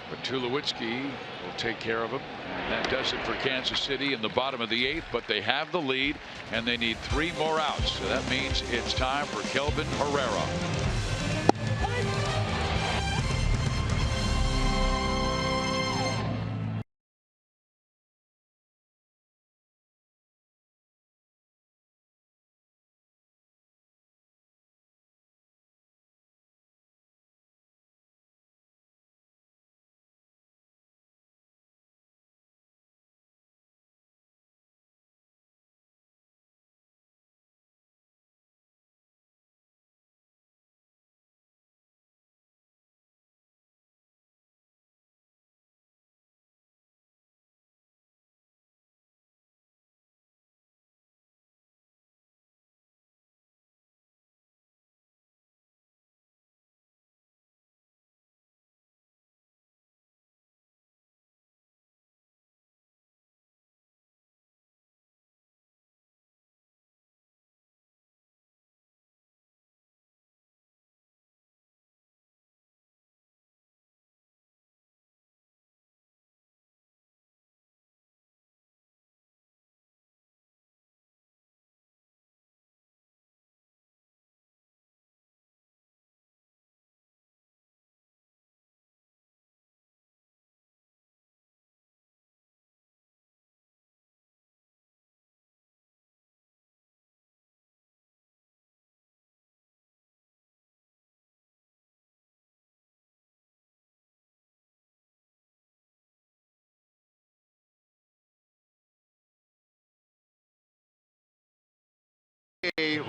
But Tulowitzki will take care of him. And that does it for Kansas City in the bottom of the 8th. But they have the lead, and they need 3 more outs. So that means it's time for Kelvin Herrera.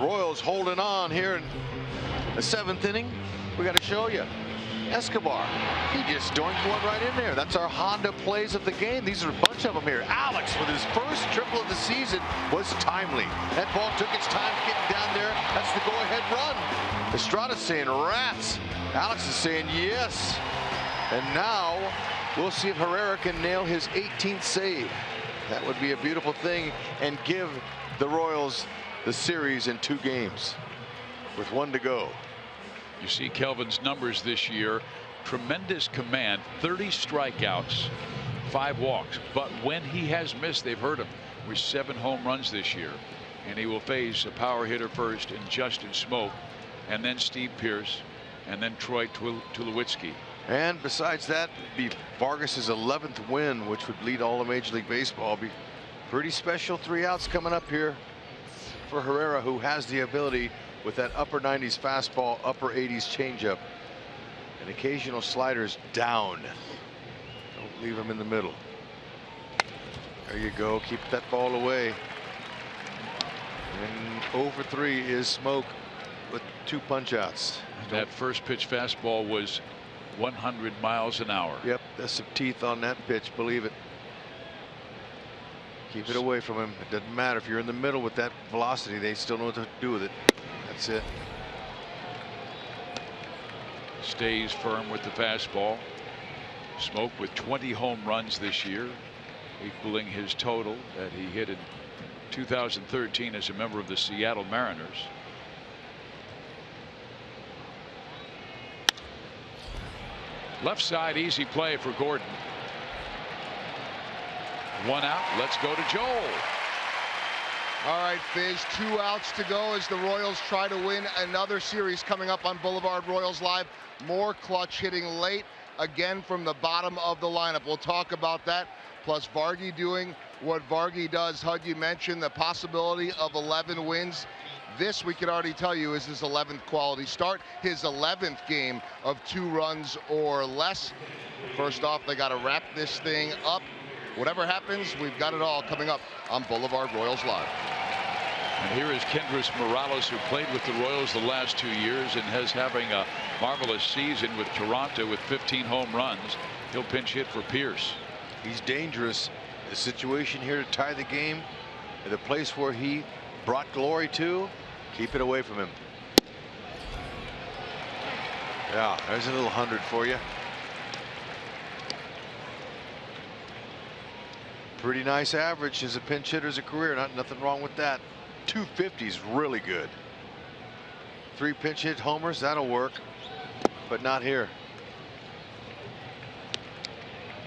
Royals holding on here in the 7th inning. We got to show you. Escobar, he just doinked one right in there. That's our Honda plays of the game. These are a bunch of them here. Alex, with his first triple of the season, was timely. That ball took its time getting down there. That's the go-ahead run. Estrada's saying rats. Alex is saying yes. And now we'll see if Herrera can nail his 18th save. That would be a beautiful thing and give the Royals the series in 2 games with 1 to go. You see Kelvin's numbers this year. Tremendous command, 30 strikeouts, 5 walks. But when he has missed, they've hurt him with 7 home runs this year. And he will face a power hitter first in Justin Smoke, and then Steve Pearce, and then Troy Tulowitzki. And besides that, be Vargas's 11th win, which would lead all of Major League Baseball. Be pretty special 3 outs coming up here for Herrera, who has the ability with that upper 90s fastball, upper 80s changeup, and occasional sliders down. Don't leave him in the middle. There you go. Keep that ball away. And 0 for 3 is Smoke with 2 punch-outs. That first pitch fastball was 100 miles an hour. Yep, there's some teeth on that pitch, believe it. Keep it away from him. It doesn't matter if you're in the middle with that velocity, they still know what to do with it. That's it. Stays firm with the fastball. Smoke with 20 home runs this year, equaling his total that he hit in 2013 as a member of the Seattle Mariners. Left side, easy play for Gordon. 1 out. Let's go to Joel. All right, Fizz, 2 outs to go as the Royals try to win another series coming up on Boulevard Royals Live. More clutch hitting late, again from the bottom of the lineup. We'll talk about that. Plus Vargy doing what Vargy does. Hud, you mentioned the possibility of 11 wins. This, we can already tell you, is his 11th quality start, his 11th game of 2 runs or less. First off, they got to wrap this thing up. Whatever happens, we've got it all coming up on Boulevard Royals Live. And here is Kendrys Morales, who played with the Royals the last 2 years and has having a marvelous season with Toronto with 15 home runs. He'll pinch hit for Pierce. He's dangerous. The situation here to tie the game, the place where he brought glory to, keep it away from him. Yeah, there's a little 100 for you. Pretty nice average as a pinch hitter as a career. Nothing wrong with that. 250 is really good. 3 pinch hit homers, that'll work, but not here.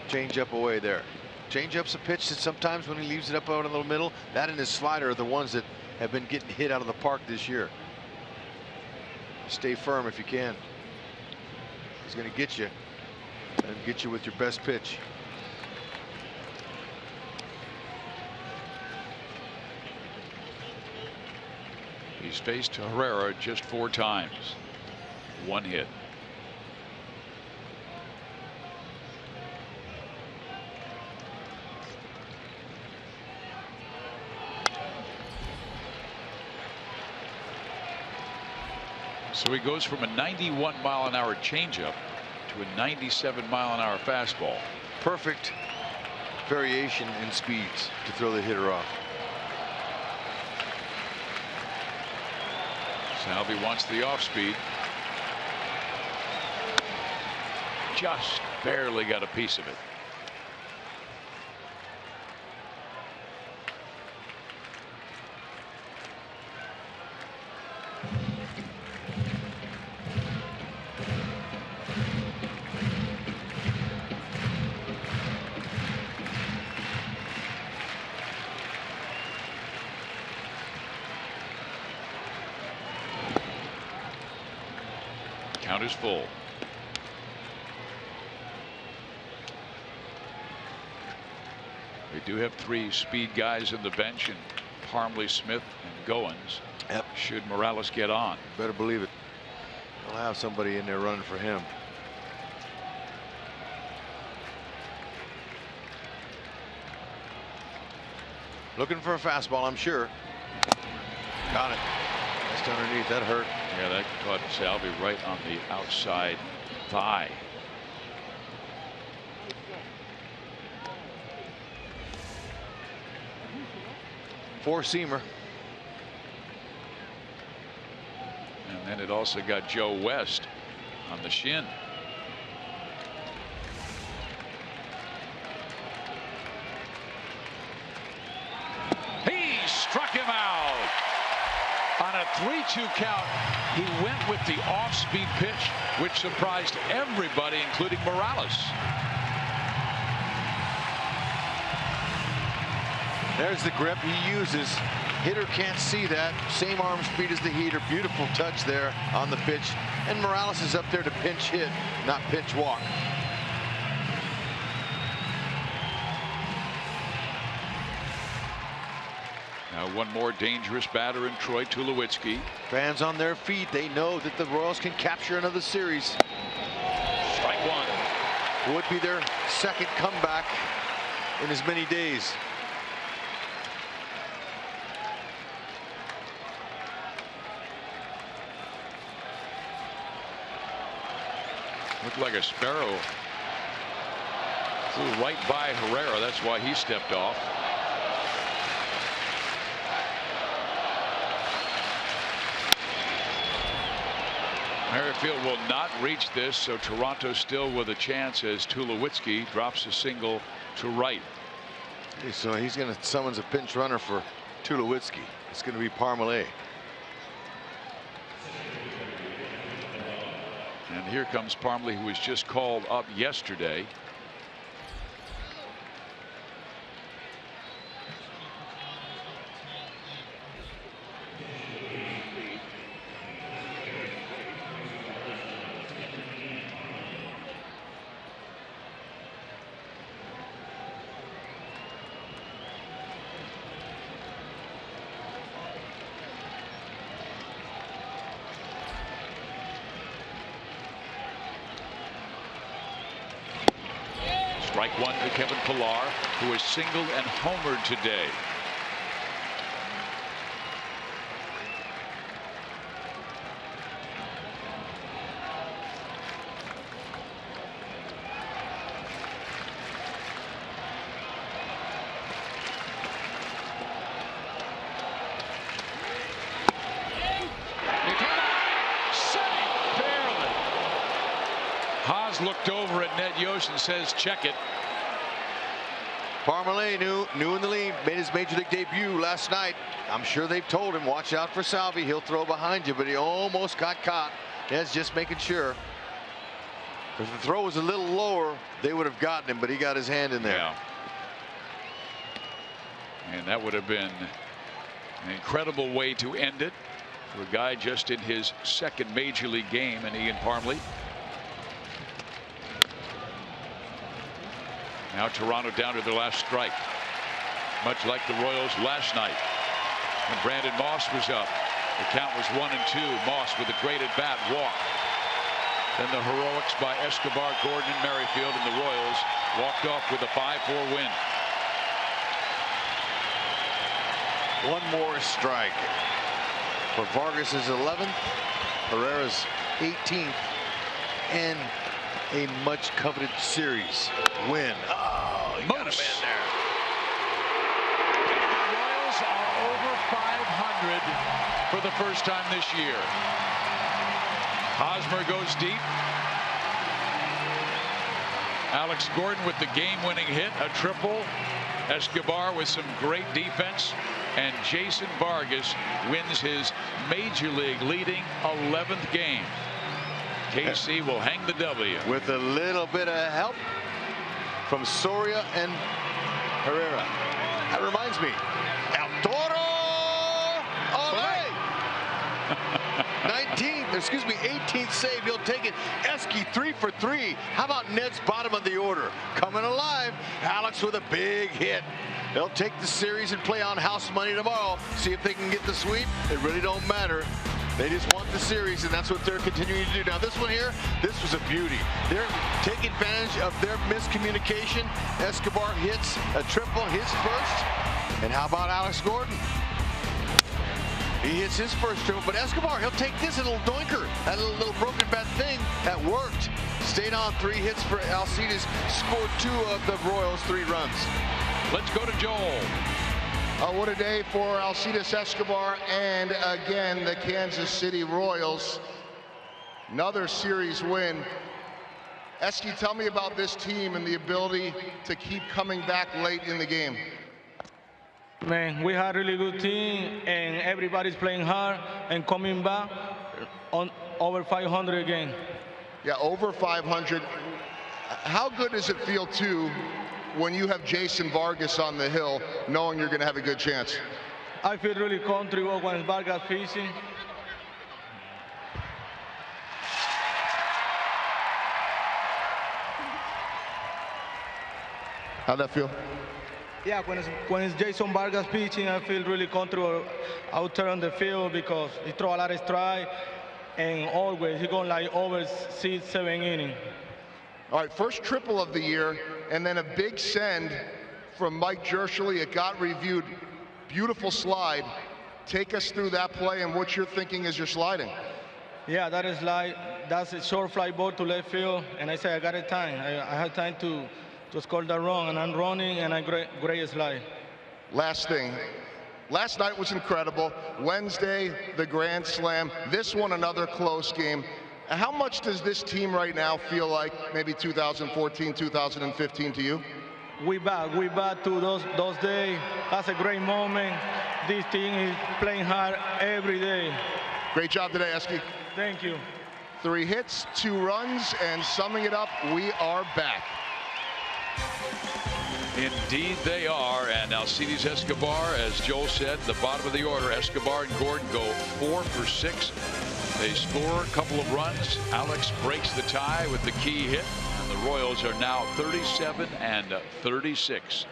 Change up away there. Change up's a pitch that sometimes when he leaves it up out in the middle, that and his slider are the ones that have been getting hit out of the park this year. Stay firm if you can. He's going to get you and get you with your best pitch. He's faced Herrera just 4 times. 1 hit. So he goes from a 91-mile-an-hour changeup to a 97-mile-an-hour fastball. Perfect variation in speeds to throw the hitter off. Salvi wants the off speed. Just barely got a piece of it. Count is full. They do have 3 speed guys in the bench, and Parmley, Smith, and Goins. Yep. Should Morales get on. Better believe it. They'll have somebody in there running for him. Looking for a fastball, I'm sure. Got it. Just underneath. That hurt. Yeah, that caught Salvi right on the outside thigh. Four-seamer. And then it also got Joe West on the shin. He struck him out. On a 3-2 count, he went with the off-speed pitch, which surprised everybody, including Morales. There's the grip he uses. Hitter can't see that. Same arm speed as the heater. Beautiful touch there on the pitch. And Morales is up there to pinch hit, not pinch walk. Now one more dangerous batter in Troy Tulowitzki. Fans on their feet. They know that the Royals can capture another series. Strike 1. Would be their second comeback in as many days. Looked like a sparrow. Flew right by Herrera. That's why he stepped off. Merrifield will not reach this, so Toronto still with a chance as Tulowitzki drops a single to right. So he's going to summons a pinch runner for Tulowitzki. It's going to be Parmalee. And here comes Parmalee, who was just called up yesterday. Strike one to Kevin Pillar, who is singled and homered today. Looked over at Ned Yost and says, check it. Parmalee, new in the league, made his major league debut last night. I'm sure they've told him, watch out for Salvi. He'll throw behind you, but he almost got caught. Ned's just making sure. If the throw was a little lower, they would have gotten him, but he got his hand in there. Yeah. And that would have been an incredible way to end it for a guy just in his second major league game, and Ian Parmalee. Now Toronto down to their last strike, much like the Royals last night when Brandon Moss was up. The count was 1-2. Moss with a great at bat walk. Then the heroics by Escobar, Gordon, and Merrifield, and the Royals walked off with a 5-4 win. One more strike for Vargas's 11th, Herrera's 18th, and a much coveted series win. Oh, he got him in there. The Royals are over 500 for the first time this year. Hosmer goes deep. Alex Gordon with the game-winning hit, a triple. Escobar with some great defense, and Jason Vargas wins his major league leading 11th game. KC will hang the W. With a little bit of help from Soria and Herrera. That reminds me, El Toro! Ole! 18th save. He'll take it. Esky 3 for 3. How about Ned's bottom of the order? Coming alive. Alex with a big hit. They'll take the series and play on house money tomorrow. See if they can get the sweep. It really don't matter. They just want the series, and that's what they're continuing to do. Now, this one here, this was a beauty. They're taking advantage of their miscommunication. Escobar hits a triple, his first. And how about Alex Gordon? He hits his first triple, but Escobar, he'll take this, a little doinker. That little broken bat thing, that worked. Stayed on 3 hits for Alcides, scored 2 of the Royals' 3 runs. Let's go to Joel. What a day for Alcides Escobar and again the Kansas City Royals. Another series win. Esky, tell me about this team and the ability to keep coming back late in the game. Man, we had a really good team and everybody's playing hard and coming back on over 500 again. Yeah, over 500. How good does it feel too when you have Jason Vargas on the hill, knowing you're going to have a good chance? I feel really comfortable when Vargas pitching. How'd that feel? Yeah, when it's Jason Vargas pitching, I feel really comfortable out there on the field because he throw a lot of strike and always he going like over 6-7 innings. All right, first triple of the year, and then a big send from Mike Jershely. It got reviewed. Beautiful slide. Take us through that play and what you're thinking as you're sliding. Yeah, that is that's a short fly ball to left field, and I say I got it time. I had time to score the run, and I'm running, and I great slide. Last thing. Last night was incredible. Wednesday, the grand slam. This one, another close game. How much does this team right now feel like maybe 2014, 2015 to you? We back to those days. That's a great moment. This team is playing hard every day. Great job today, Esky. Thank you. 3 hits, 2 runs, and summing it up, we are back. Indeed they are. And Alcides Escobar, as Joel said, the bottom of the order. Escobar and Gordon go 4 for 6. They score a couple of runs. Alex breaks the tie with the key hit. And the Royals are now 37 and 36.